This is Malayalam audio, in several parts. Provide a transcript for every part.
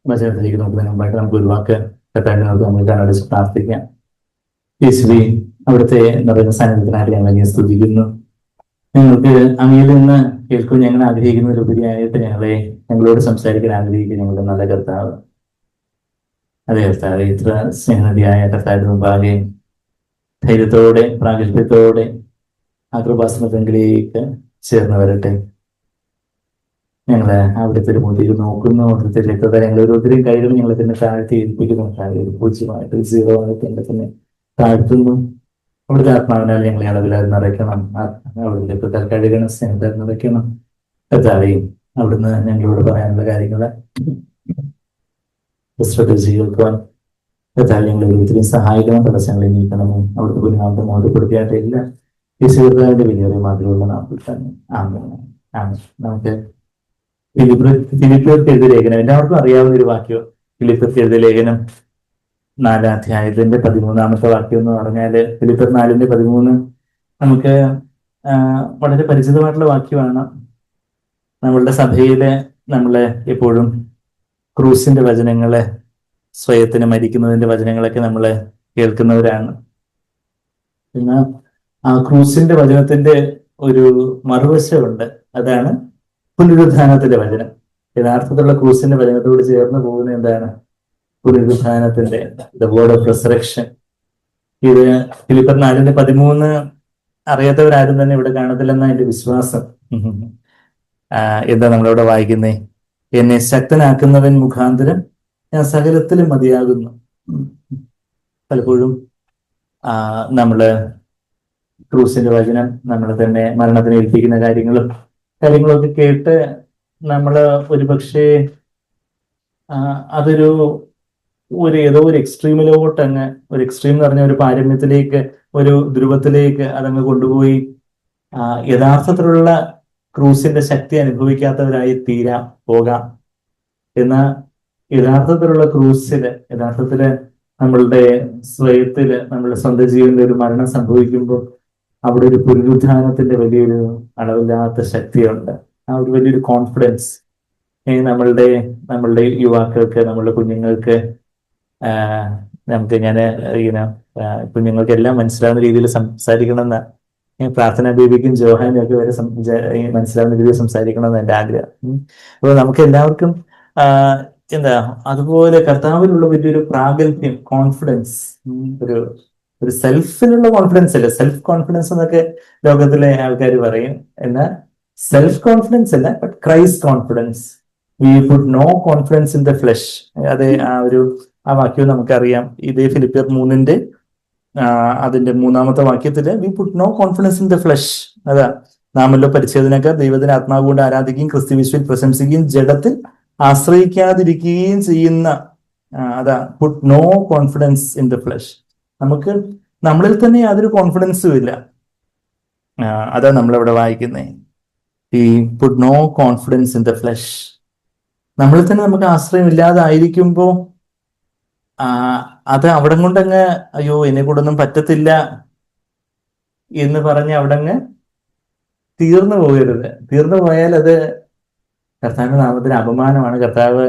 വചനത്തിലേക്ക് നോക്കുന്നതിന് മുമ്പായിട്ട് നമുക്ക് ഒരു വാക്ക് കർത്താവിനെ നമ്മൾ കണ്ണടച്ച് പ്രാർത്ഥിക്കാം. യേശുവേ, അവിടുത്തെ നിറഞ്ഞ സാന്നിധ്യത്തിനായിട്ട് ഞങ്ങൾ അങ്ങയെ സ്തുതിക്കുന്നു. ഞങ്ങൾക്ക് അങ്ങയിൽ നിന്ന് കേൾക്കും ഞങ്ങൾ ആഗ്രഹിക്കുന്നതിലുപരിയായിട്ട് ഞങ്ങളോട് സംസാരിക്കാൻ ആഗ്രഹിക്കുന്ന ഞങ്ങളുടെ നല്ല കർത്താവ്. അതെ കർത്താവ്, ഇത്ര സ്നേഹനദിയായ കർത്താവിന്റെ മുമ്പാകെ ധൈര്യത്തോടെ പ്രാഗൽഭ്യത്തോടെ ആ കൃപാസനത്തിലേക്ക് ചേർന്ന് വരട്ടെ. ഞങ്ങള് അവിടുത്തെ ഒരു മുതിര് നോക്കുന്നു, അവിടുത്തെ രക്തത ഞങ്ങൾ ഓരോരുത്തരെയും കൈകൾ ഞങ്ങളെ തന്നെ താഴ്ത്തി ഏൽപ്പിക്കുന്നു. പൂജ്യമായിട്ട് സീറോ ആയിട്ട് എന്നെ തന്നെ താഴ്ത്തുന്നു. അവിടുത്തെ ആത്മാവിനാൽ ഞങ്ങളെ അളവിലാൽ നിറയ്ക്കണം. അവിടുത്തെ രക്തത്താൽ കഴുകണം, സ്നേഹത്താൽ നിറയ്ക്കണം. കർത്താവേ, അവിടുന്ന് ഞങ്ങളോട് പറയാനുള്ള കാര്യങ്ങള് ശ്രദ്ധിച്ച് കേൾക്കുവാൻ കർത്താവ് ഞങ്ങളെ ഓരോരുത്തരെയും സഹായിക്കണം. തടസ്സങ്ങളെ നീക്കണമോ അവിടുത്തെ കുഞ്ഞാമത്തെ മോദപ്പെടുത്തിയായിട്ട് ഇല്ല. യേശുവിന്റെ വലിയൊരു മാതൃകയുള്ള നാട്ടിൽ തന്നെ നമുക്ക് ഫിലിപ്പിയർക്ക് എഴുതിയ ലേഖനം എല്ലാവർക്കും അറിയാവുന്ന ഒരു വാക്യം. ഫിലിപ്പിയർക്ക് എഴുതിയ ലേഖനം 4-ാം അധ്യായത്തിന്റെ 13-ാമത്തെ വാക്യം എന്ന് പറഞ്ഞാല് ഫിലിപ്പിയർ 4:13 നമുക്ക് വളരെ പരിചിതമായിട്ടുള്ള വാക്യമാണ്. നമ്മളുടെ സഭയില് നമ്മളെ എപ്പോഴും ക്രൂസിന്റെ വചനങ്ങളെ, സ്വയത്തിന് മരിക്കുന്നതിന്റെ വചനങ്ങളൊക്കെ നമ്മള് കേൾക്കുന്നവരാണ്. പിന്നെ ആ ക്രൂസിന്റെ വചനത്തിന്റെ ഒരു മറുവശമുണ്ട്. അതാണ് പുനരുത്ഥാനത്തിന്റെ വചനം. യഥാർത്ഥത്തിലുള്ള ക്രൂസിന്റെ വചനത്തോട് ചേർന്ന് പോകുന്ന എന്താണ്? പുനരുത്ഥാനത്തിന്റെ ദ വേർഡ് ഓഫ് റിസറക്ഷൻ. ഇത് ഫിലിപ്പിയർ 4:13 അറിയാത്തവരാരും തന്നെ ഇവിടെ കാണത്തില്ലെന്ന എന്റെ വിശ്വാസം. എന്താ നമ്മളിവിടെ വായിക്കുന്നേ? എന്നെ ശക്തനാക്കുന്നവൻ മുഖാന്തരം ഞാൻ സകലത്തിലും മതിയാകുന്നു. പലപ്പോഴും നമ്മള് ക്രൂസിന്റെ വചനം നമ്മളെ തന്നെ മരണത്തിന് ഏൽപ്പിക്കുന്ന കാര്യങ്ങളൊക്കെ കേട്ട് നമ്മള് ഒരുപക്ഷെ അതൊരു ഏതോ ഒരു എക്സ്ട്രീമിലോട്ട് ഒരു എക്സ്ട്രീം എന്ന് പറഞ്ഞ ഒരു പാരമ്യത്തിലേക്ക്, ഒരു ധ്രുവത്തിലേക്ക് അതങ്ങ് കൊണ്ടുപോയി യഥാർത്ഥത്തിലുള്ള ക്രൂസിന്റെ ശക്തി അനുഭവിക്കാത്തവരായി പോകാം. എന്നാൽ യഥാർത്ഥത്തിലുള്ള യഥാർത്ഥത്തില് നമ്മളുടെ സ്വയത്തില് നമ്മളുടെ സ്വന്തം ജീവനിൽ ഒരു മരണം സംഭവിക്കുമ്പോൾ അവിടെ ഒരു പുനരുത്ഥാനത്തിന്റെ വലിയൊരു അളവില്ലാത്ത ശക്തിയുണ്ട്. ആ ഒരു വലിയൊരു കോൺഫിഡൻസ് നമ്മളുടെ യുവാക്കൾക്ക്, നമ്മളുടെ കുഞ്ഞുങ്ങൾക്ക്, കുഞ്ഞുങ്ങൾക്ക് എല്ലാം മനസ്സിലാവുന്ന രീതിയിൽ സംസാരിക്കണമെന്ന് പ്രാർത്ഥന ബേബിക്കും ജോഹാനും ഒക്കെ വരെ മനസ്സിലാവുന്ന രീതിയിൽ സംസാരിക്കണമെന്ന് എൻ്റെ ആഗ്രഹം. അപ്പോൾ നമുക്ക് എല്ലാവർക്കും അതുപോലെ കർത്താവിലുള്ള വലിയൊരു പ്രാഗൽഭ്യം, കോൺഫിഡൻസ്, ഒരു സെൽഫിലുള്ള കോൺഫിഡൻസ് അല്ല, സെൽഫ് കോൺഫിഡൻസ് എന്നൊക്കെ ലോകത്തിലെ ആൾക്കാർ പറയും. എന്നാൽ സെൽഫ് കോൺഫിഡൻസ് അല്ല, but Christ confidence. We put no confidence in the flesh. അത് ആ വാക്യവും നമുക്കറിയാം. ഇതേ ഫിലിപ്പിയർ 3 അതിന്റെ 3-ാമത്തെ വാക്യത്തില് we put no confidence in the flesh. അതാ, നാമല്ലോ പരിച്ഛേദനക്കാർ ദൈവത്തിന് ആത്മാവ് കൊണ്ട് ആരാധിക്കുകയും ക്രിസ്തുയേശുവിൽ പ്രശംസിക്കുകയും ജഡത്തിൽ ആശ്രയിക്കാതിരിക്കുകയും ചെയ്യുന്ന അതാ put no confidence in the flesh. നമുക്ക് നമ്മളിൽ തന്നെ യാതൊരു കോൺഫിഡൻസും ഇല്ല. അതാ നമ്മളവിടെ വായിക്കുന്നേ, ഈ put no confidence in the flesh. നമ്മളിൽ തന്നെ നമുക്ക് ആശ്രയം ഇല്ലാതായിരിക്കുമ്പോ അത് അവിടെ കൊണ്ടങ്ങ് അയ്യോ എന്നെ കൂടൊന്നും പറ്റത്തില്ല എന്ന് പറഞ്ഞ് അവിടങ്ങ് തീർന്നു പോകരുത്. തീർന്നു പോയാൽ അത് കർത്താവിന്റെ നാമത്തിന് അപമാനമാണ്. കർത്താവ്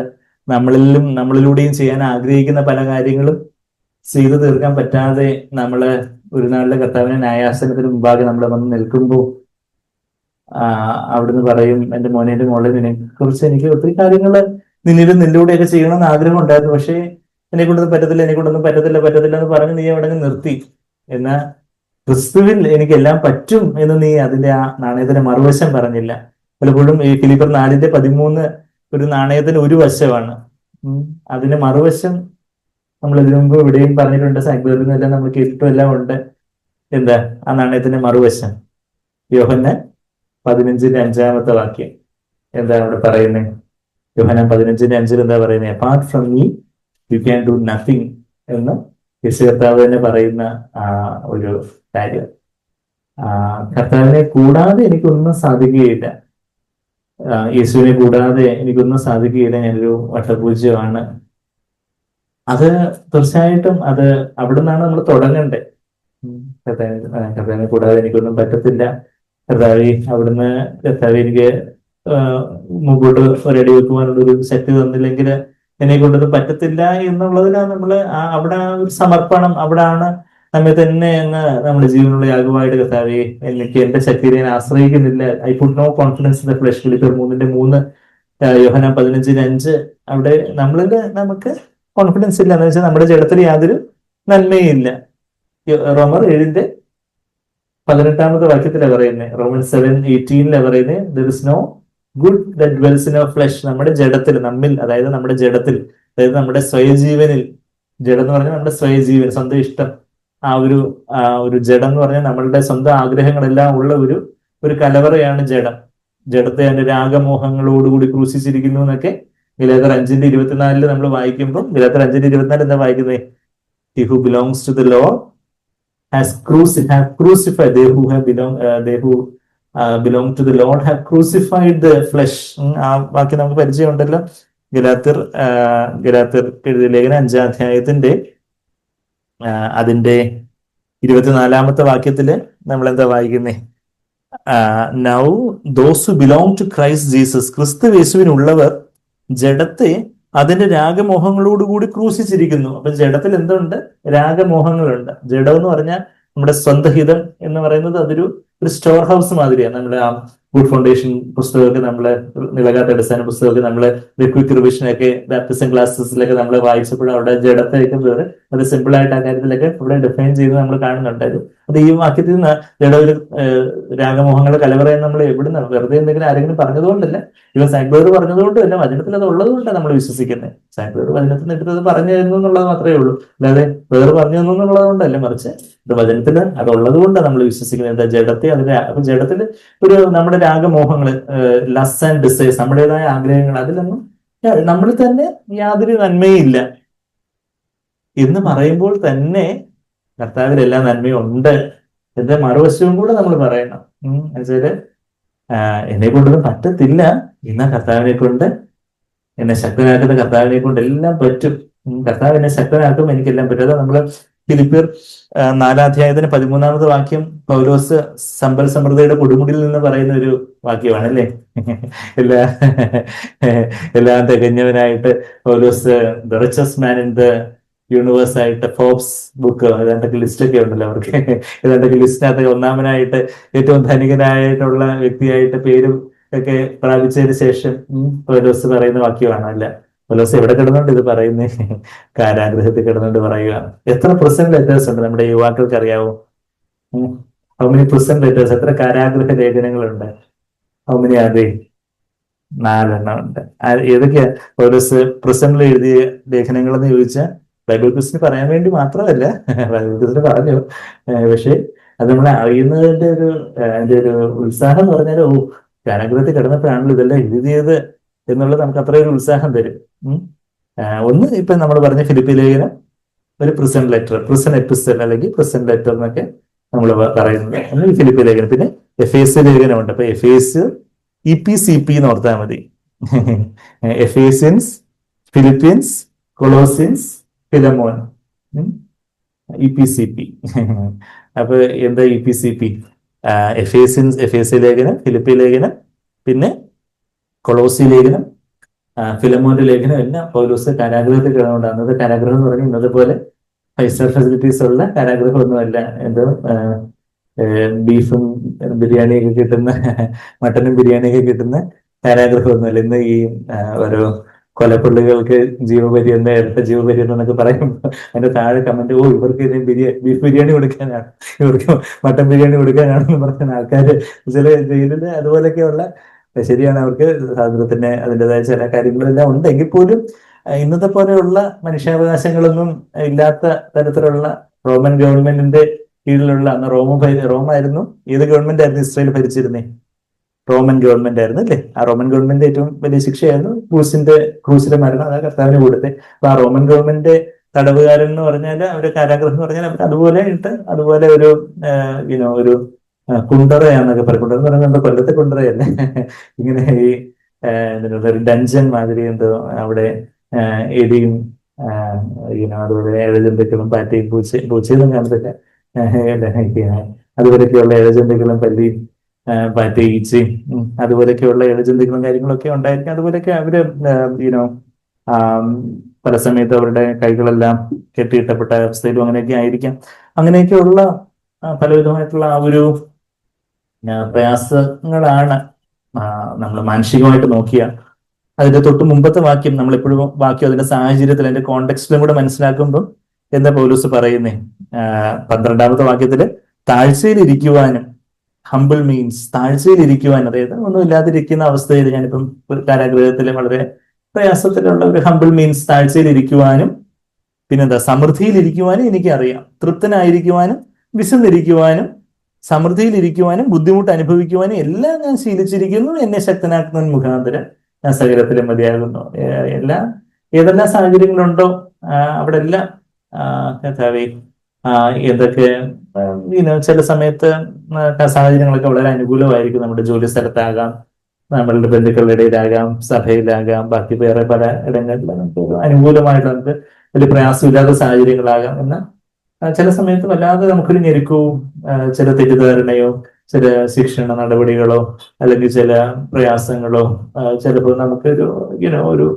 നമ്മളിലൂടെയും ചെയ്യാൻ ആഗ്രഹിക്കുന്ന പല കാര്യങ്ങളും ചെയ്തു തീർക്കാൻ പറ്റാതെ നമ്മള് ഒരു നാളിലെ കർത്താവിന്റെ ന്യായാസനത്തിന് മുമ്പാകെ നമ്മൾ വന്ന് നിൽക്കുമ്പോൾ അവിടുന്ന് പറയും, എന്റെ മോനെ, എന്റെ മോളെ, നിന്നെ കുറിച്ച് എനിക്ക് ഒത്തിരി കാര്യങ്ങൾ നിന്നിലൂടെയൊക്കെ ചെയ്യണമെന്ന് ആഗ്രഹം ഉണ്ടായിരുന്നു, പക്ഷേ എന്നെ കൊണ്ടൊന്നും പറ്റത്തില്ല എന്ന് പറഞ്ഞ് നീ അവിടെ നിർത്തി. എന്നാൽ ക്രിസ്തുവിൽ എനിക്കെല്ലാം പറ്റും എന്ന് നീ അതിന്റെ ആ നാണയത്തിന്റെ മറുവശം പറഞ്ഞില്ല. പലപ്പോഴും ഈ ഫിലിപ്പിയർ 4:13 ഒരു നാണയത്തിന് ഒരു വശമാണ്. അതിന്റെ മറുവശം നമ്മൾ ഇതിനു മുമ്പ് ഇവിടെയും പറഞ്ഞിട്ടുണ്ട്, സൈബറിൽ നിന്നെല്ലാം നമ്മൾ കേട്ടിട്ടും എല്ലാം ഉണ്ട്. എന്താ ആ നാണയത്തിന്റെ മറുവശം? യോഹന്നാൻ 15:5 വാക്യം എന്താ അവിടെ പറയുന്നത്? യോഹന്നാൻ 15:5 എന്താ പറയുന്നത്? Apart from me you can do nothing എന്ന് യേശു കർത്താവ് തന്നെ പറയുന്ന ഒരു കാര്യം. കർത്താവിനെ കൂടാതെ എനിക്കൊന്നും സാധിക്കുകയില്ല, യേശുവിനെ കൂടാതെ എനിക്കൊന്നും സാധിക്കുകയില്ല, ഞാനൊരു വട്ടപൂജ്യമാണ്. അത് തീർച്ചയായിട്ടും അത് അവിടെ നിന്നാണ് നമ്മൾ തുടങ്ങണ്ടേ. കർത്താവിനെ കൂടാതെ എനിക്കൊന്നും പറ്റത്തില്ല, കർത്താവ് എനിക്ക് മുമ്പോട്ട് ഒരടി വെക്കുവാനുള്ള ഒരു ശക്തി തന്നില്ലെങ്കിൽ എന്നെ കൊണ്ടത് പറ്റത്തില്ല എന്നുള്ളതിലാണ് നമ്മള് അവിടെ ആ ഒരു സമർപ്പണം, അവിടാണ് നമ്മെ തന്നെ അങ്ങ് നമ്മുടെ ജീവനുള്ള യാഗമായിട്ട് കർത്താവേ, എനിക്ക് എന്റെ ശക്തിയെ ഞാൻ ആശ്രയിക്കുന്നില്ല. I put no confidence in the flesh. ഫിലിപ്പിയർ 3:3, യോഹന്നാൻ 15:5. അവിടെ നമുക്ക് കോൺഫിഡൻസ് ഇല്ല എന്ന് വെച്ചാൽ നമ്മുടെ ജഡത്തിൽ യാതൊരു നന്മയും ഇല്ല. റോമർ 7:18 വാക്യത്തിലാണ് പറയുന്നത്, റോമൻ 7:18 പറയുന്നത്, there is no good that dwells in our flesh. നമ്മുടെ ജഡത്തിൽ, നമ്മിൽ, അതായത് നമ്മുടെ ജഡത്തിൽ, അതായത് നമ്മുടെ സ്വയജീവനിൽ. ജഡം എന്ന് പറഞ്ഞാൽ നമ്മുടെ സ്വയജീവൻ, സ്വന്തം ഇഷ്ടം. ആ ഒരു ജഡം എന്ന് പറഞ്ഞാൽ നമ്മളുടെ സ്വന്തം ആഗ്രഹങ്ങളെല്ലാം ഉള്ള ഒരു കലവറയാണ് ജഡം. ജഡത്തെ അതിന്റെ രാഗമോഹങ്ങളോടുകൂടി ക്രൂശിച്ചിരിക്കുന്നു എന്നൊക്കെ ഗലാത്യർ 5:24 നമ്മൾ വായിക്കുമ്പോൾ, ഗലാത്യർ 5:24 എന്താ വായിക്കുന്നത്? He who belongs to the Lord have crucified. They who belong to the Lord have crucified the flesh. ആ വാക്യം നമുക്ക് പരിചയമുണ്ടല്ലോ. ഗലാത്യർ എഴുതിയ ലേഖനം 5-ാം അധ്യായത്തിന്റെ അതിന്റെ 24 വാക്യത്തില് നമ്മൾ എന്താ വായിക്കുന്നേ? Now those who belong to Christ Jesus. ക്രിസ്തു യേശുവിനുള്ളവർ ജഡത്തെ അതിന്റെ രാഗമോഹങ്ങളോടുകൂടി ക്രൂശിച്ചിരിക്കുന്നു. അപ്പൊ ജഡത്തിൽ എന്തുണ്ട്? രാഗമോഹങ്ങളുണ്ട്. ജഡം എന്ന് പറഞ്ഞാൽ നമ്മുടെ സ്വന്തഹിതം എന്ന് പറയുന്നത് അതൊരു സ്റ്റോർ ഹൗസ് മാതിരിയാണ്. നമ്മുടെ ആ ഗുഡ് ഫൗണ്ടേഷൻ പുസ്തകമൊക്കെ, നമ്മള് നിലകാത്ത അടിസ്ഥാന പുസ്തകമൊക്കെ, നമ്മള് ക്വിക്ക് റിവിഷനൊക്കെ ബാപ്റ്റിസം ക്ലാസ്സസിലൊക്കെ നമ്മൾ വായിച്ചപ്പോഴും അവിടെ ജഡത്തെയൊക്കെ അത് സിമ്പിൾ ആയിട്ട് ആ കാര്യത്തിലൊക്കെ ഇവിടെ ഡിഫൈൻ ചെയ്ത് നമ്മൾ കാണുന്നുണ്ടായിരുന്നു. അത് ഈ വാക്യത്തിൽ നിന്ന് ജഡ ഒരു രാഗമോഹങ്ങളുടെ കലവറയെന്ന് നമ്മൾ എവിടുന്ന് വെറുതെ എന്തെങ്കിലും ആരെങ്കിലും പറഞ്ഞതുകൊണ്ടല്ല, ഇവ സാങ്ക്ലർ പറഞ്ഞതുകൊണ്ടല്ല, വചനത്തിൽ അത് ഉള്ളതുകൊണ്ടാണ് നമ്മൾ വിശ്വസിക്കുന്നത്. സാങ്ക്ലർ വചനത്തിൽ നിന്ന് എടുത്തത് പറഞ്ഞു തരുന്നു എന്നുള്ളത് മാത്രമേ ഉള്ളൂ, അല്ലാതെ വേറെ പറഞ്ഞു തന്നു എന്നുള്ളത് കൊണ്ടല്ല, മറിച്ച് ഇത് വചനത്തിൽ അത് ഉള്ളത് കൊണ്ടാണ് നമ്മൾ വിശ്വസിക്കുന്നത്. എന്താ ജഡത്തെ അപ്പൊ ജഡത്തിൽ നമ്മുടെ രാഗമോഹങ്ങള്, ലസ് ആൻഡ് ഡിസൈർസ്, നമ്മുടേതായ ആഗ്രഹങ്ങൾ, അതിലൊന്നും നമ്മൾ തന്നെ യാതൊരു നന്മയും ഇല്ല എന്ന് പറയുമ്പോൾ തന്നെ കർത്താവിൽ എല്ലാ നന്മയും ഉണ്ട് എന്റെ മറുവശവും കൂടെ നമ്മൾ പറയണം. എന്നുവെച്ചാല് എന്നെ കൊണ്ടൊന്നും പറ്റത്തില്ല, എന്നാൽ കർത്താവിനെ കൊണ്ട്, എന്നെ ശക്തനാക്കുന്ന കർത്താവിനെ കൊണ്ട് എല്ലാം പറ്റും. കർത്താവ് എന്നെ ശക്തനാക്കും, എനിക്കെല്ലാം പറ്റും. അതാ നമ്മള് ഫിലിപ്പിയർ 4-ാം അധ്യായത്തിന് 13 വാക്യം പൗലോസ് സമ്പൽ സമൃദ്ധിയുടെ കൊടുമുടിയിൽ നിന്ന് പറയുന്ന ഒരു വാക്യമാണ് അല്ലേ? എല്ലാം തികഞ്ഞവനായിട്ട് പൗലോസ് the richest man in the universe ആയിട്ട് ഫോബ്സ് ബുക്ക് ഏതാണ്ടൊക്കെ ലിസ്റ്റൊക്കെ ഉണ്ടല്ലോ അവർക്ക്. ഏതാണ്ടൊക്കെ ലിസ്റ്റിനകത്ത് ഒന്നാമനായിട്ട് ഏറ്റവും ധനികനായിട്ടുള്ള വ്യക്തിയായിട്ട് പേരും ഒക്കെ പ്രാപിച്ചതിന് ശേഷം പൗലോസ് പറയുന്ന വാക്യമാണ്. അല്ല, പൗലോസ് എവിടെ കിടന്നുകൊണ്ട് ഇത് പറയുന്നേ? കാരാഗ്രഹത്തിൽ കിടന്നുകൊണ്ട് പറയുകയാണ്. എത്ര പ്രസന്റ് ലെറ്റേഴ്സ് ഉണ്ട് നമ്മുടെ യുവാക്കൾക്ക് അറിയാവോ? How many present letters? എത്ര കാരാഗ്രഹ ലേഖനങ്ങളുണ്ട്? How many are they? 4 ഉണ്ട്. ഏതൊക്കെയാ പൗലോസ് പ്രസന്റിൽ എഴുതിയ ലേഖനങ്ങൾ എന്ന് ചോദിച്ചാൽ, ബൈബിൾ ക്വിസിന് പറയാൻ വേണ്ടി മാത്രമല്ല, ബൈബിൾ ക്വിസിന് പറഞ്ഞു, പക്ഷെ അത് നമ്മളെ അറിയുന്നതിന്റെ ഒരു ഉത്സാഹം എന്ന് പറഞ്ഞാൽ, കാരാഗ്രഹത്തിൽ കിടന്നപ്പോഴാണല്ലോ ഇതെല്ലാം എഴുതിയത് എന്നുള്ളത് നമുക്ക് അത്രയൊരു ഉത്സാഹം തരും. ഒന്ന് ഇപ്പൊ നമ്മൾ പറഞ്ഞ ഫിലിപ്പി ലേഖനം ഒരു പ്രസന്റ് ലെറ്റർ, പ്രസന്റ് എപ്പിസ്റ്റൽ അല്ലെങ്കിൽ പ്രസന്റ് ലെറ്റർ എന്നൊക്കെ നമ്മൾ പറയുന്നത് അല്ലെങ്കിൽ ഫിലിപ്പി ലേഖനം. പിന്നെ എഫേസ്യ ലേഖനമുണ്ട്. അപ്പൊ എഫേസ് EPCP എന്ന് ഓർത്താൽ മതി. Ephesians, Philippians, കൊളോസിയൻസ്, Philemon, EPCP. അപ്പൊ എന്താ EPCP? എഫേസ്യ ലേഖനം, ഫിലിപ്പി ലേഖനം, പിന്നെ കൊളോസി ലേഖനം, ഫിലമോന്റെ ലേഖനം എല്ലാം പൗലോസ് കാരാഗ്രഹത്തിൽ കിടന്നുകൊണ്ട്. അന്നത്തെ കാരാഗ്രഹം എന്ന് പറഞ്ഞാൽ ഇന്നത്തെ പോലെ 5-സ്റ്റാർ ഫെസിലിറ്റീസ് ഉള്ള കാരാഗ്രഹം ഒന്നുമല്ല. എന്തോ ബീഫും ബിരിയാണിയൊക്കെ കിട്ടുന്ന, മട്ടനും ബിരിയാണിയൊക്കെ കിട്ടുന്ന കാരാഗ്രഹം ഒന്നുമല്ല. ഇന്ന് ഈ ഓരോ കൊലപ്പുള്ളികൾക്ക് ജീവപര്യന്തം, ഇരട്ട ജീവപര്യന്തം എന്നൊക്കെ പറയുമ്പോൾ അതിന്റെ താഴെ കമന്റ്, ഇവർക്ക് ബീഫ് ബിരിയാണി കൊടുക്കാനാണ്, ഇവർക്ക് മട്ടൻ ബിരിയാണി കൊടുക്കാനാണെന്ന് പറഞ്ഞ ആൾക്കാർ ചില ജയിലില് അതുപോലെയൊക്കെയുള്ള. ശരിയാണ്, അവർക്ക് സ്വാതന്ത്ര്യത്തിന് അതിൻ്റെതായ ചില കാര്യങ്ങളെല്ലാം ഉണ്ടെങ്കിൽ പോലും ഇന്നത്തെ പോലെയുള്ള മനുഷ്യാവകാശങ്ങളൊന്നും ഇല്ലാത്ത തരത്തിലുള്ള റോമൻ ഗവൺമെന്റിന്റെ കീഴിലുള്ള, അന്ന് റോമായിരുന്നു. ഏത് ഗവൺമെന്റ് ആയിരുന്നു ഇസ്രായേൽ ഭരിച്ചിരുന്നേ? റോമൻ ഗവൺമെന്റ് ആയിരുന്നു അല്ലേ? ആ റോമൻ ഗവൺമെന്റ് ഏറ്റവും വലിയ ശിക്ഷയായിരുന്നു ക്രൂസിലെ മരണം. അതാ കർത്താവിന് കൊടുത്തത്. അപ്പൊ ആ റോമൻ ഗവൺമെന്റ് തടവുകാരൻ എന്ന് പറഞ്ഞാൽ, അവരുടെ കാരാഗ്രഹം എന്ന് പറഞ്ഞാൽ അവർ അതുപോലെ ഇട്ട്, അതുപോലെ ഒരു കുണ്ടറയാന്നൊക്കെ പറയും. കുണ്ടറ എന്ന് പറയുന്നത് കൊല്ലത്തെ കുണ്ടറയല്ലേ? ഇങ്ങനെ ഈ ഡഞ്ചൻ മാതിരി എന്തോ അവിടെ എലിയും അതുപോലെ ഏഴജന്തുക്കളും പാറ്റയും പൂച്ചയൊന്നും കാണത്തില്ല, അതുപോലെയൊക്കെയുള്ള ഏഴജന്തുക്കളും പല്ലിയും പാറ്റയും ഈച്ചയും അതുപോലെയൊക്കെയുള്ള ഏഴജന്തുക്കളും കാര്യങ്ങളൊക്കെ ഉണ്ടായിരിക്കും. അതുപോലെയൊക്കെ അവര് പല സമയത്ത് അവരുടെ കൈകളെല്ലാം കെട്ടിയിട്ടപ്പെട്ട അവസ്ഥയിലും അങ്ങനെയൊക്കെ ആയിരിക്കാം. അങ്ങനെയൊക്കെയുള്ള പലവിധമായിട്ടുള്ള ആ ഒരു പ്രയാസങ്ങളാണ് നമ്മൾ മാനസികമായിട്ട് നോക്കിയാൽ. അതിന്റെ തൊട്ട് മുമ്പത്തെ വാക്യം നമ്മൾ എപ്പോഴും വാക്യം അതിന്റെ സാഹചര്യത്തിൽ അതിന്റെ കോണ്ടെക്സ്റ്റിലും കൂടെ മനസ്സിലാക്കുമ്പോൾ എന്താ പൗലോസ് പറയുന്നേ? 12ാമത്തെ വാക്യത്തില് താഴ്ചയിലിരിക്കുവാനും, ഹംബിൾ മീൻസ് താഴ്ചയിലിരിക്കുവാൻ, അതായത് ഒന്നും ഇല്ലാതിരിക്കുന്ന അവസ്ഥയിൽ, ഞാനിപ്പം ഒരു കാരാഗ്രഹത്തിലെ വളരെ പ്രയാസത്തിലുള്ള ഒരു ഹംബിൾ മീൻസ് താഴ്ചയിലിരിക്കുവാനും, പിന്നെന്താ സമൃദ്ധിയിലിരിക്കുവാനും എനിക്കറിയാം. തൃപ്തനായിരിക്കുവാനും വിശന്നിരിക്കുവാനും സമൃദ്ധിയിലിരിക്കുവാനും ബുദ്ധിമുട്ട് അനുഭവിക്കുവാനും എല്ലാം ഞാൻ ശീലിച്ചിരിക്കുന്നു. എന്നെ ശക്തനാക്കുന്നവൻ മുഖാന്തരം ഞാൻ സകലത്തിലും മതിയാകുന്നു. ഏതെല്ലാം സാഹചര്യങ്ങളുണ്ടോ അവിടെ എല്ലാം കർത്താവേ എന്തൊക്കെ ചില സമയത്ത് സാഹചര്യങ്ങളൊക്കെ വളരെ അനുകൂലമായിരിക്കും. നമ്മുടെ ജോലി സ്ഥലത്താകാം, നമ്മളുടെ ബന്ധുക്കളുടെ ഇടയിലാകാം, സഭയിലാകാം, ബാക്കി വേറെ പല ഇടങ്ങളിൽ നമുക്ക് അനുകൂലമായിട്ട് നമുക്ക് വലിയ പ്രയാസമില്ലാത്ത സാഹചര്യങ്ങളാകാം. എന്നാൽ ചില സമയത്ത് വല്ലാതെ നമുക്കൊരു ഞെരുക്കവും ചില തെറ്റിദ്ധാരണയോ ചില ശിക്ഷണ നടപടികളോ അല്ലെങ്കിൽ ചില പ്രയാസങ്ങളോ ചിലപ്പോൾ നമുക്കൊരു ഒരു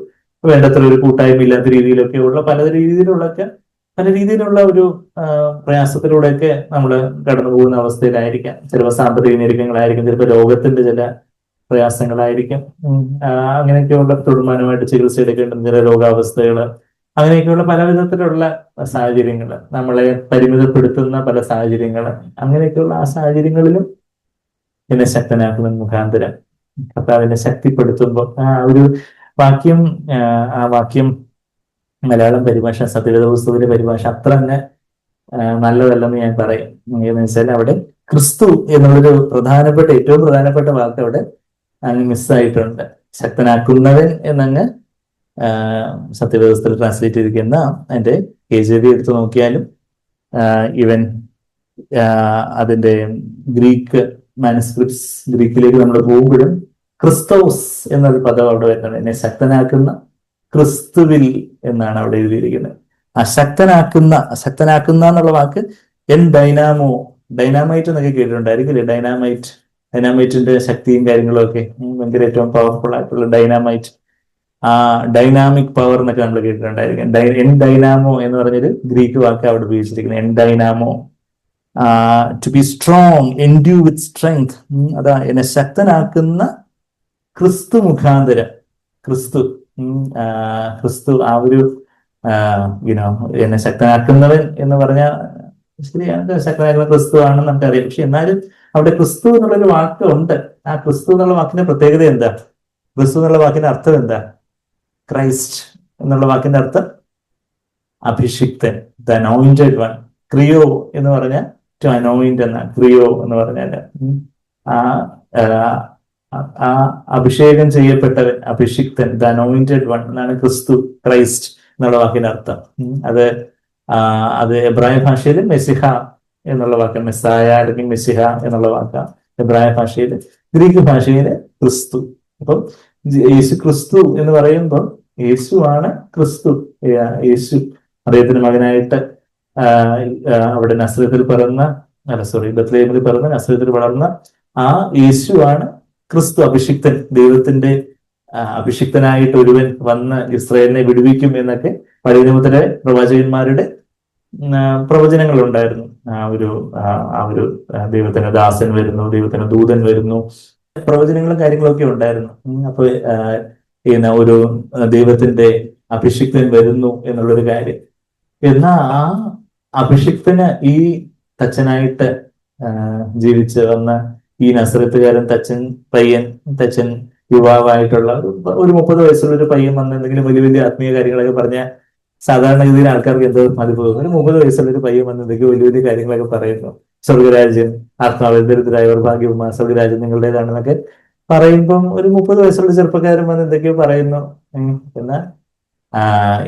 വേണ്ടത്ര ഒരു കൂട്ടായ്മ ഇല്ലാത്ത രീതിയിലൊക്കെ ഉള്ള പല രീതിയിലുള്ള ഒരു പ്രയാസത്തിലൂടെയൊക്കെ നമ്മൾ കടന്നു പോകുന്ന അവസ്ഥയിലായിരിക്കാം. ചിലപ്പോൾ സാമ്പത്തിക ഞെരുക്കങ്ങളായിരിക്കും, ചിലപ്പോൾ രോഗത്തിന്റെ ചില പ്രയാസങ്ങളായിരിക്കും, അങ്ങനെയൊക്കെയുള്ള തുടർമാനമായിട്ട് ചികിത്സ എടുക്കേണ്ടുന്ന ചില രോഗാവസ്ഥകൾ, അങ്ങനെയൊക്കെയുള്ള പല വിധത്തിലുള്ള സാഹചര്യങ്ങൾ, നമ്മളെ പരിമിതപ്പെടുത്തുന്ന പല സാഹചര്യങ്ങൾ, അങ്ങനെയൊക്കെയുള്ള ആ സാഹചര്യങ്ങളിലും എന്നെ ശക്തനാക്കുന്ന മുഖാന്തരം കർത്താവിനെ ശക്തിപ്പെടുത്തുമ്പോൾ ഒരു വാക്യം, ആ വാക്യം മലയാളം പരിഭാഷ, സത്യവേദ പുസ്തകത്തിലെ പരിഭാഷ അത്ര തന്നെ നല്ലതല്ലെന്ന് ഞാൻ പറയും. എന്ന് വെച്ചാൽ അവിടെ ക്രിസ്തു എന്നുള്ളൊരു ഏറ്റവും പ്രധാനപ്പെട്ട വാക്ക് അവിടെ അങ്ങ് മിസ്സായിട്ടുണ്ട്. ശക്തനാക്കുന്നവൻ എന്നങ്ങ് സത്യവേദത്തിൽ ട്രാൻസ്ലേറ്റ് ചെയ്തിരിക്കുന്ന അതിന്റെ KJV എടുത്ത് നോക്കിയാലും ഇവൻ അതിന്റെ ഗ്രീക്ക് മാനുസ്ക്രിപ്റ്റ്സ്, ഗ്രീക്കിലേക്ക് നമ്മൾ പോകുമ്പോഴും ക്രിസ്തോസ് എന്നൊരു പദം അവിടെ വരുന്നുണ്ട്. എന്നെ ശക്തനാക്കുന്ന ക്രിസ്തുവിൽ എന്നാണ് അവിടെ എഴുതിയിരിക്കുന്നത്. ആ ശക്തനാക്കുന്ന എന്നുള്ള വാക്ക് ഡൈനാമോ, ഡൈനാമൈറ്റ് എന്നൊക്കെ കേട്ടിട്ടുണ്ടായിരിക്കില്ലേ? ഡൈനാമൈറ്റിന്റെ ശക്തിയും കാര്യങ്ങളും ഒക്കെ ഭയങ്കര ഏറ്റവും പവർഫുൾ ആയിട്ടുള്ള ഡൈനാമൈറ്റ്, ആ ഡൈനാമിക് പവർ എന്നൊക്കെ നമ്മൾ കേട്ടിട്ടുണ്ടായിരിക്കും. ഡൈനാമോ എന്ന് പറഞ്ഞൊരു ഗ്രീക്ക് വാക്ക് അവിടെ ഉപയോഗിച്ചിരിക്കുന്നത്. Dynamo, to be strong, endue with strength. അതാ എന്നെ ശക്തനാക്കുന്ന ക്രിസ്തു മുഖാന്തരം. ക്രിസ്തു ആ ഒരു എന്നെ ശക്തനാക്കുന്നവൻ എന്ന് പറഞ്ഞാൽ ശരിയാണ്, ശക്തനാക്കുന്ന ക്രിസ്തു ആണെന്ന് നമുക്കറിയാം. പക്ഷെ എന്നാലും അവിടെ ക്രിസ്തു എന്നുള്ളൊരു വാക്ക് ഉണ്ട്. ആ ക്രിസ്തു എന്നുള്ള വാക്കിന്റെ പ്രത്യേകത എന്താ? ക്രിസ്തു എന്നുള്ള വാക്കിന്റെ അർത്ഥം എന്താ? ക്രൈസ്റ്റ് എന്നുള്ള വാക്കിന്റെ അർത്ഥം അഭിഷിക്തൻ, ദ അനോയിന്റഡ് വൺ. ക്രിയോ എന്ന് പറഞ്ഞാൽ ടു അനോയിന്റ് എന്ന, ക്രിയോ എന്ന് പറഞ്ഞാൽ ആ അഭിഷേകം ചെയ്യപ്പെട്ടവൻ, അഭിഷിക്തൻ, ദ അനോയിന്റഡ് വൺ എന്നാണ് ക്രിസ്തു, ക്രൈസ്റ്റ് എന്നുള്ള വാക്കിന്റെ അർത്ഥം. അത് എബ്രായ ഭാഷയിൽ മെസ്സിഹ എന്നുള്ള വാക്ക്, മെസ്സായ അല്ലെങ്കിൽ മെസ്സിഹ എന്നുള്ള വാക്കാണ് എബ്രായ ഭാഷയിൽ. ഗ്രീക്ക് ഭാഷയില് ക്രിസ്തു. അപ്പം യേശു ക്രിസ്തു എന്ന് പറയുമ്പോൾ യേശു ആണ് ക്രിസ്തു. യേശു അദ്ദേഹത്തിന്റെ മകനായിട്ട് അവിടെ നസ്രത്തിൽ പിറന്ന, ബത്ലഹേമിൽ പിറന്ന, നസ്രത്തിൽ വളർന്ന ആ യേശു ആണ് ക്രിസ്തു, അഭിഷിക്തൻ. ദൈവത്തിന്റെ അഭിഷിക്തനായിട്ട് ഒരുവൻ വന്ന് ഇസ്രായേലിനെ വിടുവിക്കും എന്നൊക്കെ പഴയ നിയമത്തിലെ പ്രവാചകന്മാരുടെ പ്രവചനങ്ങൾ ഉണ്ടായിരുന്നു. ആ ഒരു ദൈവത്തിന് ദാസൻ വരുന്നു, ദൈവത്തിന് ദൂതൻ വരുന്നു, പ്രവചനങ്ങളും കാര്യങ്ങളൊക്കെ ഉണ്ടായിരുന്നു. അപ്പൊ ഒരു ദൈവത്തിന്റെ അഭിഷിക്തൻ വരുന്നു എന്നുള്ളൊരു കാര്യം. എന്നാ ആ അഭിഷിക്തന് ഈ തച്ചനായിട്ട് ജീവിച്ച് വന്ന ഈ നസ്രത്തുകാരൻ തച്ചൻ യുവാവായിട്ടുള്ള ഒരു 30 വയസ്സുള്ള ഒരു പയ്യൻ വന്ന് എന്തെങ്കിലും വലിയ വലിയ ആത്മീയ കാര്യങ്ങളൊക്കെ പറഞ്ഞ സാധാരണഗതിയിൽ ആൾക്കാർക്ക് എന്തോ മതിപ്പ് തോന്നും. ഒരു 30 വയസ്സുള്ള ഒരു പയ്യൻ വന്ന് എന്തെങ്കിലും വലിയ വലിയ കാര്യങ്ങളൊക്കെ പറയുന്നു. സ്വർഗരാജ്യം ആത്മാവിദരിദ്രായവർ ഭാഗ്യവുമാ, സ്വർഗരാജ്യം നിങ്ങളുടേതാണെന്നൊക്കെ പറയുമ്പം ഒരു 30 വയസ്സുള്ള ചെറുപ്പക്കാരൻ വന്ന് എന്തൊക്കെയോ പറയുന്നു.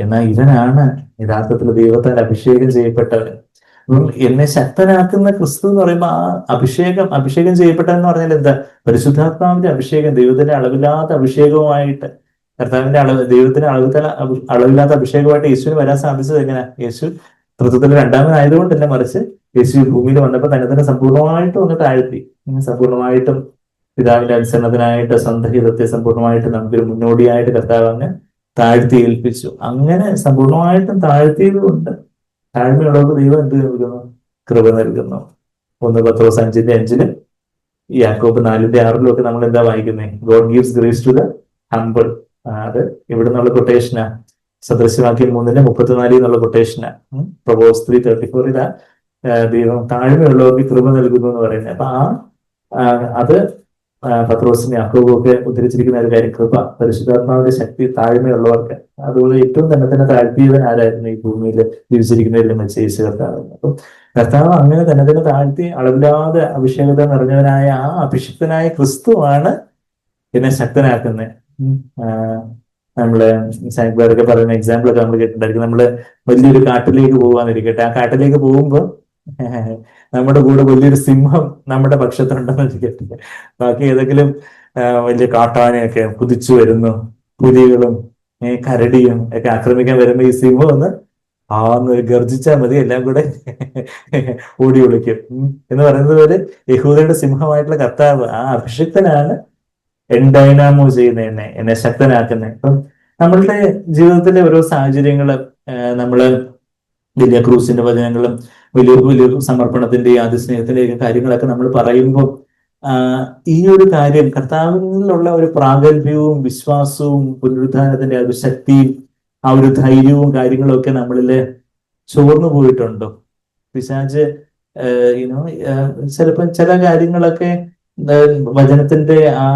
എന്നാൽ ഇവനാണ് യഥാർത്ഥത്തിൽ ദൈവത്താൽ അഭിഷേകം ചെയ്യപ്പെട്ടവൻ. എന്നെ ശക്തനാക്കുന്ന ക്രിസ്തു എന്ന് പറയുമ്പോൾ ആ അഭിഷേകം ചെയ്യപ്പെട്ടതെന്ന് പറഞ്ഞാൽ എന്താ? പരിശുദ്ധാത്മാവിന്റെ അഭിഷേകം, ദൈവത്തിന്റെ അളവില്ലാത്ത അഭിഷേകവുമായിട്ട്, ദൈവത്തിന് അളവില്ലാത്ത അഭിഷേകമായിട്ട് യേശുവിന് വരാൻ സാധിച്ചത് എങ്ങനെ? യേശു തൃത്വത്തിന്റെ രണ്ടാമനായതുകൊണ്ടല്ല, മറിച്ച് യേശു ഭൂമിയിൽ വന്നപ്പോൾ തന്നെ സമ്പൂർണ്ണമായിട്ടും ഒന്ന് താഴ്ത്തി, സമ്പൂർണ്ണമായിട്ടും പിതാവിന്റെ അനുസരണത്തിനായിട്ട് സ്വന്തം ഹിതത്തെ സമ്പൂർണ്ണമായിട്ട് നമുക്കൊരു മുന്നോടിയായിട്ട് കർത്താവ് അങ്ങ് താഴ്ത്തി ഏൽപ്പിച്ചു. അങ്ങനെ സമ്പൂർണമായിട്ടും താഴ്ത്തിയതുകൊണ്ട് താഴ്മയുള്ളവർക്ക് ദൈവം എന്ത് നൽകുന്നു? കൃപ നൽകുന്നു. 1 പത്രോസ് 5:5, യാക്കോബ് 4:6 ഒക്കെ നമ്മൾ എന്താ വായിക്കുന്നത്? God gives grace to the humble. അത് ഇവിടെ നിന്നുള്ള കൊട്ടേഷനാ. സദൃശവാക്യം 3:34 എന്നുള്ള കൊട്ടേഷനാ. പ്രൊവേഴ്സ് 3:34 ദൈവം താഴ്മയുള്ളവർക്ക് കൃപ നൽകുന്നു എന്ന് പറയുന്നത്. അപ്പൊ അത് പത്രോസിനെ യാക്കോബും ഒക്കെ ഉദ്ധരിച്ചിരിക്കുന്ന ഒരു കാര്യം, കൃപ, പരിശുദ്ധാത്മാവിന്റെ ശക്തി താഴ്മയുള്ളവർക്ക്. അതുപോലെ ഏറ്റവും തന്നെ താഴ്ത്തിയവൻ ആരായിരുന്നു ഈ ഭൂമിയിൽ ജീവിച്ചിരിക്കുന്നതിലും വെച്ച് യേശു കർത്താവ്. അപ്പം കർത്താവ് അങ്ങനെ തന്നെ താഴ്ത്തി അളവില്ലാതെ അഭിഷേകത നിറഞ്ഞവനായ ആ അഭിഷിക്തനായ ക്രിസ്തുവാണ് എന്നെ ശക്തനാക്കുന്നത്. നമ്മള് സാങ്ക്ബാരൊക്കെ പറയുന്ന എക്സാമ്പിൾ ഒക്കെ നമ്മൾ കേട്ടിട്ടുണ്ടായിരിക്കും. നമ്മള് വലിയൊരു കാട്ടിലേക്ക് പോകാന്നിരിക്കട്ടെ. ആ കാട്ടിലേക്ക് പോകുമ്പോൾ നമ്മുടെ കൂടെ വലിയൊരു സിംഹം നമ്മുടെ പക്ഷത്തുണ്ടെന്ന് ഇരിക്കട്ടെ. ബാക്കി ഏതെങ്കിലും വലിയ കാട്ടാനയൊക്കെ കുതിച്ചു വരുന്നു, പുലികളും കരടിയും ഒക്കെ ആക്രമിക്കാൻ വരുമ്പോ ഈ സിംഹം ഒന്ന് ഗർജിച്ചാൽ മതി, എല്ലാം കൂടെ ഓടി ഒളിക്കും എന്ന് പറയുന്നത് പോലെ യഹൂദയുടെ സിംഹമായിട്ടുള്ള കർത്താവ്, ആ അഭിഷിക്തനാണ് എൻഡൈനാമോ ചെയ്യുന്ന എന്നെ ശക്തനാക്കുന്നത്. അപ്പം നമ്മളുടെ ജീവിതത്തിലെ ഓരോ സാഹചര്യങ്ങള് നമ്മള് വലിയ ക്രൂസിന്റെ വചനങ്ങളും വലിയ സമർപ്പണത്തിന്റെ ആദിസ്നേഹത്തിന്റെ കാര്യങ്ങളൊക്കെ നമ്മൾ പറയുമ്പോൾ ഈ ഒരു കാര്യം കർത്താവിനുള്ള ഒരു പ്രാഗൽഭ്യവും വിശ്വാസവും പുനരുദ്ധാനത്തിന്റെ ആ ഒരു ശക്തിയും ആ ഒരു ധൈര്യവും കാര്യങ്ങളും ഒക്കെ നമ്മളില് ചോർന്നു പോയിട്ടുണ്ടോ? പിശാച് ചിലപ്പോൾ ചില കാര്യങ്ങളൊക്കെ വചനത്തിന്റെ ആ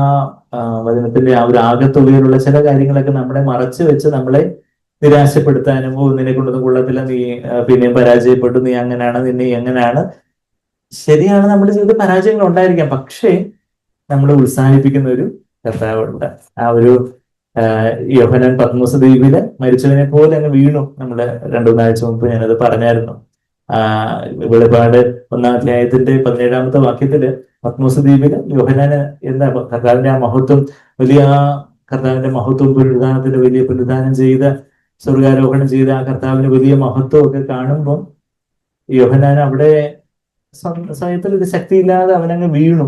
ഒരു ആകത്തുകയിലുള്ള ചില കാര്യങ്ങളൊക്കെ നമ്മളെ മറച്ചു വെച്ച് നമ്മളെ നിരാശപ്പെടുത്താനും, നിന്നെ കൊണ്ടൊന്നും കൊള്ളത്തില്ല, നീ പിന്നെയും പരാജയപ്പെട്ടു, നീ അങ്ങനെയാണ്, നിന്നെ എങ്ങനെയാണ്. ശരിയാണ്, നമ്മുടെ ജീവിതത്തിൽ പരാജയങ്ങൾ ഉണ്ടായിരിക്കാം. പക്ഷേ നമ്മളെ ഉത്സാഹിപ്പിക്കുന്ന ഒരു കർത്താവുണ്ട്. ആ ഒരു യോഹന്നാൻ പത്മോസ് ദ്വീപില് മരിച്ചവനെ പോലെ അങ്ങ് വീണു. നമ്മള് 2-3 ആഴ്ച മുമ്പ് ഞാനത് പറഞ്ഞായിരുന്നു. വെളിപാട് 1-ാം അധ്യായത്തിന്റെ 17-ാമത്തെ വാക്യത്തില് പത്മോസ് ദ്വീപില് യോഹന്നാന് എന്താ കർത്താവിന്റെ ആ മഹത്വം, കർത്താവിന്റെ മഹത്വം, പുനരുദ്ധാനത്തിന്റെ വലിയ പുനരുദ്ധാനം ചെയ്ത, സ്വർഗാരോഹണം ചെയ്ത ആ കർത്താവിന്റെ വലിയ മഹത്വം ഒക്കെ കാണുമ്പോൾ യോഹന്നാൻ അവിടെ സ്വയത്തിൽ ഒരു ശക്തിയില്ലാതെ അവനങ്ങ് വീണു.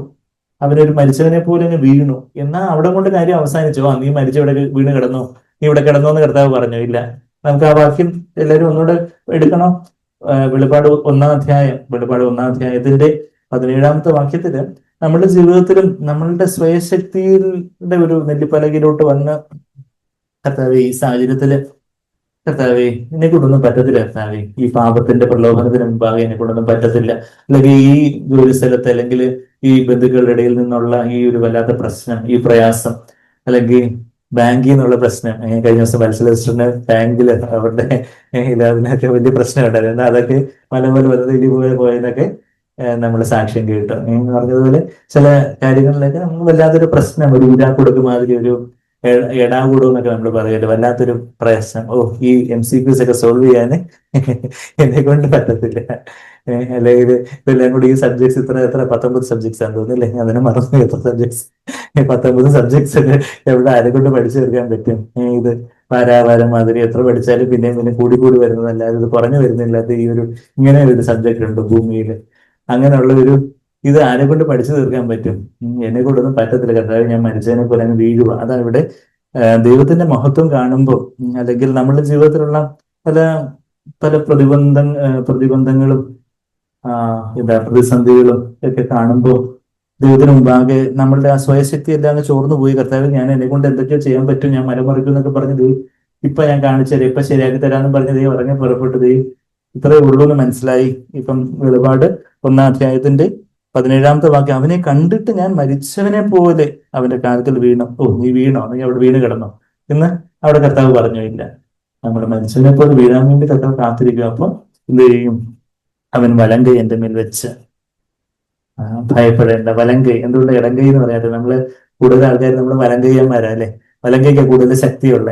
അവനൊരു മരിച്ചവനെ പോലെ അങ്ങ് വീണു. എന്നാൽ അവിടെ കൊണ്ട് കാര്യം അവസാനിച്ചു. നീ മരിച്ചവിടെ വീണ് കിടന്നു, നീ ഇവിടെ കിടന്നു എന്ന് കർത്താവ് പറഞ്ഞു. ഇല്ല, നമുക്ക് ആ വാക്യം എല്ലാവരും ഒന്നുകൂടെ എടുക്കണം. വെളിപാട് 1-ാം അധ്യായത്തിന്റെ 17-ാമത്തെ വാക്യത്തില് നമ്മുടെ ജീവിതത്തിലും നമ്മളുടെ സ്വയശക്തിയുടെ ഒരു നെല്ലിപ്പലകയിലോട്ട് വന്ന് കർത്താവേ, ഈ സാഹചര്യത്തില് കർത്താവേ എന്നെ കൊണ്ടൊന്നും പറ്റത്തില്ല, കർത്താവേ ഈ പാപത്തിന്റെ പ്രലോഭനത്തിന് മുമ്പാകെ എന്നെ കൊണ്ടൊന്നും പറ്റത്തില്ല, അല്ലെങ്കിൽ ഈ ജോലി സ്ഥലത്ത് അല്ലെങ്കിൽ ഈ ബന്ധുക്കളുടെ ഇടയിൽ നിന്നുള്ള ഈ ഒരു വല്ലാത്ത പ്രശ്നം, ഈ പ്രയാസം, അല്ലെങ്കിൽ ബാങ്കിൽ നിന്നുള്ള പ്രശ്നം. കഴിഞ്ഞ ദിവസം മത്സരത്തിന് ബാങ്കിൽ അവരുടെ അതിനൊക്കെ വലിയ പ്രശ്നം ഉണ്ടായിരുന്നു. എന്നാൽ അതൊക്കെ മലപോലെ വലുതിൽ പോയതൊക്കെ നമ്മൾ സാക്ഷ്യം കേട്ടു. എന്ന് പറഞ്ഞതുപോലെ ചില കാര്യങ്ങളിലൊക്കെ നമുക്ക് വല്ലാത്തൊരു പ്രശ്നം, ഒരു ഊരാക്കൊടുക്ക് മാതിരി, ഒരു എടാകൂടും എന്നൊക്കെ നമ്മൾ പറയുമല്ലോ, വല്ലാത്തൊരു പ്രശ്നം. ഈ MCQs ഒക്കെ സോൾവ് ചെയ്യാന് എന്നെ കൊണ്ട് പറ്റത്തില്ല. അല്ലെങ്കിൽ ഇതെല്ലാം കൂടി ഈ സബ്ജക്ട്സ് എത്ര 19 സബ്ജക്ട്സ് ആണെന്ന് തോന്നുന്നില്ലേ? അതിനെ മറന്നു. എത്ര സബ്ജക്ട്സ്? 19 സബ്ജക്ട്സ് ഒക്കെ എവിടെ ആരെ കൊണ്ട് പഠിച്ചു തീർക്കാൻ പറ്റും? ഇത് വാരാവാരം മാതിരി എത്ര പഠിച്ചാലും പിന്നെ കൂടി വരുന്നതല്ലാതെ ഇത് കുറഞ്ഞു വരുന്നില്ലാത്ത ഈ ഒരു ഇങ്ങനെ ഒരു സബ്ജക്ട് ഉണ്ട് ഭൂമിയിൽ. അങ്ങനെയുള്ള ഇത് ആരെ കൊണ്ട് പഠിച്ചു തീർക്കാൻ പറ്റും? എന്നെ കൊണ്ടൊന്നും പറ്റത്തില്ല കർത്താവ്, ഞാൻ മരിച്ചതിനെ പോലെ അങ്ങ് വീഴുക. അതാണ് ഇവിടെ ദൈവത്തിന്റെ മഹത്വം കാണുമ്പോൾ, അല്ലെങ്കിൽ നമ്മുടെ ജീവിതത്തിലുള്ള പല പല പ്രതിബന്ധങ്ങളും പ്രതിസന്ധികളും ഒക്കെ കാണുമ്പോൾ ദൈവത്തിന് മുമ്പാകെ നമ്മളുടെ ആ സ്വയശക്തി എല്ലാം അങ്ങ് ചോർന്നു പോയി. കർത്താവ്, ഞാൻ എന്നെ കൊണ്ട് എന്തൊക്കെയോ ചെയ്യാൻ പറ്റും, ഞാൻ മലമറിക്കും എന്നൊക്കെ പറഞ്ഞ് ഇപ്പൊ ഞാൻ കാണിച്ചു തരാം, ഇപ്പൊ ശരിയാക്കി തരാമെന്ന് പറഞ്ഞ് ദൈവം ഇറങ്ങി പുറപ്പെട്ടു. ഇത്രയേ ഉള്ളൂ എന്ന് മനസ്സിലായി. ഇപ്പം വെളിപാട് 1-ാം അധ്യായത്തിന്റെ 17-ാമത്തെ വാക്യം, അവനെ കണ്ടിട്ട് ഞാൻ മരിച്ചവനെ പോലെ അവന്റെ കാലത്തിൽ വീണു. നീ വീണോ? നീ അവിടെ വീണ് കിടന്നോ എന്ന് അവിടെ കർത്താവ് പറഞ്ഞു. ഇല്ല, നമ്മൾ മരിച്ചവനെ പോലെ വീഴാൻ വേണ്ടി കർത്താവ് കാത്തിരിക്കും. അപ്പം എന്ത് ചെയ്യും? അവൻ വലങ്കൈ എന്റെ മേൽ വെച്ച്, ഭയപ്പെടേണ്ട. വലങ്കൈ, എന്തുകൊണ്ട് ഇടങ്കൈ എന്ന് പറയാതെ? നമ്മള് കൂടുതൽ ആൾക്കാർ നമ്മൾ വലങ്കയ്യന്മാരാ അല്ലെ? വലങ്കൈക്ക് കൂടുതൽ ശക്തിയുള്ള.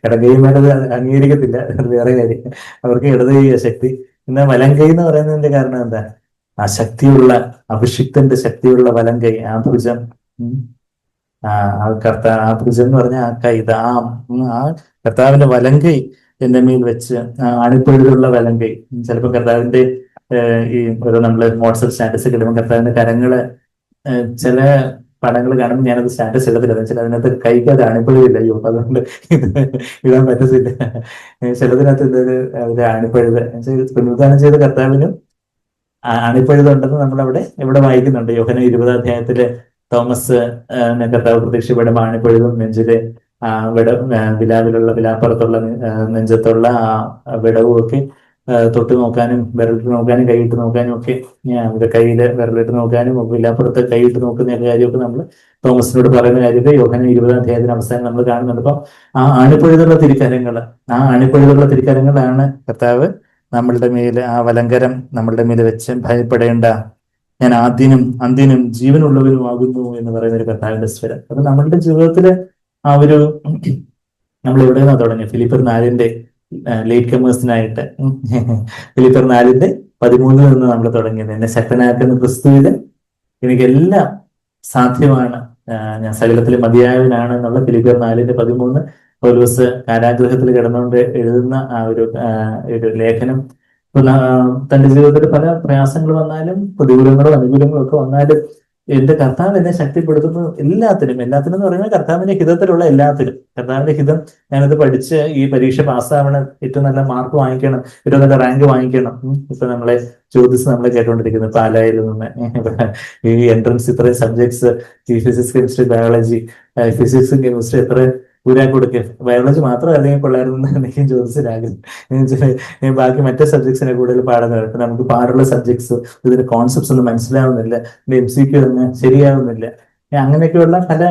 ഇടങ്കൈമാരത് അംഗീകരിക്കത്തില്ല, വേറെ കാര്യം. അവർക്ക് ഇടതുകൈ ശക്തി. എന്നാൽ വലങ്കൈ എന്ന് പറയുന്നതിന്റെ കാരണം എന്താ? ആ ശക്തിയുള്ള, അഭിഷിക്തന്റെ ശക്തിയുള്ള വലങ്കൈ, ആ ഭുജം, ആ ഭുജം എന്ന് പറഞ്ഞ ആ കൈ, ആ കർത്താവിന്റെ വലങ്കൈ എന്റെ മേൽ വെച്ച്, അണിപ്പഴുതുള്ള വലങ്കൈ. ചിലപ്പോൾ കർത്താവിന്റെ ഈ ഓരോ നമ്മള് വാട്സപ്പ് സ്റ്റാറ്റസ് ഒക്കെ ഇടുമ്പോൾ കർത്താവിന്റെ കരങ്ങള് ചില പടങ്ങൾ കാണുമ്പോൾ ഞാനത് സ്റ്റാറ്റസ് ഇടത്തില്ല. എന്ന് വെച്ചാൽ അതിനകത്ത് കൈക്കത് അണിപ്പഴുതില്ല. അയ്യോ, അതുകൊണ്ട് ഇത് ഇടാൻ പറ്റത്തില്ല. ചിലതിനകത്ത് ഇതൊരു ഒരു അണിപ്പഴുത് പുനരുദ്ധാനം ചെയ്ത കർത്താവിനും അണിപ്പഴുതുണ്ടെന്ന് നമ്മളവിടെ ഇവിടെ വായിക്കുന്നുണ്ട്. യോഹന്നാൻ 20 അധ്യായത്തില് തോമസ് കർത്താവ് പ്രത്യക്ഷപ്പെടുമ്പോൾ അണിപ്പഴുതും നെഞ്ചില് വിലാവിലുള്ള വിലാപ്പുറത്തുള്ള നെഞ്ചത്തുള്ള വിടവും ഒക്കെ തൊട്ട് നോക്കാനും വിരലിട്ട് നോക്കാനും കൈയിട്ട് നോക്കാനും ഒക്കെ അവരുടെ കയ്യില് വിരലിട്ട് നോക്കാനും വിലാപ്പുറത്ത് കൈയിട്ട് നോക്കുന്ന കാര്യമൊക്കെ നമ്മൾ തോമസിനോട് പറയുന്ന കാര്യത്തെ യോഹന്നാൻ 20 അധ്യായത്തിന് അവസാനം നമ്മൾ കാണുന്നുണ്ട്. അപ്പം അണിപ്പഴുതുള്ള തിരിക്കരങ്ങളാണ് കർത്താവ് നമ്മളുടെ മേല് വലങ്കരം നമ്മളുടെ മേല് വെച്ച് ഭയപ്പെടേണ്ട, ഞാൻ ആദ്യനും അന്ത്യനും ജീവനുള്ളവരുമാകുന്നു എന്ന് പറയുന്ന ഒരു കർത്താവിന്റെ സ്വരം. അപ്പൊ നമ്മളുടെ ജീവിതത്തില് ഒരു നമ്മൾ എവിടെ നിന്നാ തുടങ്ങി? ഫിലിപ്പർ 4 ലേറ്റ് കമേഴ്സിനായിട്ട് ഫിലിപ്പർ 4:13 നിന്ന് നമ്മൾ തുടങ്ങിയത്. എന്നെ ശക്തനാക്കുന്ന ക്രിസ്തുവില് എനിക്കെല്ലാം സാധ്യമാണ്, ഞാൻ സകലത്തിൽ മതിയായവനാണ് എന്നുള്ള ഫിലിപ്പർ 4:13 പൗലോസ് കാരാഗൃഹത്തിൽ കിടന്നുകൊണ്ട് എഴുതുന്ന ഒരു ലേഖനം. തന്റെ ജീവിതത്തിൽ പല പ്രയാസങ്ങൾ വന്നാലും പ്രതികൂലങ്ങളും അനുകൂലങ്ങളും ഒക്കെ വന്നാലും എന്റെ കർത്താവ് എന്നെ ശക്തിപ്പെടുത്തുന്നു എല്ലാത്തിനും എന്ന് പറയുന്നത് കർത്താവിന്റെ ഹിതത്തിലുള്ള എല്ലാത്തിനും. കർത്താവിന്റെ ഹിതം, ഞാനത് പഠിച്ച് ഈ പരീക്ഷ പാസ്സാവണം, ഏറ്റവും നല്ല മാർക്ക് വാങ്ങിക്കണം, ഏറ്റവും നല്ല റാങ്ക് വാങ്ങിക്കണം. ഇപ്പൊ നമ്മളെ ചോദിച്ച് നമ്മളെ കേട്ടോണ്ടിരിക്കുന്നത് പാലായിൽ നിന്ന് ഈ എൻട്രൻസ് ഇത്രയും സബ്ജക്ട്സ്, ഫിസിക്സ് കെമിസ്ട്രി ബയോളജി, ഫിസിക്സും കെമിസ്ട്രി എത്ര ഊരാൻ കൊടുക്കുക, ബയോളജി മാത്രം അല്ലെങ്കിൽ കൊള്ളായിരുന്നു എന്തെങ്കിലും ചോദിച്ചിട്ടാകും. ബാക്കി മറ്റേ സബ്ജക്ട്സിനെ കൂടുതൽ പാടുന്നത്. ഇപ്പൊ നമുക്ക് പാടുള്ള സബ്ജക്ട്സ് ഇതിന്റെ കോൺസെപ്റ്റ്സ് ഒന്നും മനസ്സിലാവുന്നില്ല, MCQ ഒന്നും ശരിയാവുന്നില്ല. അങ്ങനെയൊക്കെയുള്ള പല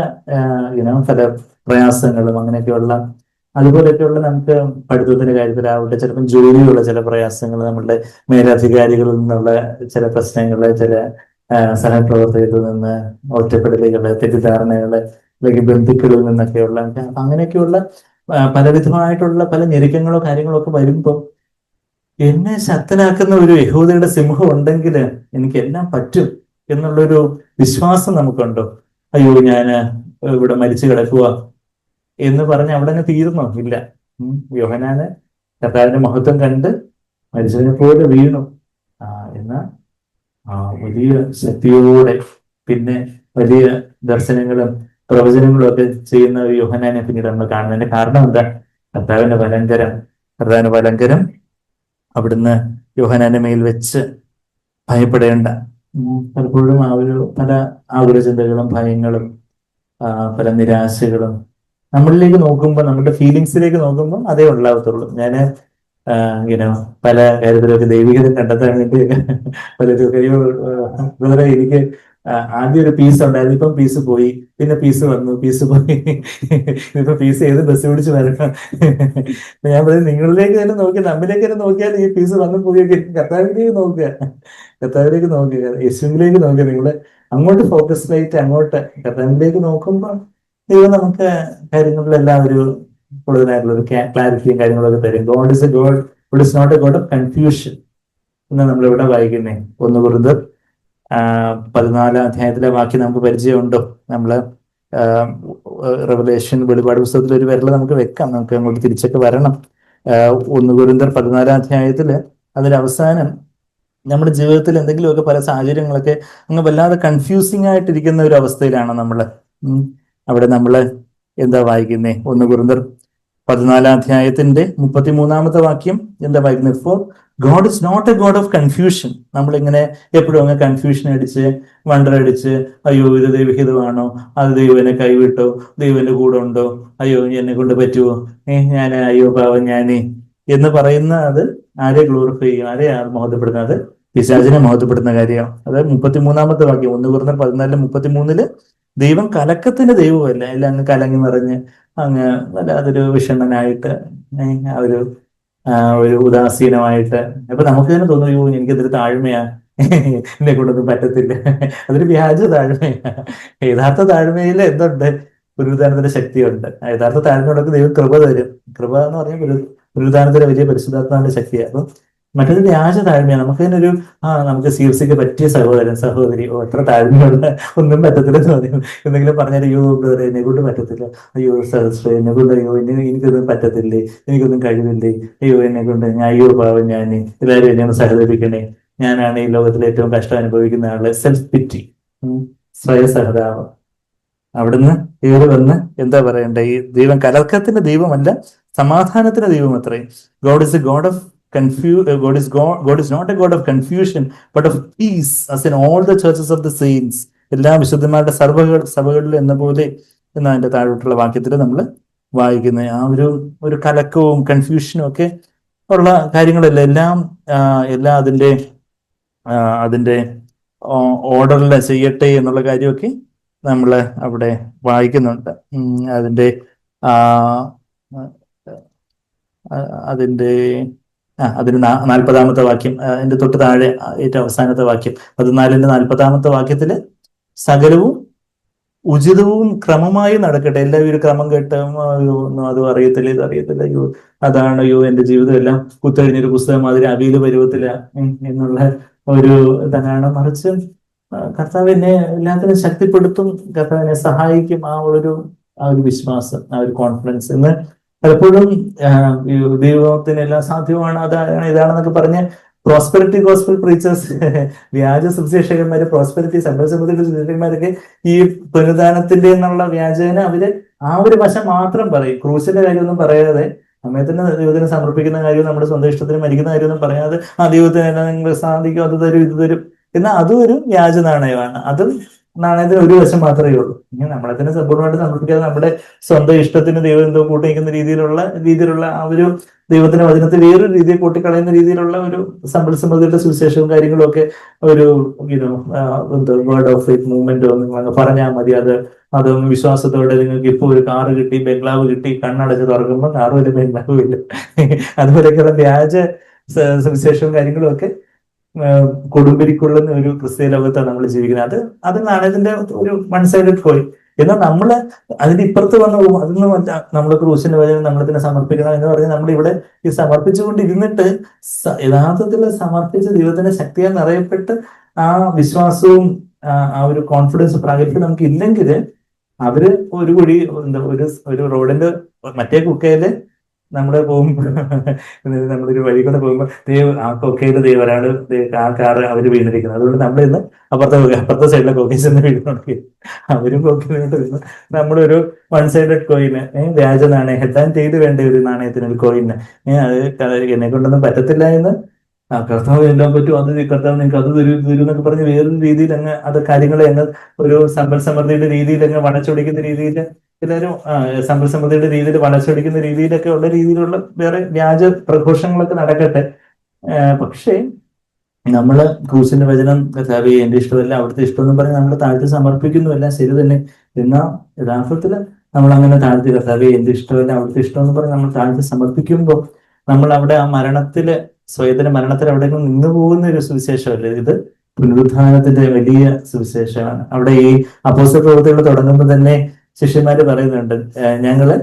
പ്രയാസങ്ങളും അങ്ങനെയൊക്കെയുള്ള അതുപോലെയൊക്കെയുള്ള നമുക്ക് പഠിത്തത്തിന്റെ കാര്യത്തിലാവട്ടെ, ചിലപ്പോൾ ജോലിയുള്ള ചില പ്രയാസങ്ങൾ, നമ്മളുടെ മേലധികാരികളിൽ നിന്നുള്ള ചില പ്രശ്നങ്ങള്, ചില സഹപ്രവർത്തകരിൽ നിന്ന് ഒറ്റപ്പെടലുകള്, തെറ്റിദ്ധാരണകള്, അല്ലെങ്കിൽ ബന്ധുക്കളിൽ നിന്നൊക്കെയുള്ള അങ്ങനെയൊക്കെയുള്ള പലവിധമായിട്ടുള്ള പല ഞെരുക്കങ്ങളോ കാര്യങ്ങളോ ഒക്കെ വരുമ്പോൾ എന്നെ ശക്തനാക്കുന്ന ഒരു യഹൂദയുടെ സിംഹം ഉണ്ടെങ്കിൽ എനിക്ക് എല്ലാം പറ്റും എന്നുള്ളൊരു വിശ്വാസം നമുക്കുണ്ടോ? അയ്യോ, ഞാന് ഇവിടെ മരിച്ചു കിടക്കുക എന്ന് പറഞ്ഞ് അവിടെ തന്നെ തീർന്നോ? ഇല്ല. യോഹന്നാന് കർത്താവിന്റെ മഹത്വം കണ്ട് മരിച്ചതിനെ പോലെ വീണു. എന്നാൽ വലിയ ശക്തിയോടെ പിന്നെ വലിയ ദർശനങ്ങളും പ്രവചനങ്ങളും ഒക്കെ ചെയ്യുന്ന ഒരു യോഹന്നാനെ പിന്നീട് നമ്മൾ കാണുന്നതിന്റെ കാരണം എന്താ? കർത്താവിന്റെ വലങ്കരം അവിടുന്ന് യോഹന്നാന്റെ മേൽ വെച്ച് ഭയപ്പെടേണ്ട. പലപ്പോഴും പല ആകുല ചിന്തകളും ഭയങ്ങളും പല നിരാശകളും നമ്മളിലേക്ക് നോക്കുമ്പോൾ, നമ്മുടെ ഫീലിങ്സിലേക്ക് നോക്കുമ്പോൾ അതേ ഉണ്ടാവത്തുള്ളൂ. ഞാന് പല കാര്യത്തിലൊക്കെ ദൈവികത കണ്ടെത്താൻ വേണ്ടി പലരും എനിക്ക് ആദ്യം ഒരു പീസ് ഉണ്ടായിരുന്നു, ഇപ്പം പീസ് പോയി, പിന്നെ പീസ് വന്നു, പീസ് പോയി, ഇപ്പൊ പീസ് ഏത് ബസ് പിടിച്ച് വരണം. ഞാൻ പറയും, നിങ്ങളിലേക്ക് തന്നെ നോക്കി, നമ്മിലേക്ക് തന്നെ നോക്കിയാൽ ഈ പീസ് വന്നു പോവുകയൊക്കെ. കർത്താവിലേക്ക് നോക്കുക, യേശുവിലേക്ക് നോക്കുക. നിങ്ങള് അങ്ങോട്ട് ഫോക്കസ്ഡ് ആയിട്ട് അങ്ങോട്ട് കർത്താവിലേക്ക് നോക്കുമ്പോൾ ദൈവം നമുക്ക് കാര്യങ്ങളിലെല്ലാം ഒരു കൂടുതലായിട്ടുള്ള ഒരു ക്ലാരിറ്റിയും കാര്യങ്ങളൊക്കെ തരും. God is a God but is not a God of confusion എന്ന് നമ്മളിവിടെ വായിക്കുന്നേ. 1 കൊരിന്ത്യർ 14 അധ്യായത്തിലെ വാക്യം നമുക്ക് പരിചയമുണ്ടോ? നമ്മള് റെവലേഷൻ വെളിപാട് പുസ്തകത്തിൽ ഒരു വിരൽ നമുക്ക് വെക്കാം, നമുക്ക് അങ്ങോട്ട് തിരിച്ചൊക്കെ വരണം. 1 കൊരിന്ത്യർ 14 അധ്യായത്തില് അതിലവസാനം നമ്മുടെ ജീവിതത്തിൽ എന്തെങ്കിലുമൊക്കെ പല സാഹചര്യങ്ങളൊക്കെ അങ്ങ് വല്ലാതെ കൺഫ്യൂസിങ് ആയിട്ടിരിക്കുന്ന ഒരു അവസ്ഥയിലാണ് നമ്മള്. അവിടെ നമ്മള് എന്താ വായിക്കുന്നേ? 1 കൊരിന്ത്യർ 14 അധ്യായത്തിന്റെ 33-ാമത്തെ വാക്യം എന്താ വായിക്കുന്നത്? For God is not a God of confusion. നമ്മളിങ്ങനെ എപ്പോഴും അങ്ങ് കൺഫ്യൂഷൻ അടിച്ച് വണ്ടർ അടിച്ച്, അയ്യോ ഇത് ദൈവഹിതമാണോ, അത് ദൈവനെ കൈവിട്ടോ, ദൈവന്റെ കൂടെ ഉണ്ടോ, അയ്യോ എന്നെ കൊണ്ട് പറ്റുമോ, ഞാൻ അയ്യോ പാവം ഞാനേ എന്ന് പറയുന്ന അത് ആരെ ഗ്ലോറിഫൈ ചെയ്യും? ആരെയാ മഹത്വപ്പെടുന്നത്? പിശാചിനെ മഹത്വപ്പെടുന്ന കാര്യം. അത് 33-ാമത്തെ വാക്യം 1 കൊരിന്ത്യർ 14:33 ദൈവം കലക്കത്തിന്റെ ദൈവമല്ല, എല്ലാം അങ്ങ് കലങ്ങി മറിഞ്ഞ് അങ്ങ് വല്ലാതൊരു വിഷണ്ണനായിട്ട് ഒരു ഉദാസീനമായിട്ട് അപ്പൊ നമുക്ക് തന്നെ തോന്നും, അയ്യോ എനിക്കതൊരു താഴ്മയാ, എന്നെ കൊണ്ടൊന്നും പറ്റത്തില്ല. അതൊരു വ്യാജ താഴ്മയാ. യഥാർത്ഥ താഴ്മയിൽ എന്തുണ്ട്? പുനരുദ്ധാനത്തിന്റെ ശക്തിയുണ്ട്. യഥാർത്ഥ താഴ്മയോടൊക്കെ ദൈവം കൃപ തരും. കൃപ എന്ന് പറഞ്ഞാൽ പുനരുദ്ധാനത്തിന്റെ വലിയ പരിശുദ്ധാത്മാവിന്റെ ശക്തിയാണ്. അപ്പം മറ്റൊരു വ്യാജ താഴ്മയാണ്. നമുക്ക് തന്നെ നമുക്ക് CFCക്ക് പറ്റിയ സഹോദരൻ സഹോദരി, എത്ര താഴ്മയുള്ള, ഒന്നും പറ്റത്തില്ലെന്ന് പറയും. എന്തെങ്കിലും പറഞ്ഞാൽ അയ്യോ എന്നെ കൊണ്ട് പറ്റത്തില്ല, അയ്യോ സഹസ്ര എന്നെ കൊണ്ട്, അയ്യോ എനിക്കൊന്നും പറ്റത്തില്ലേ, എനിക്കൊന്നും കഴിവില്ലേ, അയ്യോ എന്നെ കൊണ്ട്, അയ്യോ പാവം ഞാൻ, എല്ലാവരും എന്നെ സഹകരിക്കണേ, ഞാനാണ് ഈ ലോകത്തിലെ ഏറ്റവും കഷ്ടം അനുഭവിക്കുന്ന ആള്. സെൽഫ് പിറ്റി, സ്വയസഹതാപം. അവിടുന്ന് കയറി വന്ന് എന്താ പറയണ്ടേ, ഈ ദൈവം കലർക്കത്തിന്റെ ദൈവമല്ല, സമാധാനത്തിന്റെ ദൈവം അത്രേ. God is a God of God is not a God of confusion, but of peace, as in all the churches of the saints. എല്ലാ വിശുദ്ധന്മാരുടെ സഭകളിൽ എന്ന പോലെ എന്നതിന്റെ താഴോട്ടുള്ള വാക്യത്തിൽ നമ്മൾ വായിക്കുന്ന ആ ഒരു കലക്കവും കൺഫ്യൂഷനും ഒക്കെ ഉള്ള കാര്യങ്ങളല്ല, എല്ലാം അതിന്റെ ഓർഡറിൽ ചെയ്യട്ടെ എന്നുള്ള കാര്യമൊക്കെ നമ്മൾ അവിടെ വായിക്കുന്നുണ്ട്. അതിന്റെ അതിന് 40-ാമത്തെ വാക്യം, അതിന്റെ തൊട്ട് താഴെ ഏറ്റവും അവസാനത്തെ വാക്യം 14-ന്റെ 40-ാമത്തെ വാക്യത്തില് സകലവും ഉചിതവും ക്രമമായി നടക്കട്ടെ. എല്ലാവരും ക്രമം കേട്ട് ഒന്നും അതും അറിയത്തില്ല, ഇത് അറിയത്തില്ല, അതാണ് എന്റെ ജീവിതം എല്ലാം കുത്തഴിഞ്ഞൊരു പുസ്തകം മാതിരി അവിയല് പരുവത്തില്ല എന്നുള്ള ഒരു ഇതാണ്. മറിച്ച് കർത്താവ് എന്നെ എല്ലാത്തിനും ശക്തിപ്പെടുത്തും, കർത്താവ് എന്നെ സഹായിക്കും, ആ ഒരു വിശ്വാസം, ആ ഒരു കോൺഫിഡൻസ്. ഇന്ന് പലപ്പോഴും ദൈവത്തിന് എല്ലാം സാധ്യമാണ്, ഇതാണെന്നൊക്കെ പറഞ്ഞ് പ്രോസ്പെരിറ്റി ഗോസ്പൽ പ്രീച്ചേഴ്സ്, വ്യാജ സുവിശേഷകന്മാര്, പ്രോസ്പെരിറ്റി സുവിശേഷകന്മാരൊക്കെ ഈ പുനരുദ്ധാനത്തിന്റെ എന്നുള്ള വ്യാജേന അവര് ആ ഒരു വശം മാത്രം പറയും. ക്രൂശിന്റെ കാര്യമൊന്നും പറയാതെ, സമയത്തിന് ദൈവത്തിന് സമർപ്പിക്കുന്ന കാര്യം, നമ്മുടെ സ്വന്തം ഇഷ്ടത്തിന് മരിക്കുന്ന കാര്യമൊന്നും പറയാതെ, ആ ദൈവത്തിന് എല്ലാം നിങ്ങൾ സാധിക്കും, അത് തരും, ഇത് തരും, എന്നാൽ അതും ഒരു വ്യാജ നാണയമാണ്. അതും നാണയത്തിന് ഒരു വശം മാത്രമേ ഉള്ളൂ. ഇങ്ങനെ നമ്മളെ തന്നെ സമ്പൂർണ്ണമായിട്ട് സമർപ്പിക്കാതെ നമ്മുടെ സ്വന്തം ഇഷ്ടത്തിന് ദൈവം എന്തോ കൂട്ടിക്കുന്ന രീതിയിലുള്ള ആ ഒരു ദൈവത്തിന്റെ വചനത്തെ വേറൊരു രീതിയിൽ കൂട്ടിക്കളയുന്ന രീതിയിലുള്ള ഒരു സമ്പൽസമൃദ്ധിയുടെ സുവിശേഷവും കാര്യങ്ങളും ഒക്കെ ഒരു വേർഡ് ഓഫ് ഫെയ്ത്ത് മൂവ്മെന്റ് നിങ്ങൾ പറഞ്ഞാൽ മതി. അതൊന്നും വിശ്വാസത്തോടെ നിങ്ങൾക്ക് ഇപ്പോൾ ഒരു കാറ് കിട്ടി, ബംഗ്ലാവ് കിട്ടി, കണ്ണടച്ച് തുറക്കുമ്പോൾ കാറും ഇല്ല ബംഗ്ലാവും ഇല്ല, അതുപോലെയൊക്കെയുള്ള വ്യാജ സുവിശേഷവും കാര്യങ്ങളും ഒക്കെ കൊടുമ്പിരിക്കൊള്ളുന്ന ഒരു ക്രിസ്തീയ ലോകത്താണ് നമ്മൾ ജീവിക്കുന്നത്. അത് നാണയത്തിന്റെ ഒരു വൺ സൈഡഡ് കോയിൻ. എന്നാൽ നമ്മള് അതിന്റെ ഇപ്പുറത്ത് വന്നു പോകും. അതൊന്നും നമ്മൾ ക്രൂശിന്റെ വചനം നമ്മൾ തന്നെ സമർപ്പിക്കണം എന്ന് പറഞ്ഞ് നമ്മളിവിടെ ഈ സമർപ്പിച്ചുകൊണ്ടിരുന്നിട്ട് യഥാർത്ഥത്തിൽ സമർപ്പിച്ച ദൈവത്തിന്റെ ശക്തിയാൽ നിറയപ്പെട്ട് ആ വിശ്വാസവും ആ ഒരു കോൺഫിഡൻസ് പ്രാഗൽഭ്യം നമുക്ക് ഇല്ലെങ്കിൽ, അവര് ഒരു റോഡിന്റെ മറ്റേ കുക്കയില് നമ്മള് പോകുമ്പോ, നമ്മളൊരു വഴി കൂടെ പോകുമ്പോ ആ കൊക്കയില് ഒരാള് ആ കാറ് അവര് വീണിരിക്കുന്നത്. അതുകൊണ്ട് നമ്മൾ ഇന്ന് അപ്പുറത്തെ സൈഡിലെ കൊക്കയിൽ ചെന്ന് വീഴുന്നുണ്ടെങ്കിൽ അവരും കൊക്കയിലോട്ട് വീണു. നമ്മളൊരു വൺ സൈഡഡ് കോയിന്, വ്യാജ നാണയം, ഹെഡ് ആൻഡ് ചെയ്ത് വേണ്ട ഒരു നാണയത്തിന്, ഒരു കോയിന് അത് എന്നെ കൊണ്ടൊന്നും പറ്റത്തില്ല എന്ന്, കർത്താവ് എല്ലാം പറ്റും, അത് കർത്താവ് നിങ്ങൾക്ക് അത് തരൂ എന്നൊക്കെ പറഞ്ഞ് വേറൊരു രീതിയിൽ അത് കാര്യങ്ങളെ ഒരു സമ്പൽ സമൃദ്ധിയുടെ രീതിയിൽ വളച്ചൊടിക്കുന്ന രീതിയിൽ, എല്ലാവരും സമ്പൽ സമൃദ്ധിയുടെ രീതിയിൽ വളച്ചൊടിക്കുന്ന രീതിയിലൊക്കെ ഉള്ള രീതിയിലുള്ള വേറെ വ്യാജ പ്രഘോഷങ്ങളൊക്കെ നടക്കട്ടെ. പക്ഷേ നമ്മള് ക്രൂശിന്റെ വചനം, കർത്താവേ എന്റെ ഇഷ്ടമല്ല അവിടുത്തെ ഇഷ്ടമെന്നും പറഞ്ഞ് നമ്മൾ താഴ്ത്തി സമർപ്പിക്കുന്നു, എല്ലാം ശരി തന്നെ. എന്നാൽ യഥാർത്ഥത്തില് നമ്മൾ അങ്ങനെ താഴ്ത്തി, കർത്താവേ എന്റെ ഇഷ്ടമല്ല അവിടുത്തെ ഇഷ്ടമെന്ന് പറഞ്ഞ് നമ്മൾ താഴ്ത്തി സമർപ്പിക്കുമ്പോൾ നമ്മൾ അവിടെ ആ സ്വയത്തിന്റെ മരണത്തിൽ എവിടെയെങ്കിലും നിന്നു പോകുന്ന ഒരു സുവിശേഷമല്ലേ ഇത്? പുനരുത്ഥാനത്തിന്റെ വലിയ സുവിശേഷമാണ്. അവിടെ ഈ അപ്പോസ്തല പ്രവൃത്തികൾ തുടങ്ങുമ്പോൾ തന്നെ ശിഷ്യന്മാര് പറയുന്നുണ്ട്, ഞങ്ങള്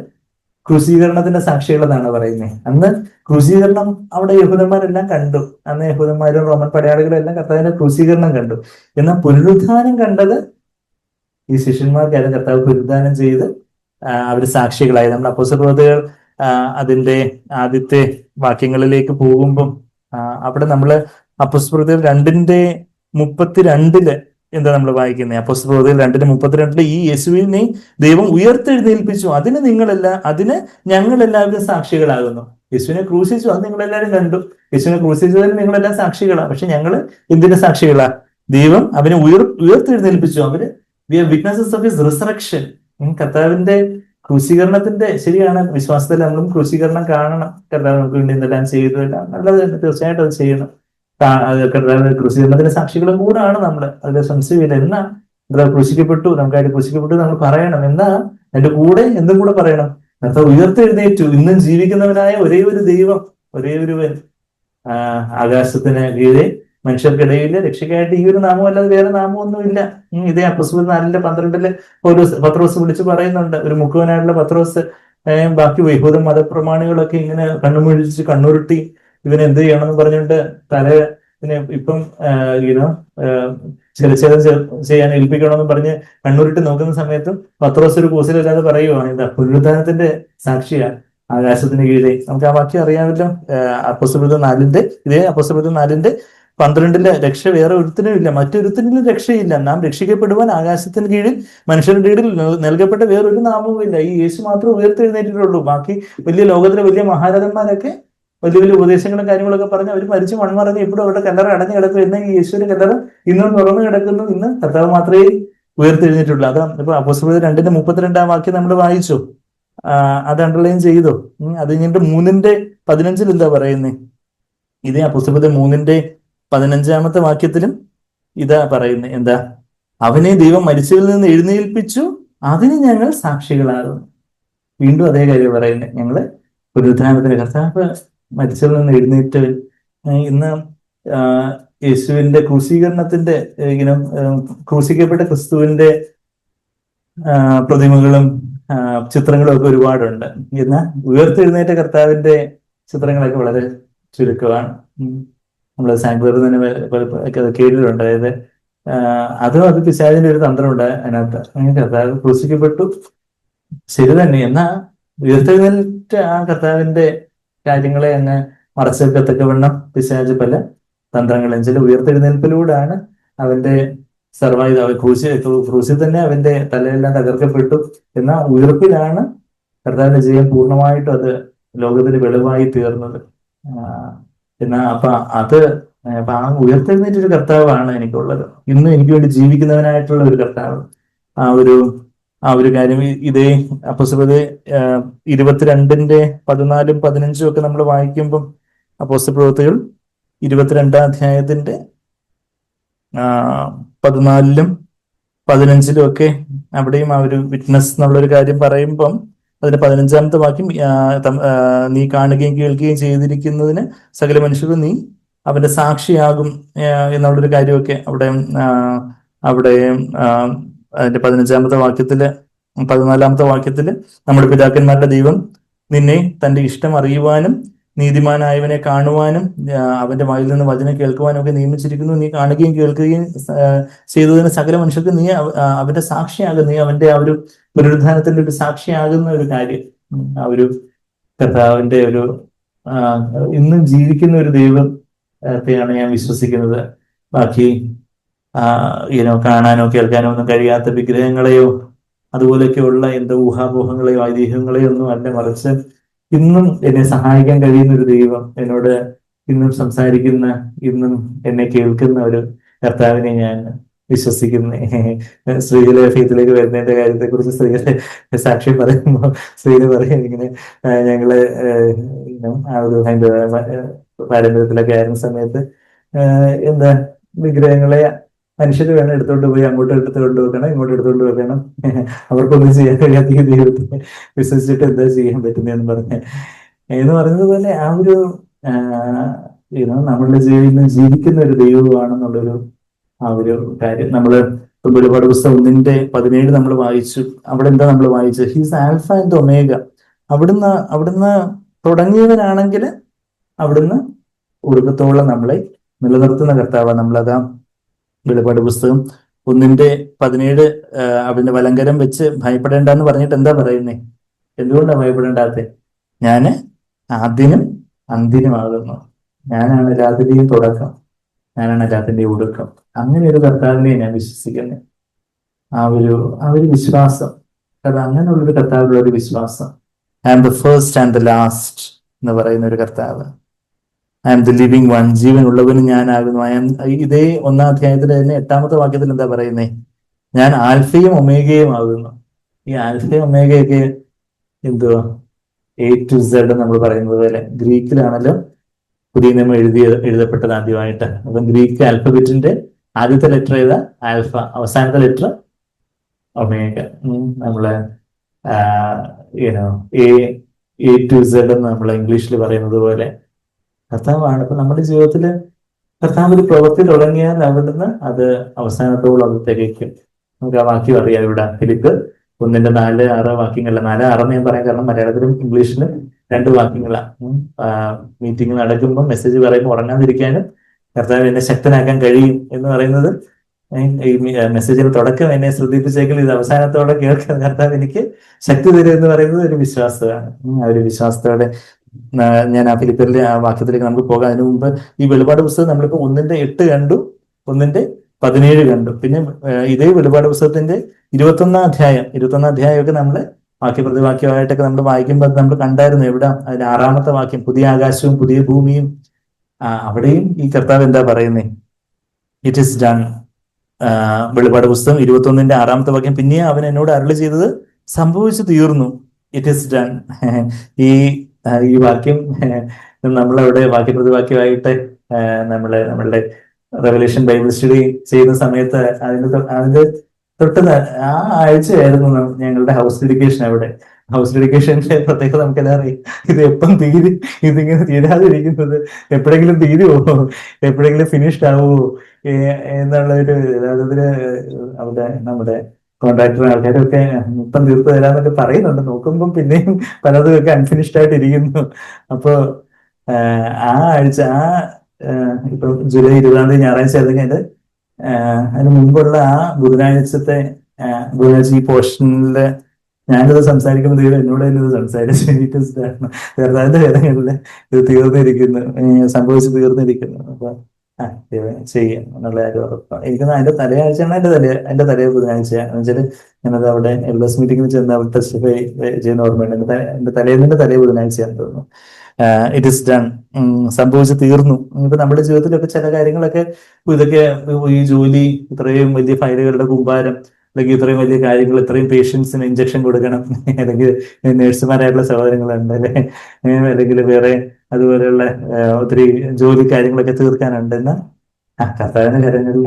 ക്രൂശീകരണത്തിന്റെ സാക്ഷികളെന്നാണ് പറയുന്നത്. അന്ന് ക്രൂശീകരണം അവിടെ യഹൂദന്മാരെല്ലാം കണ്ടു. അന്ന് യഹൂദന്മാരും റോമൻ പടയാളികളും എല്ലാം കർത്താവിന്റെ ക്രൂശീകരണം കണ്ടു. എന്നാൽ പുനരുത്ഥാനം കണ്ടത് ഈ ശിഷ്യന്മാർക്കായിരുന്നു. കർത്താവ് പുനരുത്ഥാനം ചെയ്ത് അവര് സാക്ഷികളായി. നമ്മുടെ അപ്പോസ്തല പ്രവൃത്തികൾ അതിന്റെ ആദ്യത്തെ വാക്യങ്ങളിലേക്ക് പോകുമ്പം അവിടെ നമ്മള് അപ്പോസ്തല പ്രവൃത്തികൾ 2:32 എന്താ നമ്മൾ വായിക്കുന്നത്? അപ്പോസ്തല പ്രവൃത്തികൾ 2:32 ഈ യേശുവിനെ ദൈവം ഉയർത്തെഴുന്നേൽപ്പിച്ചു, അതിന് ഞങ്ങളെല്ലാവരും സാക്ഷികളാകുന്നു. യേശുവിനെ ക്രൂശിച്ചു, അത് നിങ്ങളെല്ലാവരും കണ്ടു. യേശുവിനെ ക്രൂശിച്ചതിന് നിങ്ങളെല്ലാം സാക്ഷികളാണ്. പക്ഷെ ഞങ്ങള് എന്തിനു സാക്ഷികളാ? ദൈവം അവനെ ഉയർത്തെഴുന്നേൽപ്പിച്ചു. We are witnesses of his resurrection. കർത്താവിന്റെ ക്രൂശീകരണത്തിന്റെ, ശരിയാണ്, വിശ്വാസത്തിൽ നമ്മളും ക്രൂശീകരണം കാണണം. കർത്താവ് നമുക്ക് വേണ്ടി എന്തെല്ലാം ചെയ്തതല്ല നല്ലത് തന്നെ, തീർച്ചയായിട്ടും അത് ചെയ്യണം. കർത്താവ് ക്രൂശീകരണത്തിന്റെ സാക്ഷികളും കൂടാണ് നമ്മള്, അതിന്റെ സംശയമില്ല. എന്നാ ക്രൂശിക്കപ്പെട്ടു, നമുക്കായിട്ട് ക്രൂശിക്കപ്പെട്ടു നമ്മൾ പറയണം. എന്നാ അതിന്റെ കൂടെ എന്തും കൂടെ പറയണം, കർത്താവ് ഉയർത്തെഴുന്നേറ്റു, ഇന്നും ജീവിക്കുന്നവനായ ഒരേ ഒരു ദൈവം, ഒരേ ഒരുവൻ, ആകാശത്തിന് കീഴെ മനുഷ്യർക്കിടയിൽ രക്ഷയ്ക്കായിട്ട് ഈ ഒരു നാമം അല്ലാതെ വേറെ നാമമൊന്നുമില്ല. ഇതേ അപ്പോസ്തലർ 4:12 പത്രോസ് വിളിച്ച് പറയുന്നുണ്ട്. ഒരു മുക്കുവനായിട്ടുള്ള പത്രോസ്, ബാക്കി യഹൂദ മതപ്രമാണികളൊക്കെ ഇങ്ങനെ കണ്ണുമൊഴിച്ച് കണ്ണുരുട്ടി ഇവനെ എന്ത് ചെയ്യണമെന്ന് പറഞ്ഞുകൊണ്ട് ഇപ്പം ശിരച്ഛേദം ചെയ്യാൻ ഏൽപ്പിക്കണമെന്ന് പറഞ്ഞ് കണ്ണുരുട്ടി നോക്കുന്ന സമയത്തും പത്രോസ് ഒരു കൂസലില്ലാതെ പറയുവാണ്, ഇതാ പുനരുത്ഥാനത്തിന്റെ സാക്ഷിയാ ആകാശത്തിന് കീഴെ. നമുക്ക് ആ വാക്യം അറിയാമല്ലോ. അപ്പോസ്തലർ 4:4 12 രക്ഷ വേറെ ഒരുത്തിനും ഇല്ല, മറ്റൊരുത്തിനും രക്ഷയില്ല. നാം രക്ഷിക്കപ്പെടുവാൻ ആകാശത്തിന് കീഴിൽ മനുഷ്യരുടെ കീഴിൽ നൽകപ്പെട്ട വേറൊരു നാമവും ഇല്ല. ഈ യേശു മാത്രം ഉയർത്തെഴുന്നേറ്റിട്ടുള്ളൂ. ബാക്കി വലിയ ലോകത്തിലെ വലിയ മഹാരഥന്മാരൊക്കെ വലിയ വലിയ ഉപദേശങ്ങളും കാര്യങ്ങളൊക്കെ പറഞ്ഞ് അവർ മരിച്ചു മൺമറഞ്ഞ് എപ്പോഴും അവരുടെ കല്ലറ അടഞ്ഞു കിടക്കും. എന്നാൽ ഈ യേശുവിന്റെ കല്ലറ ഇന്നും തുറന്നു കിടക്കുന്നു. ഇന്ന് കർത്താവ് മാത്രമേ ഉയർത്തെഴുന്നേറ്റുള്ളൂ. അതാ ഇപ്പൊ അപ്പോസ്തലർ 2:32 വാക്യം നമ്മൾ വായിച്ചു, അത് അണ്ടർലൈൻ ചെയ്തോ. അത് കഴിഞ്ഞിട്ട് 3:15 എന്താ പറയുന്നേ? ഇതേ അപ്പോസ്തലർ 3:15 വാക്യത്തിലും ഇതാ പറയുന്നത്. എന്താ? അവനെ ദൈവം മരിച്ചതിൽ നിന്ന് എഴുന്നേൽപ്പിച്ചു, അതിന് ഞങ്ങൾ സാക്ഷികളാകുന്നു. വീണ്ടും അതേ കാര്യം പറയുന്നത്. ഞങ്ങള് പുനരുത്ഥാനത്തിന് കർത്താവ് മരിച്ചതിൽ നിന്ന് എഴുന്നേറ്റ് ഇന്ന് യേശുവിന്റെ ക്രൂശീകരണത്തിന്റെ ഇങ്ങനെ ക്രൂശിക്കപ്പെട്ട ക്രിസ്തുവിന്റെ പ്രതിമകളും ചിത്രങ്ങളും ഒക്കെ ഒരുപാടുണ്ട്. എന്നാൽ ഉയർത്തെഴുന്നേറ്റ കർത്താവിന്റെ ചിത്രങ്ങളൊക്കെ വളരെ ചുരുക്കമാണ്. നമ്മൾ സാങ്ക്ലർ തന്നെ കേട്ടിട്ടുണ്ട്. അതായത് അത് പിശാചിന്റെ ഒരു തന്ത്രമുണ്ട് അതിനകത്ത്. അങ്ങനെ കർത്താവ് ക്രൂശിക്കപ്പെട്ടു, ശരി തന്നെ. എന്നാ ഉയർത്തെഴുന്നേറ്റ ആ കർത്താവിന്റെ കാര്യങ്ങളെ അങ്ങ് മറച്ചെടുക്കത്തക്കവണ്ണം പിശാച് പല തന്ത്രങ്ങളും. ചില ഉയർത്തെഴുന്നേൽപ്പിലൂടെയാണ് അവന്റെ സർവൈവ്. ക്രൂശിൽ തന്നെ അവന്റെ തലയെല്ലാം തകർക്കപ്പെട്ടു. എന്നാൽ ഉയർപ്പിലാണ് കർത്താവിന്റെ ജയം പൂർണ്ണമായിട്ടും അത് ലോകത്തിന് വെളിവായി തീർന്നത്. അപ്പൊ ആ ഉയർത്തെഴുന്നേറ്റൊരു കർത്താവാണ് എനിക്കുള്ളത്. ഇന്ന് എനിക്ക് വേണ്ടി ജീവിക്കുന്നവനായിട്ടുള്ള ഒരു കർത്താവ്. ആ ഒരു കാര്യം ഇതേ അപ്പോസ്തലർ 22:14-15 ഒക്കെ നമ്മൾ വായിക്കുമ്പം അപ്പോസ്തല പ്രവൃത്തികൾ 22 അധ്യായത്തിന്റെ 14-15 ഒക്കെ അവിടെയും ആ ഒരു വിറ്റ്നസ് എന്നുള്ളൊരു കാര്യം പറയുമ്പം അതിന്റെ 15 വാക്യം, നീ കാണുകയും കേൾക്കുകയും ചെയ്തിരിക്കുന്നതിന് സകല മനുഷ്യരും നീ അവന്റെ സാക്ഷിയാകും എന്നുള്ളൊരു കാര്യമൊക്കെ അവിടെ അതിന്റെ 15 വാക്യത്തില് 14 വാക്യത്തില് നമ്മുടെ പിതാക്കന്മാരുടെ ദൈവം നിന്നെ തന്റെ ഇഷ്ടം അറിയുവാനും നീതിമാനായവനെ കാണുവാനും അവന്റെ വായിൽ നിന്ന് വചനം കേൾക്കുവാനും ഒക്കെ നിയമിച്ചിരിക്കുന്നു. നീ കാണുകയും കേൾക്കുകയും ചെയ്തതിന് സകല മനുഷ്യർക്ക് നീ അവന്റെ സാക്ഷിയാകും. നീ അവന്റെ ആ ഒരു പുനരുദ്ധാനത്തിന്റെ ഒരു സാക്ഷിയാകുന്ന ഒരു കാര്യം. ആ ഒരു കർത്താവിന്റെ ഒരു ഇന്നും ജീവിക്കുന്ന ഒരു ദൈവത്തെയാണ് ഞാൻ വിശ്വസിക്കുന്നത്. ബാക്കി കാണാനോ കേൾക്കാനോ ഒന്നും കഴിയാത്ത വിഗ്രഹങ്ങളെയോ അതുപോലെയൊക്കെയുള്ള എന്തോ ഊഹാപോഹങ്ങളെയോ ഐതിഹ്യങ്ങളെയോ ഒന്നും അല്ല, മറിച്ച് ഇന്നും എന്നെ സഹായിക്കാൻ കഴിയുന്ന ഒരു ദൈവം, എന്നോട് ഇന്നും സംസാരിക്കുന്ന, ഇന്നും എന്നെ കേൾക്കുന്ന ഒരു കർത്താവിനെ ഞാൻ വിശ്വസിക്കുന്നു. സ്ത്രീകളെ ഫെയ്ത്തിലേക്ക് വരുന്നതിന്റെ കാര്യത്തെ കുറിച്ച് സ്ത്രീകളെ സാക്ഷ്യം പറയുമ്പോൾ സ്ത്രീകൾ പറയും ഇങ്ങനെ, ഞങ്ങള് ആ ഒരു പാരമ്പര്യത്തിലൊക്കെ ആയിരുന്ന സമയത്ത് എന്താ വിഗ്രഹങ്ങളെ മനുഷ്യർ വേണം എടുത്തോണ്ട് പോയി അങ്ങോട്ട് എടുത്തുകൊണ്ട് വെക്കണം, ഇങ്ങോട്ട് എടുത്തുകൊണ്ട് വെക്കണം, അവർക്കൊന്നും ചെയ്യാൻ കഴിയാത്ത ഈ ദൈവത്തെ വിശ്വസിച്ചിട്ട് എന്താ ചെയ്യാൻ പറ്റുന്നതെന്ന് പറഞ്ഞതുപോലെ ആ ഒരു നമ്മളുടെ ജീവിക്കുന്ന ഒരു ദൈവമാണെന്നുള്ളൊരു ആ ഒരു കാര്യം. നമ്മള് വെളിപാട് പുസ്തകം 1:17 നമ്മൾ വായിച്ചു. അവിടെ എന്താ നമ്മൾ വായിച്ചത്? He's alpha and omega. അവിടുന്ന് തുടങ്ങിയവനാണെങ്കിൽ അവിടുന്ന് ഒടുക്കത്തോളം നമ്മളെ നിലനിർത്തുന്ന കർത്താവാണ്. നമ്മളതാ വെളിപാട് പുസ്തകം 1:17 അവന്റെ വലങ്കരം വെച്ച് ഭയപ്പെടേണ്ടെന്ന് പറഞ്ഞിട്ട് എന്താ പറയുന്നേ? എന്തുകൊണ്ടാണ് ഭയപ്പെടേണ്ടാത്തെ? ഞാന് ആദ്യനും അന്തിനുമാകുന്നു, ഞാനാണ് എല്ലാത്തിന്റെയും തുടക്കം, ഞാനാണ് എല്ലാത്തിന്റെയും ഒടുക്കം. അങ്ങനെ ഒരു കർത്താവിനെ ഞാൻ വിശ്വസിക്കുന്നത്. ആ ഒരു വിശ്വാസം, കാരണം അങ്ങനെയുള്ളൊരു കർത്താവിലുള്ള ഒരു വിശ്വാസം. I am the first and the last എന്ന് പറയുന്ന ഒരു കർത്താവ്. I am the living one, ജീവനുള്ളവനും ഞാനാകുന്നു. ഇതേ 1-ാം അധ്യായത്തിൽ തന്നെ 8-ാമത്തെ വാക്യത്തിൽ എന്താ പറയുന്നേ? ഞാൻ ആൽഫയും ഒമേഗയും ആകുന്നു. ഈ ആൽഫയും ഒമേഗയൊക്കെ എന്തുവാ? A to Z നമ്മൾ പറയുന്നത് പോലെ ഗ്രീക്കിലാണല്ലോ പുതിയ നിയമം എഴുതപ്പെട്ടത് ആദ്യമായിട്ട്. അപ്പം ഗ്രീക്ക് ആൽഫബറ്റിന്റെ ആദ്യത്തെ ലെറ്റർ ഏതാ? ആൽഫ. അവസാനത്തെ ലെറ്റർ ഒമേഗ. നമ്മള് A to Z എന്ന് നമ്മൾ ഇംഗ്ലീഷിൽ പറയുന്നത് പോലെ കർത്താവാണ്. ഇപ്പൊ നമ്മുടെ ജീവിതത്തില് കർത്താവ് ഒരു പ്രവൃത്തി തുടങ്ങിയാൽ അവിടുന്ന് അത് അവസാനത്തോളം അത് തികയ്ക്കും. നമുക്ക് ആ വാക്യം അറിയാം. ഇവിടെ ഫിലിപ്പ് 1:4-6 വാക്യങ്ങളല്ല, 4-6 ഞാൻ പറയാം, കാരണം മലയാളത്തിലും ഇംഗ്ലീഷിലും 2 വാക്യങ്ങളാണ്. മീറ്റിംഗ് നടക്കുമ്പോൾ മെസ്സേജ് പറയുമ്പോൾ ഉറങ്ങാതിരിക്കാനും കർത്താവ് എന്നെ ശക്തനാക്കാൻ കഴിയും എന്ന് പറയുന്നത്, ഈ മെസ്സേജിന്റെ തുടക്കം എന്നെ ശ്രദ്ധിപ്പിച്ചെങ്കിൽ ഇത് അവസാനത്തോടെ കേൾക്കുന്ന കർത്താവ് എനിക്ക് ശക്തി തരും എന്ന് പറയുന്നത് ഒരു വിശ്വാസമാണ്. ആ ഒരു വിശ്വാസത്തോടെ ഞാൻ ആ ഫിലിപ്പിയറിലെ ആ വാക്യത്തിലേക്ക് നമുക്ക് പോകാം. അതിനു മുമ്പ് ഈ വെളിപാട് പുസ്തകം നമ്മളിപ്പോ 1:8 കണ്ടു, 1:17 കണ്ടു. പിന്നെ ഇതേ വെളിപാട് പുസ്തകത്തിന്റെ 21-ാം അധ്യായമൊക്കെ നമ്മള് വാക്യപ്രതിവാക്യമായിട്ടൊക്കെ നമ്മൾ വായിക്കുമ്പോൾ നമ്മൾ കണ്ടായിരുന്നു. എവിടെ അതിന്റെ 6-ാമത്തെ വാക്യം, പുതിയ ആകാശവും പുതിയ ഭൂമിയും. അവിടെയും ഈ കർത്താവ് എന്താ പറയുന്നേ? It is done. വെളിപാട് പുസ്തകം 21-ാമത്തെ വാക്യം, പിന്നെ അവൻ എന്നോട് അരുളി ചെയ്തത് സംഭവിച്ചു തീർന്നു. It is done. ഈ വാക്യം നമ്മളവിടെ വാക്യപ്രതിവാക്യമായിട്ട് നമ്മളുടെ റെവല്യൂഷൻ ബൈബിൾ സ്റ്റഡി ചെയ്യുന്ന സമയത്ത് അതിന്റെ തൊട്ട് ആ ആഴ്ചയായിരുന്നു ഞങ്ങളുടെ ഹൗസ് ഡെഡിക്കേഷൻ. അവിടെ ഹൗസ് ഡെഡിക്കേഷന്റെ പ്രത്യേകത നമുക്കെല്ലാം അറിയാം. ഇത് എപ്പം ഇതിങ്ങനെ തീരാതിരിക്കുന്നത്, എപ്പോഴെങ്കിലും തീരുവോ, എപ്പോഴെങ്കിലും ഫിനിഷ്ഡ് ആവുമോ എന്നുള്ള ഒരു യഥാർത്ഥത്തില് നമ്മുടെ കോൺട്രാക്ടർ ആൾക്കാരൊക്കെ ഇപ്പം തീർത്ത് തരാന്നൊക്കെ പറയുന്നുണ്ട്. നോക്കുമ്പോൾ പിന്നെയും പലതൊക്കെ അൺഫിനിഷ്ഡ് ആയിട്ട് ഇരിക്കുന്നു. അപ്പൊ ആ ആഴ്ച ഇപ്പൊ ജൂലൈ 20-ാം തീയതി ഞായറാഴ്ച അല്ലെങ്കിൽ അതിന് മുമ്പുള്ള ആ ബുധനാഴ്ച ഈ പോർഷനില് ഞാനിത് സംസാരിക്കുമ്പോൾ ദൈവം എന്നോട് തന്നെ ഇത് സംസാരിച്ചു. ചെറുതായിട്ട് വേദനകളില് ഇത് തീർന്നിരിക്കുന്നു, സംഭവിച്ചു തീർന്നിരിക്കുന്നു. അപ്പൊ ചെയ്യാം എന്നുള്ള കാര്യം ഉറപ്പാണ്. എനിക്കൊന്ന് അതിന്റെ തലയാഴ്ചയാണ് എന്റെ തലേ ബുധനാഴ്ച എന്ന് വെച്ചാൽ ഞാനത് അവിടെ LS മീറ്റിംഗിൽ ചെന്ന് അവിടെ ടെസ്റ്റിഫൈ ചെയ്യുന്ന ഓർമ്മയുണ്ട്. എന്റെ തലേന്നിന്റെ തലേ ബുധനാഴ്ചയാണെന്ന് തോന്നുന്നു. It is done. സംഭവിച്ചു തീർന്നു. ഇപ്പൊ നമ്മുടെ ജീവിതത്തിലൊക്കെ ചില കാര്യങ്ങളൊക്കെ ഇതൊക്കെ ഈ ജോലി, ഇത്രയും വലിയ ഫയലുകളുടെ കൂമ്പാരം, അല്ലെങ്കിൽ ഇത്രയും വലിയ കാര്യങ്ങൾ, ഇത്രയും പേഷ്യൻസിന് ഇഞ്ചക്ഷൻ കൊടുക്കണം, അല്ലെങ്കിൽ നേഴ്സുമാരായിട്ടുള്ള സഹോദരങ്ങളുണ്ട് അല്ലെ, അല്ലെങ്കിൽ വേറെ അതുപോലെയുള്ള ഒത്തിരി ജോലി കാര്യങ്ങളൊക്കെ തീർക്കാനുണ്ട്. എന്നാൽ കർത്താവിന്റെ കാര്യങ്ങളിൽ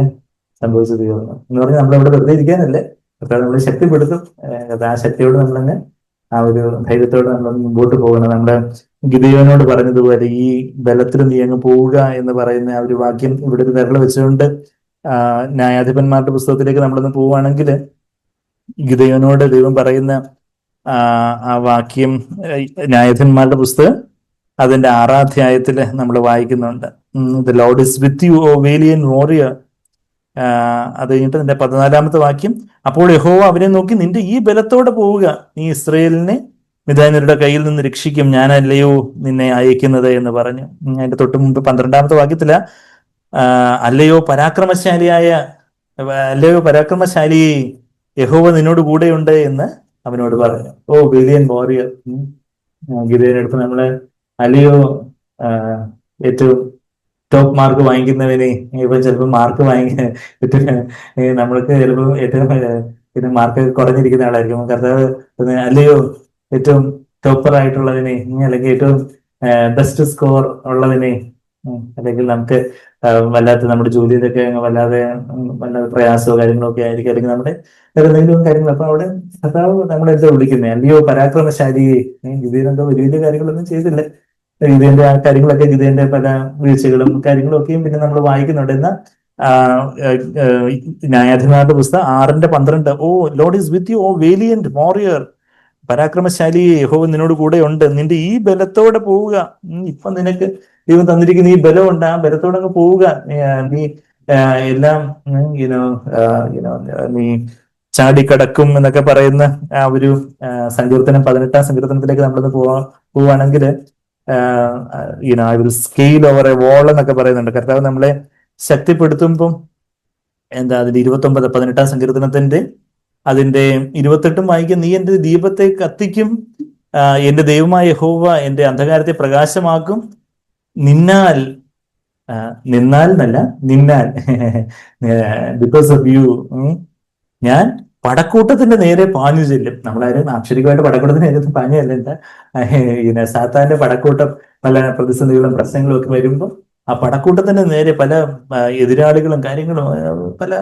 സംഭവിച്ചു തീർന്നു എന്ന് പറഞ്ഞാൽ നമ്മളവിടെ വെറുതെ ഇരിക്കാനല്ലേ, കർത്താവ് നമ്മളെ ശക്തിപ്പെടുത്തും. ആ ശക്തിയോട് നമ്മളങ്ങ് ആ ഒരു ധൈര്യത്തോടെ നമ്മൾ മുമ്പോട്ട് പോകണം. നമ്മുടെ ഗിദെയോനോട് പറഞ്ഞതുപോലെ ഈ ബലത്തിൽ നീ അങ്ങ് പോവുക എന്ന് പറയുന്ന ആ ഒരു വാക്യം ഇവിടെ ഒരു വിരൽ വെച്ചുകൊണ്ട് ന്യായാധിപന്മാരുടെ പുസ്തകത്തിലേക്ക് നമ്മളൊന്ന് പോവുകയാണെങ്കിൽ ഗിദെയോനോട് ദൈവം പറയുന്ന ആ വാക്യം ന്യായാധിപന്മാരുടെ പുസ്തകം അതിന്റെ 6-ാം അധ്യായത്തില് നമ്മൾ വായിക്കുന്നുണ്ട്. The Lord is with you, O valiant warrior. അത് കഴിഞ്ഞിട്ട് അതിന്റെ 14-ാമത്തെ വാക്യം, അപ്പോൾ യഹോവ അവനെ നോക്കി നിന്റെ ഈ ബലത്തോടെ പോവുക, നീ ഇസ്രയേലിനെ മിദ്യാന്യരുടെ കയ്യിൽ നിന്ന് രക്ഷിക്കും, ഞാനല്ലയോ നിന്നെ അയക്കുന്നത് എന്ന് പറഞ്ഞു. അതിന്റെ തൊട്ട് മുമ്പ് 12-ാമത്തെ വാക്യത്തില് അല്ലയോ പരാക്രമശാലിയെ, യഹോവ നിന്നോട് കൂടെയുണ്ട് എന്ന് അവനോട് പറഞ്ഞു. ഓ വേലിയൻ വാരിയർ. ഗിദെയോനടുത്ത് നമ്മള് അല്ലയോ ഏറ്റവും ടോപ്പ് മാർക്ക് വാങ്ങിക്കുന്നവനെ, ഇപ്പൊ ചിലപ്പോൾ മാർക്ക് നമ്മൾക്ക് ചിലപ്പോൾ ഏറ്റവും പിന്നെ മാർക്ക് കുറഞ്ഞിരിക്കുന്ന ആളായിരിക്കും. കർത്താവ് അല്ലയോ ഏറ്റവും ടോപ്പർ ആയിട്ടുള്ളതിനെ, അല്ലെങ്കിൽ ഏറ്റവും ബെസ്റ്റ് സ്കോർ ഉള്ളതിനെ, അല്ലെങ്കിൽ നമുക്ക് വല്ലാത്ത നമ്മുടെ ജോലിയിലൊക്കെ വല്ലാതെ പ്രയാസമോ കാര്യങ്ങളോ ഒക്കെ ആയിരിക്കും, അല്ലെങ്കിൽ നമ്മുടെ എന്തെങ്കിലും കാര്യങ്ങൾ. അപ്പൊ അവിടെ കർത്താവ് നമ്മളെന്താ വിളിക്കുന്നത്? അല്ലയോ പരാക്രമശാലിയെ. ഗിദെയോനെന്തോ വലിയ വലിയ കാര്യങ്ങളൊന്നും ചെയ്തില്ല. ഗിദെയോന്റെ ആ കാര്യങ്ങളൊക്കെ, ഗിദെയോന്റെ പല വീഴ്ചകളും കാര്യങ്ങളും ഒക്കെയും പിന്നെ നമ്മൾ വായിക്കുന്നുണ്ട്. എന്നാൽ ന്യായാധിപന്മാരുടെ പുസ്തകം 6:12, ഓ ലോർഡ് ഈസ് വിത്ത് യു, ഓ വേലിയന്റ് വാരിയർ, പരാക്രമശാലിയെ, യഹോവ നിന്നോട് കൂടെ ഉണ്ട്, നിന്റെ ഈ ബലത്തോടെ പോവുക. ഇപ്പൊ നിനക്ക് ദൈവം തന്നിരിക്കുന്ന ഈ ബലമുണ്ട്, ആ ബലത്തോടെ അങ്ങ് പോവുക. നീ എല്ലാം നീ ചാടിക്കടക്കും എന്നൊക്കെ പറയുന്ന ആ ഒരു സങ്കീർത്തനം, 18-ാം സങ്കീർത്തനത്തിലേക്ക് നമ്മളൊന്ന് പോവാണെങ്കിൽ I will scale over a വാൾ എന്നൊക്കെ പറയുന്നുണ്ട്. കർത്താവ് നമ്മളെ ശക്തിപ്പെടുത്തുമ്പം എന്താ അതിന്റെ 18-ാം സങ്കീർത്തനത്തിന്റെ അതിന്റെ 28 വായിക്കും, നീ എന്റെ ദീപത്തെ കത്തിക്കും, എന്റെ ദൈവമായ യഹോവ എന്റെ അന്ധകാരത്തെ പ്രകാശമാക്കും, നിന്നാൽ ബിക്കോസ് ഓഫ് യു ഞാൻ പടക്കൂട്ടത്തിന്റെ നേരെ പാഞ്ഞു ചെല്ലും. നമ്മളാരും ആക്ഷരികമായിട്ട് പടക്കൂട്ടത്തിന് നേരെ പാഞ്ഞല്ല, സാത്താന്റെ പടക്കൂട്ടം പല പ്രതിസന്ധികളും പ്രശ്നങ്ങളും ഒക്കെ വരുമ്പോൾ ആ പടക്കൂട്ടത്തിന്റെ നേരെ പല എതിരാളികളും കാര്യങ്ങളും പല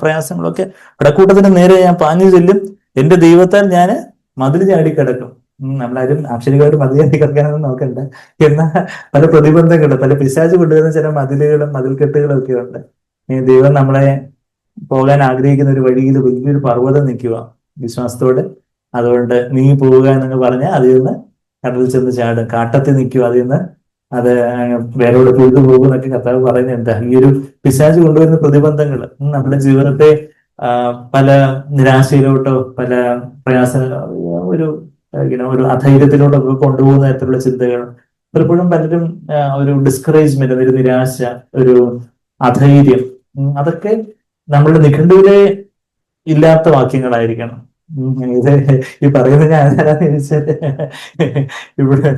പ്രയാസങ്ങളും ഒക്കെ പടക്കൂട്ടത്തിന്റെ നേരെ ഞാൻ പാഞ്ഞു ചെല്ലും, എന്റെ ദൈവത്താൽ ഞാൻ മതിൽ ചാടിക്കിടക്കും. നമ്മളാരും ആക്ഷരികമായിട്ട് മതിൽ ചാടി കിടക്കാനൊന്നും നോക്കണ്ട. എന്നാൽ പല പ്രതിബന്ധങ്ങളും, പല പിശാച് കൊണ്ടുവരുന്ന ചില മതിലുകളും മതിൽക്കെട്ടുകളും ഒക്കെ ഉണ്ട്. ദൈവം നമ്മളെ പോകാൻ ആഗ്രഹിക്കുന്ന ഒരു വഴിയിൽ വലിയൊരു പർവ്വതം നിൽക്കുക വിശ്വാസത്തോടെ. അതുകൊണ്ട് നീ പോവുക എന്നൊക്കെ പറഞ്ഞാൽ അതിൽ നിന്ന് കടലിൽ ചെന്ന് ചാടും. കാട്ടത്തിൽ നിൽക്കുക, അതിൽ നിന്ന് അത് വേരോട് പുഴുതു പോകും എന്നൊക്കെ കർത്താവ് പറയുന്നത് എന്താ? ഈ ഒരു പിശാച് കൊണ്ടുവരുന്ന പ്രതിബന്ധങ്ങൾ നമ്മുടെ ജീവിതത്തെ പല നിരാശയിലോട്ടോ പല പ്രയാസ ഒരു അധൈര്യത്തിലോട്ടൊക്കെ കൊണ്ടുപോകുന്ന തരത്തിലുള്ള ചിന്തകൾ, പലപ്പോഴും പലരും ഒരു ഡിസ്കറേജ്മെന്റ്, ഒരു നിരാശ, ഒരു അധൈര്യം, അതൊക്കെ നമ്മളുടെ നിഘണ്ടുവിലെ ഇല്ലാത്ത വാക്യങ്ങളായിരിക്കണം. ഇത് ഈ പറയുന്നത് ഞാൻ ആരാന്ന് ചോദിച്ചാല് ഇവിടെ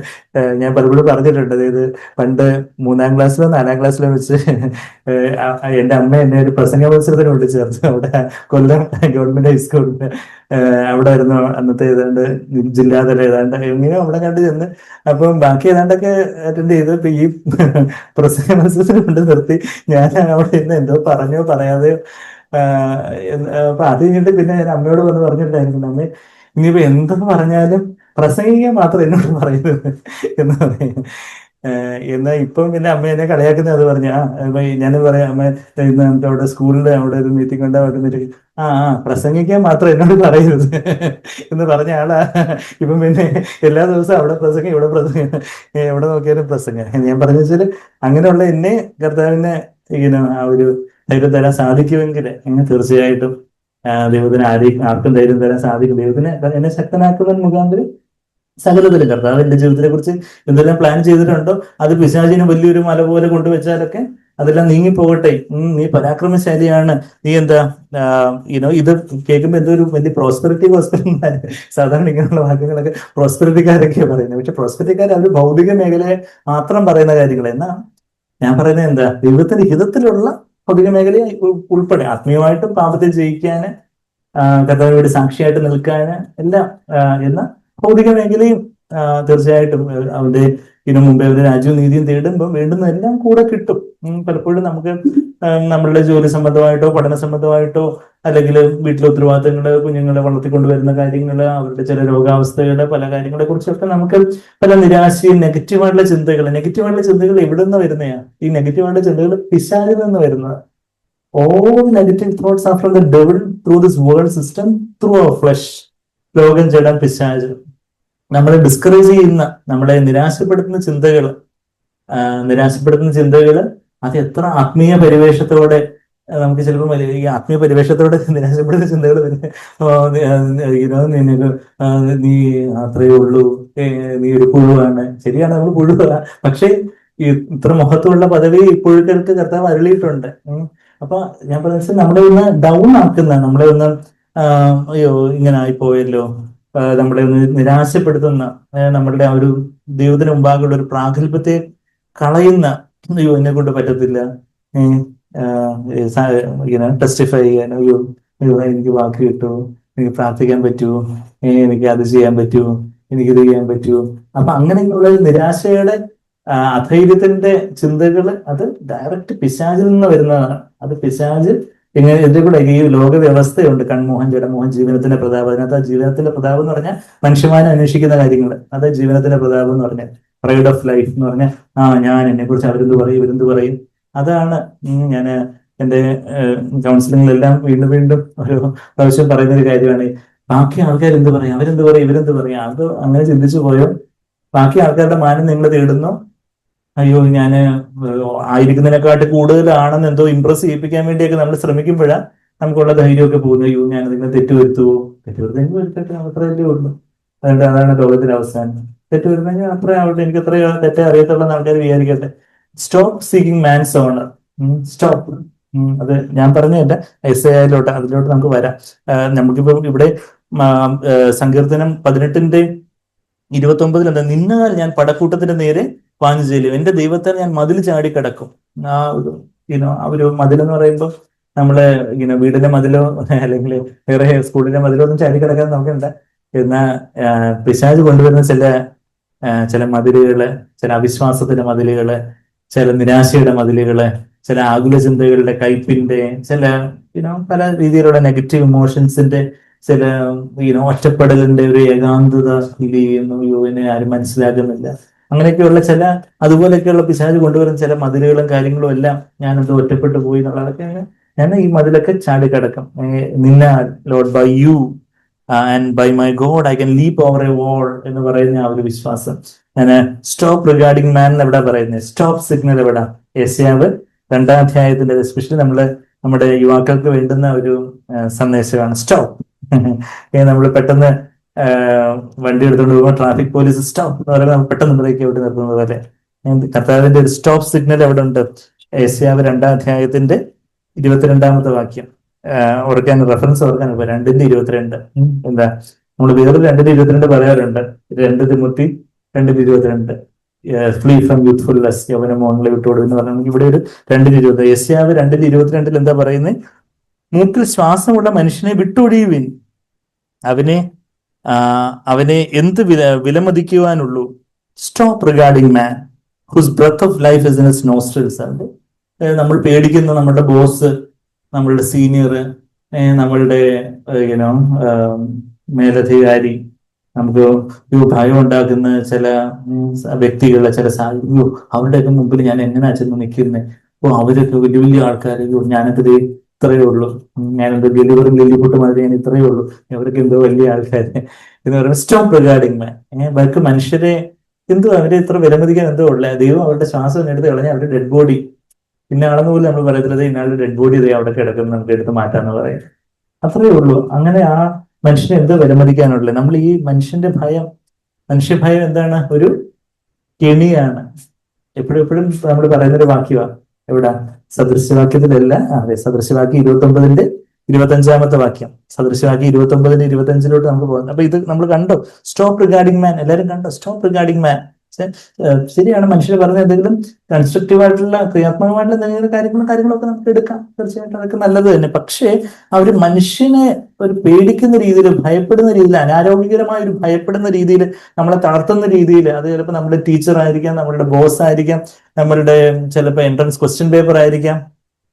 ഞാൻ പലപ്പോഴും പറഞ്ഞിട്ടുണ്ട്. അതായത് പണ്ട് 3ാം ക്ലാസ്സിലോ 4ാം ക്ലാസ്സിലോ വെച്ച് എന്റെ അമ്മ എന്നെ ഒരു പ്രസംഗ മത്സരത്തിന് കൊണ്ട് ചേർത്തു. അവിടെ കൊല്ലം ഗവൺമെന്റ് ഹൈസ്കൂളില് അവിടെ ആയിരുന്നു അന്നത്തെ ഏതാണ്ട് ജില്ലാതല ഏതാണ്ട് എങ്ങനെ അവിടെ കണ്ട് ചെന്ന്. അപ്പം ബാക്കി ഏതാണ്ടൊക്കെ അറ്റൻഡ് ചെയ്ത് ഇപ്പൊ ഈ പ്രസംഗ മത്സരത്തിന് കൊണ്ട് നിർത്തി. ഞാൻ അവിടെ ഇന്ന് എന്തോ പറഞ്ഞോ പറയാതെയോ അപ്പൊ അത് കഴിഞ്ഞിട്ട് പിന്നെ ഞാൻ അമ്മയോട് വന്ന് പറഞ്ഞിട്ടുണ്ടായിരുന്നു, അമ്മ ഇനിയിപ്പോ എന്തെന്ന് പറഞ്ഞാലും പ്രസംഗിക്കാൻ മാത്രം എന്നോട് പറയുന്നത് എന്ന് പറയും. എന്നാൽ ഇപ്പം പിന്നെ അമ്മ എന്നെ കളിയാക്കുന്നത് അത് പറഞ്ഞ ഞാൻ പറയാം, അമ്മ ഇന്ന് നമുക്ക് അവിടെ സ്കൂളിൽ അവിടെ ഒരു മീറ്റിംഗ് ഉണ്ടാ വരുന്നിട്ട് പ്രസംഗിക്കാൻ മാത്രം എന്നോട് പറയരുത് എന്ന് പറഞ്ഞ ആളാ. ഇപ്പം പിന്നെ എല്ലാ ദിവസവും അവിടെ പ്രസംഗം ഇവിടെ പ്രസംഗം, എവിടെ നോക്കിയാലും പ്രസംഗം. ഞാൻ പറഞ്ഞു വെച്ചാല് അങ്ങനെയുള്ള എന്നെ കർത്താവിനെ ഇങ്ങനെ ആ ഒരു ധൈര്യം തരാൻ സാധിക്കുമെങ്കിൽ തീർച്ചയായിട്ടും ദൈവത്തിന് ആർക്കും ധൈര്യം തരാൻ സാധിക്കും. ദൈവത്തിന് എന്നെ ശക്തനാക്കുന്നതിന് മുഖാന്തരം സകലത്തിലും കർത്താവ് എന്റെ ജീവിതത്തെ കുറിച്ച് എന്തെല്ലാം പ്ലാൻ ചെയ്തിട്ടുണ്ടോ അത് പിശാചിനെ വലിയൊരു മല പോലെ കൊണ്ടുവച്ചാലൊക്കെ അതെല്ലാം നീങ്ങിപ്പോകട്ടെ. നീ പരാക്രമശാലിയാണ്, നീ എന്താ ഇത് കേൾക്കുമ്പോൾ എന്തോ ഒരു വലിയ പ്രോസ്പെറിറ്റി സാധാരണ ഇങ്ങനെയുള്ള വാക്യങ്ങളൊക്കെ പ്രോസ്പെറിറ്റിക്കാരൊക്കെയാണ് പറയുന്നത്. പക്ഷെ പ്രോസ്പെറിറ്റിക്കാർ അവർ ഭൗതിക മേഖലയെ മാത്രം പറയുന്ന കാര്യങ്ങൾ. എന്നാ ഞാൻ പറയുന്നത് എന്താ, ദൈവത്തിന്റെ ഹിതത്തിലുള്ള ഭൗതിക മേഖലയെ ഉൾപ്പെടെ ആത്മീയമായിട്ടും പാപത്തെ ജയിക്കാന്, കർത്താവിന് വേണ്ടി സാക്ഷിയായിട്ട് നിൽക്കാന് എല്ലാം എന്ന ഭൗതിക മേഖലയും തീർച്ചയായിട്ടും അവരുടെ മുമ്പേ ഒരു രാജ്യവും നീതിയും തേടുമ്പോൾ വേണ്ടുന്ന എല്ലാം കൂടെ കിട്ടും. പലപ്പോഴും നമുക്ക് നമ്മളുടെ ജോലി സംബന്ധമായിട്ടോ പഠന സംബന്ധമായിട്ടോ അല്ലെങ്കിൽ വീട്ടിലെ ഉത്തരവാദിത്തങ്ങള്, കുഞ്ഞുങ്ങളെ വളർത്തിക്കൊണ്ടുവരുന്ന കാര്യങ്ങള്, അവരുടെ ചില രോഗാവസ്ഥകള്, പല കാര്യങ്ങളെ കുറിച്ചൊക്കെ നമുക്ക് പല നിരാശയും നെഗറ്റീവായിട്ടുള്ള ചിന്തകൾ എവിടെ നിന്ന് വരുന്നതാ? ഈ നെഗറ്റീവായിട്ടുള്ള ചിന്തകൾ പിശാചിൽ നിന്ന് വരുന്നത്. All negative thoughts are from the devil through this world system, through our flesh. ലോകം, ജഡം, പിശാച് നമ്മളെ ഡിസ്കറേജ് ചെയ്യുന്ന, നമ്മളെ നിരാശപ്പെടുത്തുന്ന ചിന്തകള് അത് എത്ര ആത്മീയ പരിവേഷത്തോടെ നമുക്ക് ചിലപ്പോൾ ഈ ആത്മീയ പരിവേഷത്തോടെ നിരാശപ്പെടുന്ന ചിന്തകൾ പിന്നെ നീ അത്രയേ ഉള്ളൂ, നീ ഒരു പുഴുവാണ്. ശരിയാണ്, നമ്മൾ പുഴുവാ. പക്ഷെ ഇത്ര മഹത്വമുള്ള പദവി ഇപ്പോഴത്തെ കർത്താവ് അരുളിയിട്ടുണ്ട്. അപ്പൊ ഞാൻ പറഞ്ഞ നമ്മളെ ഒന്ന് ഡൗൺ ആക്കുന്ന, നമ്മളെ ഒന്ന് അയ്യോ ഇങ്ങനെ ആയിപ്പോയല്ലോ, നമ്മളെ ഒന്ന് നിരാശപ്പെടുത്തുന്ന, നമ്മളുടെ ആ ഒരു ദൈവത്തിന് മുമ്പാകുള്ള ഒരു പ്രാഗൽഭ്യത്തെ കളയുന്ന, അയ്യോ എന്നെ കൊണ്ട് പറ്റത്തില്ല, ഇങ്ങനെ ടെസ്റ്റിഫൈ ചെയ്യാൻ, അയ്യോ എനിക്ക് വാക്ക് കിട്ടുമോ, എനിക്ക് പ്രാർത്ഥിക്കാൻ പറ്റുമോ, എനിക്ക് അത് ചെയ്യാൻ പറ്റുമോ, എനിക്കിത് ചെയ്യാൻ പറ്റുമോ. അപ്പൊ അങ്ങനെയുള്ള നിരാശയുടെ അധൈര്യത്തിന്റെ ചിന്തകള് അത് ഡയറക്റ്റ് പിശാചിൽ നിന്ന് വരുന്നതാണ്. അത് പിശാച് ഇങ്ങനെ ഇതിന്റെ കൂടെ ഈ ലോക വ്യവസ്ഥയുണ്ട്, കൺമോഹൻ, ജഡമോഹൻ, ജീവനത്തിന്റെ പ്രതാപം. അതിനകത്ത് ആ ജീവനത്തിന്റെ പ്രതാപം എന്ന് പറഞ്ഞാൽ മനുഷ്യമാരെ അന്വേഷിക്കുന്ന കാര്യങ്ങൾ, അത് ജീവനത്തിന്റെ പ്രതാപം എന്ന് പറഞ്ഞാൽ പ്രൈഡ് ഓഫ് ലൈഫ് എന്ന് പറഞ്ഞാൽ ഞാൻ എന്നെ കുറിച്ച് അവരെന്ത് പറയും, ഇവരെന്ത് പറയും. അതാണ് ഞാൻ എന്റെ കൗൺസിലിങ്ങിലെല്ലാം വീണ്ടും ഒരു പ്രാവശ്യം പറയുന്ന ഒരു കാര്യമാണ്, ബാക്കി ആൾക്കാർ എന്ത് പറയും, അവരെന്ത് പറയും, ഇവരെന്ത് പറയും. അത് അങ്ങനെ ചിന്തിച്ചു പോയോ? ബാക്കി ആൾക്കാരുടെ മാനം നിങ്ങൾ തേടുന്നു. അയ്യോ ഞാൻ ആയിരിക്കുന്നതിനെക്കാട്ടി കൂടുതലാണെന്ന് എന്തോ ഇമ്പ്രസ് ചെയ്യിപ്പിക്കാൻ വേണ്ടിയൊക്കെ നമ്മൾ ശ്രമിക്കുമ്പോഴാണ് നമുക്കുള്ള ധൈര്യമൊക്കെ പോകുന്നത്. അയ്യോ ഞാൻ അതിങ്ങനെ തെറ്റുവരുത്തുവോ, തെറ്റുവരുത്തെങ്കിൽ വരുത്തട്ടെ, അത്രയല്ലേ ഉള്ളൂ. അതാണ് ലോകത്തിന്റെ അവസാനം. തെറ്റുവരുന്നെങ്കിൽ അത്ര ആവട്ടെ, എനിക്ക് അത്ര തെറ്റേ അറിയത്തുള്ള ആൾക്കാർ വിചാരിക്കട്ടെ. Stop seeking man's honour, stop. അത് ഞാൻ പറഞ്ഞതല്ല, ഐസയായിലോട്ട് അതിലോട്ട് നമുക്ക് വരാം. നമുക്കിപ്പോ ഇവിടെ സങ്കീർത്തനം 18:29 എന്താ, നിന്നാൽ ഞാൻ പടക്കൂട്ടത്തിന്റെ നേരെ പാഞ്ഞു ചെല്ലും, എന്റെ ദൈവത്താൽ ഞാൻ മതിൽ ചാടി കിടക്കും. ആ ഒരു മതിലെന്ന് പറയുമ്പോൾ നമ്മള് വീടിന്റെ മതിലോ അല്ലെങ്കിൽ വേറെ സ്കൂളിന്റെ മതിലോ ഒന്നും ചാടി കിടക്കാൻ നോക്കണ്ട. എന്നാ പിശാച് കൊണ്ടുവരുന്ന ചില മതിലുകള്, ചില അവിശ്വാസത്തിന്റെ മതിലുകള്, ചില നിരാശയുടെ മതിലുകള്, ചില ആകുല ചിന്തകളുടെ, കയ്പിന്റെ, ചില പല രീതിയിലുള്ള നെഗറ്റീവ് ഇമോഷൻസിന്റെ, ചില ഒറ്റപ്പെടലിന്റെ ഒരു ഏകാന്തത ഫീൽ ചെയ്യുന്നു, എന്നെ ആരും മനസ്സിലാക്കുന്നില്ല. അങ്ങനെയൊക്കെയുള്ള അതുപോലെയൊക്കെയുള്ള പിശാച് കൊണ്ടുവരുന്ന ചില മതിലുകളും കാര്യങ്ങളും എല്ലാം ഞാൻ എന്തോ ഒറ്റപ്പെട്ടു പോയി എന്നുള്ളതൊക്കെ ഞാൻ ഈ മതിലൊക്കെ ചാടിക്കടക്കും. നിന്നാൽ Lord by you and by my God I can leap over a wall എന്ന് പറയുന്ന ആ ഒരു വിശ്വാസം. ഞാൻ സ്റ്റോപ്പ് റിഗാർഡിംഗ് മാൻ എവിടെ പറയുന്നത്, സ്റ്റോപ്പ് സിഗ്നൽ എവിടെ? യെശയ്യാവ് 2-ാം അധ്യായത്തിന്റെ എസ്പെഷ്യലി നമ്മുടെ യുവാക്കൾക്ക് വേണ്ടുന്ന ഒരു സന്ദേശമാണ് സ്റ്റോപ്പ്. നമ്മൾ പെട്ടെന്ന് വണ്ടി എടുത്തുകൊണ്ട് പോകുമ്പോൾ ട്രാഫിക് പോലീസ് സ്റ്റോപ്പ് എന്ന് പറയുമ്പോൾ നമ്മൾ പെട്ടെന്ന് ബ്രേക്ക് ഔട്ട് നിർത്തുന്നത് പോലെ കർത്താവിന്റെ ഒരു സ്റ്റോപ്പ് സിഗ്നൽ എവിടെ ഉണ്ട്? യെശയ്യാവ് 2-ാം അധ്യായത്തിന്റെ 22-ാമത്തെ വാക്യം. ഓർക്കാൻ റെഫറൻസ് ഓർക്കാൻ 2:22. എന്താ നമ്മൾ വേറെ 2:22 പറയാറുണ്ട്. 2 തിമോത്തി 2:22. ഫ്ലീ ഫ്രം യൂത്ത്ഫുൾനെസ്, യൗവന മോഹങ്ങളെ വിട്ടുകൊടുക്കും എന്ന് പറഞ്ഞാൽ ഇവിടെ ഒരു 2:20. യെശയ്യാവ് 2:22 എന്താ പറയുന്നത്? മൂക്കിൽ ശ്വാസമുള്ള മനുഷ്യനെ വിട്ടൊഴിയുവിൻ, അവനെ അവനെ എന്ത് വിലമതിക്കുവാനുള്ളൂ? Stop regarding man whose breath of life is in his nostrils. അത് നമ്മൾ പേടിക്കുന്ന നമ്മുടെ ബോസ്, നമ്മളുടെ സീനിയർ, നമ്മളുടെ യുനോ മേലധികാരി, നമുക്ക് ഭയം ഉണ്ടാക്കുന്ന ചില വ്യക്തികളെ, ചില സാഹചര്യം, അവരുടെയൊക്കെ മുമ്പിൽ ഞാൻ എങ്ങനെയാ ചെന്ന് നിൽക്കുന്നത്? അവരൊക്കെ വലിയ വലിയ ആൾക്കാർ, ഞാനൊക്കെ ഇത്രയേ ഉള്ളൂ, ഞാനെന്തോ ഗലിവറും ഗലിപൊട്ടുമാതിരി ഞാൻ ഇത്രയേ ഉള്ളൂ, അവർക്ക് എന്തോ വലിയ ആൾക്കാർ എന്ന് പറയുന്നത് സ്റ്റോപ്പ് റിഗാർഡിങ് മാൻ. ബാക്കി മനുഷ്യരെ എന്തോ അവരെ ഇത്ര വിലമതിക്കാൻ എന്തോ ഉള്ള ദൈവം അവരുടെ ശ്വാസം എടുത്ത് കളഞ്ഞാൽ അവരുടെ ഡെഡ് ബോഡി പിന്നെ ആണെന്ന് പോലും നമ്മൾ പറയത്തില്ല, ഇന്നാളുടെ ഡെഡ് ബോഡി അവിടെ കിടക്കുന്ന നമുക്ക് എടുത്ത് മാറ്റാന്ന് പറയും. അത്രയേ ഉള്ളൂ. അങ്ങനെ ആ മനുഷ്യനെ എന്തോ വിലമതിക്കാനുള്ളത്? നമ്മൾ ഈ മനുഷ്യഭയം എന്താണ്? ഒരു കെണിയാണ്. എപ്പോഴും നമ്മൾ പറയുന്നൊരു വാക്യമാണ്. എവിടെ? സദൃശവാക്യത്തിലല്ല, അതെ, സദൃശവാക്യം 29-ന്റെ 25-ാമത്തെ വാക്യം. സദൃശവാക്യം 29-ന്റെ 25-ലോട്ട് നമുക്ക് പോകാം. അപ്പൊ ഇത് നമ്മൾ കണ്ടോ? സ്റ്റോപ്പ് റിഗാർഡിങ് മാൻ. എല്ലാവരും കണ്ടോ? സ്റ്റോപ്പ് റിഗാർഡിങ് മാൻ. ശരിയാണ്, മനുഷ്യർ പറഞ്ഞ എന്തെങ്കിലും കൺസ്ട്രക്റ്റീവായിട്ടുള്ള, ക്രിയാത്മകമായിട്ടുള്ള എന്തെങ്കിലും കാര്യങ്ങളൊക്കെ നമുക്ക് എടുക്കാം. തീർച്ചയായിട്ടും അതൊക്കെ നല്ലത് തന്നെ. പക്ഷേ അവര് മനുഷ്യനെ ഒരു പേടിക്കുന്ന രീതിയിൽ, ഭയപ്പെടുന്ന രീതിയിൽ, അനാരോഗ്യകരമായ ഒരു ഭയപ്പെടുന്ന രീതിയിൽ, നമ്മളെ തളർത്തുന്ന രീതിയിൽ, അത് ചിലപ്പോൾ നമ്മുടെ ടീച്ചർ ആയിരിക്കാം, നമ്മളുടെ ബോസ് ആയിരിക്കാം, നമ്മളുടെ ചിലപ്പോൾ എൻട്രൻസ് ക്വസ്റ്റ്യൻ പേപ്പർ ആയിരിക്കാം,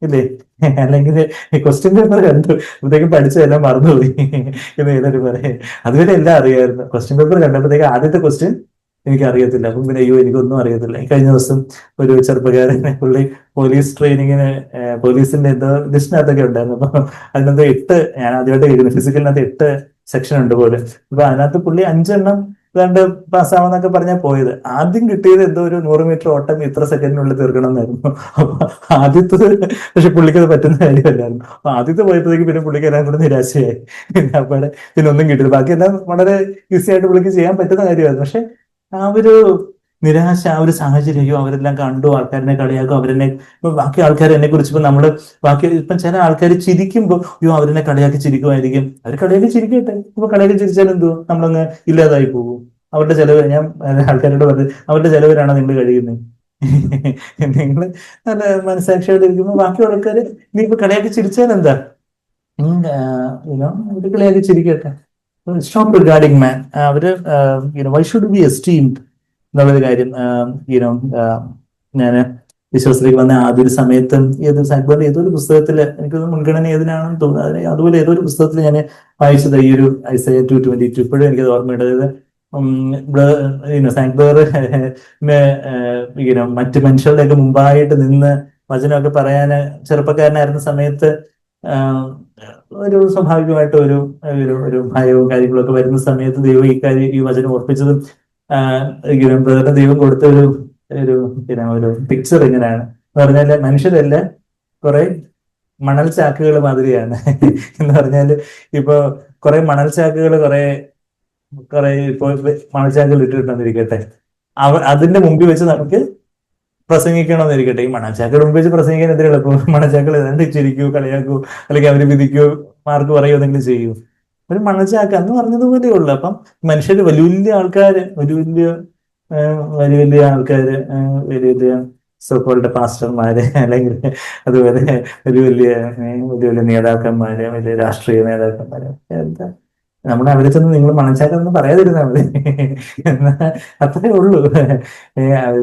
ഇല്ലേ? അല്ലെങ്കിൽ ക്വസ്റ്റ്യൻ പേപ്പർ കണ്ടു അപ്പോഴത്തേക്കും പഠിച്ചതെല്ലാം മറന്നുപോയി എന്ന് ഏതൊരു പറയും. അതുവരെ എല്ലാം അറിയായിരുന്നു. ക്വസ്റ്റ്യൻ പേപ്പർ കണ്ടപ്പോഴത്തേക്ക് ആദ്യത്തെ ക്വസ്റ്റ്യൻ എനിക്ക് അറിയത്തില്ല. അപ്പം പിന്നെ അയ്യോ എനിക്കൊന്നും അറിയത്തില്ല. കഴിഞ്ഞ ദിവസം ഒരു ചെറുപ്പക്കാരനെ, പുള്ളി പോലീസ് ട്രെയിനിങ്ങിന്, പോലീസിന്റെ എന്തോ ലിസ്റ്റിനകത്തൊക്കെ ഉണ്ടായിരുന്നു. അപ്പൊ അതിനകത്ത് 8, ഞാൻ ആദ്യമായിട്ട് കേൾക്കുന്നത്, ഫിസിക്കലിനകത്ത് 8 സെക്ഷൻ ഉണ്ട് പോലും. അപ്പൊ അതിനകത്ത് പുള്ളി 5 എണ്ണം ഏതാണ്ട് പാസ്സാവെന്നൊക്കെ പറഞ്ഞാൽ പോയത്. ആദ്യം കിട്ടിയത് എന്തോ ഒരു 100 മീറ്റർ ഓട്ടം ഇത്ര സെക്കൻഡിനുള്ളിൽ തീർക്കണം എന്നായിരുന്നു. അപ്പൊ ആദ്യത്തത് പക്ഷെ പുള്ളിക്ക് അത് പറ്റുന്ന കാര്യമല്ലായിരുന്നു. അപ്പൊ ആദ്യത്തെ പോയപ്പോഴേക്ക് പിന്നെ പുള്ളിക്ക് എല്ലാം കൂടെ നിരാശയായി. അപ്പോഴെ പിന്നെ കിട്ടിയത്. ബാക്കിയെല്ലാം വളരെ ഈസി ആയിട്ട് പുള്ളിക്ക് ചെയ്യാൻ പറ്റുന്ന കാര്യമായിരുന്നു. പക്ഷെ ആ ഒരു നിരാശ, ആ ഒരു സാഹചര്യം, അയ്യോ അവരെല്ലാം കണ്ടു, ആൾക്കാരനെ കളിയാക്കും, ബാക്കി ആൾക്കാർ എന്നെ കുറിച്ച് ഇപ്പൊ നമ്മള് ഇപ്പം ചില ആൾക്കാർ ചിരിക്കുമ്പോൾ അയ്യോ അവരെന്നെ കളിയാക്കി ചിരിക്കുമായിരിക്കും. അവർ കളിയാക്കി ചിരിക്കട്ടെ. ഇപ്പൊ കളിയാക്കി ചിരിച്ചാൽ എന്തോ നമ്മളങ്ങ് ഇല്ലാതായി പോകും. അവരുടെ ചെലവ്, ഞാൻ ആൾക്കാരോട് പറഞ്ഞു, അവരുടെ ചെലവിലാണോ നിങ്ങൾ കഴിയുന്നത്? നിങ്ങൾ നല്ല മനസാക്ഷിയോടെ ഇരിക്കുമ്പോൾ ബാക്കി ആൾക്കാർ നീ ഇപ്പൊ കളിയാക്കി ചിരിച്ചാൽ എന്താ? അവര് കളിയാക്കി ചിരിക്കട്ടെ. സ്റ്റോപ്പ് റിഗാർഡിങ് മാൻ. അവര് വൈ ഷുഡ് ബി എസ്റ്റീംഡ് എന്നുള്ളൊരു കാര്യം. ഞാൻ വിശ്വാസത്തിലേക്ക് വന്ന ആദ്യ ഒരു സമയത്തും ഏതൊരു പുസ്തകത്തില്, എനിക്ക് മുൻഗണന ഏതിനാണെന്ന് തോന്നുന്നത്, അതുപോലെ ഏതൊരു പുസ്തകത്തിൽ ഞാൻ വായിച്ചത് ഈ ഒരു ഐസയ 2:22. ഇപ്പോഴും എനിക്കത് ഓർമ്മയുണ്ട്. മറ്റു മനുഷ്യരുടെയൊക്കെ മുമ്പായിട്ട് നിന്ന് വചനമൊക്കെ പറയാന് ചെറുപ്പക്കാരനായിരുന്ന സമയത്ത് ഒരു സ്വാഭാവികമായിട്ട് ഒരു ഭയവും കാര്യങ്ങളൊക്കെ വരുന്ന സമയത്ത് ദൈവം ഈ വചനം ഓർപ്പിച്ചതും ബ്രദറിന് ദൈവം കൊടുത്ത ഒരു പിക്ചർ ഇങ്ങനെയാണ് എന്ന് പറഞ്ഞാല്, മനുഷ്യരെല്ലാം കുറെ മണൽ ചാക്കുകൾ മാതിരിയാണ് എന്ന് പറഞ്ഞാല്, ഇപ്പൊ കുറെ മണൽ ചാക്കുകൾ കുറെ ഇപ്പൊ മണൽ ചാക്കുകൾ ഇട്ടിട്ടുണ്ടെന്നിരിക്കട്ടെ, അതിന്റെ മുമ്പിൽ വെച്ച് നമുക്ക് പ്രസംഗിക്കണമെന്നിരിക്കട്ടെ. ഈ മണച്ചാക്കളുടെ മുമ്പ് വെച്ച് പ്രസംഗിക്കാൻ എന്തിനാ എളുപ്പം? മണച്ചാക്കൾ ഏതാണ്ട് ചിരിക്കൂ, കളിയാക്കൂ, അല്ലെങ്കിൽ അവര് വിധിക്കൂ, മാർക്ക് പറയൂ, എന്തെങ്കിലും ചെയ്യൂ. ഒരു മണച്ചാക്ക എന്ന് പറഞ്ഞതുപോലെ ഉള്ളു. അപ്പം മനുഷ്യര് വലിയ വലിയ ആൾക്കാര്, വലിയ സോക്കോൾഡ് പാസ്റ്റർമാര്, അല്ലെങ്കിൽ അതുപോലെ വലിയ നേതാക്കന്മാര്, വലിയ രാഷ്ട്രീയ നേതാക്കന്മാര്, എന്താ നമ്മളെ അവരെ ചെന്ന് നിങ്ങൾ മണച്ചാക്കൊന്നും പറയാതിരുന്നാൽ മതി. എന്നാ അത്രേ ഉള്ളൂ.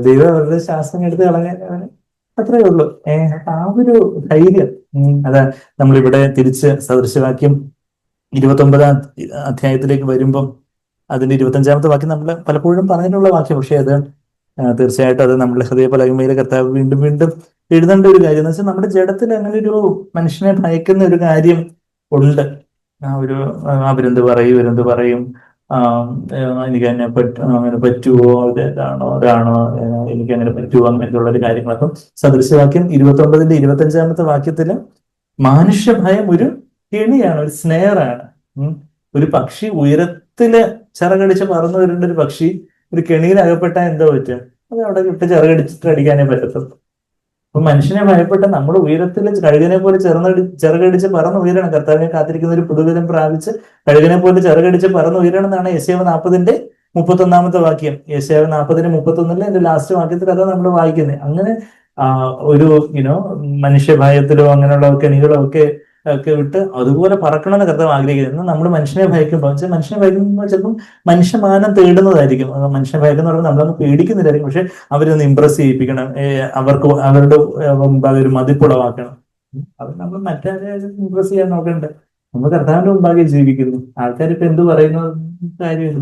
ദൈവം അവരുടെ ശാസ്ത്രം എടുത്ത് കളയാൻ അത്രേ ഉള്ളൂ. ആ ഒരു ധൈര്യം അതാ നമ്മളിവിടെ തിരിച്ച് സദൃശവാക്യം 29-ാം അധ്യായത്തിലേക്ക് വരുമ്പം അതിന്റെ 25-ാമത്തെ വാക്യം നമ്മൾ പലപ്പോഴും പറഞ്ഞിട്ടുള്ള വാക്യം. പക്ഷെ അത് തീർച്ചയായിട്ടും അത് നമ്മുടെ ഹൃദയപലകമയിലെ കർത്താവ് വീണ്ടും വീണ്ടും എഴുതേണ്ട ഒരു കാര്യം എന്ന് വെച്ചാൽ, നമ്മുടെ ജഡത്തിൽ അങ്ങനെ ഒരു മനുഷ്യനെ ഭയക്കുന്ന ഒരു കാര്യം ഉണ്ട്. അവരെന്ത് പറയും, ഇവരെന്ത് പറയും, എനിക്ക് അങ്ങനെ അങ്ങനെ പറ്റുമോ, അതാണോ എനിക്ക് അങ്ങനെ പറ്റുമോ, അങ്ങനെയുള്ള ഒരു കാര്യങ്ങളൊക്കെ സദൃശവാക്യം 29-ന്റെ 25-ാമത്തെ വാക്യത്തില് മനുഷ്യഭയം ഒരു കെണിയാണ്, ഒരു സ്നെയറാണ്. ഒരു പക്ഷി ഉയരത്തില് ചിറകടിച്ച് പറന്നു വരേണ്ട ഒരു പക്ഷി ഒരു കെണിയിൽ അകപ്പെട്ടാൽ എന്തോ പറ്റും? അത് അവിടെ ഇട്ട് ചിറകടിച്ചിട്ട് അടിക്കാനേ പറ്റത്തുള്ളൂ. അപ്പൊ മനുഷ്യനെ ഭയപ്പെട്ട് നമ്മൾ ഉയരത്തിൽ കഴുകനെ പോലെ ചിറകടിച്ച് പറന്ന് ഉയരണം. കർത്താവിനെ കാത്തിരിക്കുന്ന ഒരു പുതുവിധം പ്രാപിച്ച് കഴുകനെ പോലെ ചിറകടിച്ച് പറന്ന് ഉയരണം എന്നാണ് യെശയ്യാവ് 40:31 വാക്യം. യെശയ്യാവ് 40:31 എന്റെ ലാസ്റ്റ് വാക്യത്തിൽ അതാ നമ്മൾ വായിക്കുന്നത്. അങ്ങനെ ഒരു മനുഷ്യഭയത്തിലോ അങ്ങനെയുള്ള കെണികളോ ഒക്കെ വിട്ട് അതുപോലെ പറക്കണമെന്ന് കർത്താവ് ആഗ്രഹിക്കുന്നത്. എന്നാൽ നമ്മൾ മനുഷ്യനെ ഭയക്കുമ്പോൾ മനുഷ്യനെ ഭയക്കുമ്പോൾ ചിലപ്പോൾ മനുഷ്യമാനം തേടുന്നതായിരിക്കും. മനുഷ്യനെ ഭയക്കുന്ന പറയുമ്പോൾ നമ്മളൊന്ന് പേടിക്കുന്നില്ലായിരിക്കും. പക്ഷെ അവരൊന്ന് ഇമ്പ്രസ് ചെയ്യിപ്പിക്കണം, അവരുടെ മുമ്പാകെ ഒരു മതിപ്പുളവാക്കണം. അത് നമ്മൾ മറ്റാരെ ഇമ്പ്രസ് ചെയ്യാൻ നോക്കണ്ട. നമ്മൾ കർത്താവിന്റെ മുമ്പാകെ ജീവിക്കുന്നു. ആൾക്കാരിപ്പോ എന്ത് പറയുന്ന കാര്യമില്ല.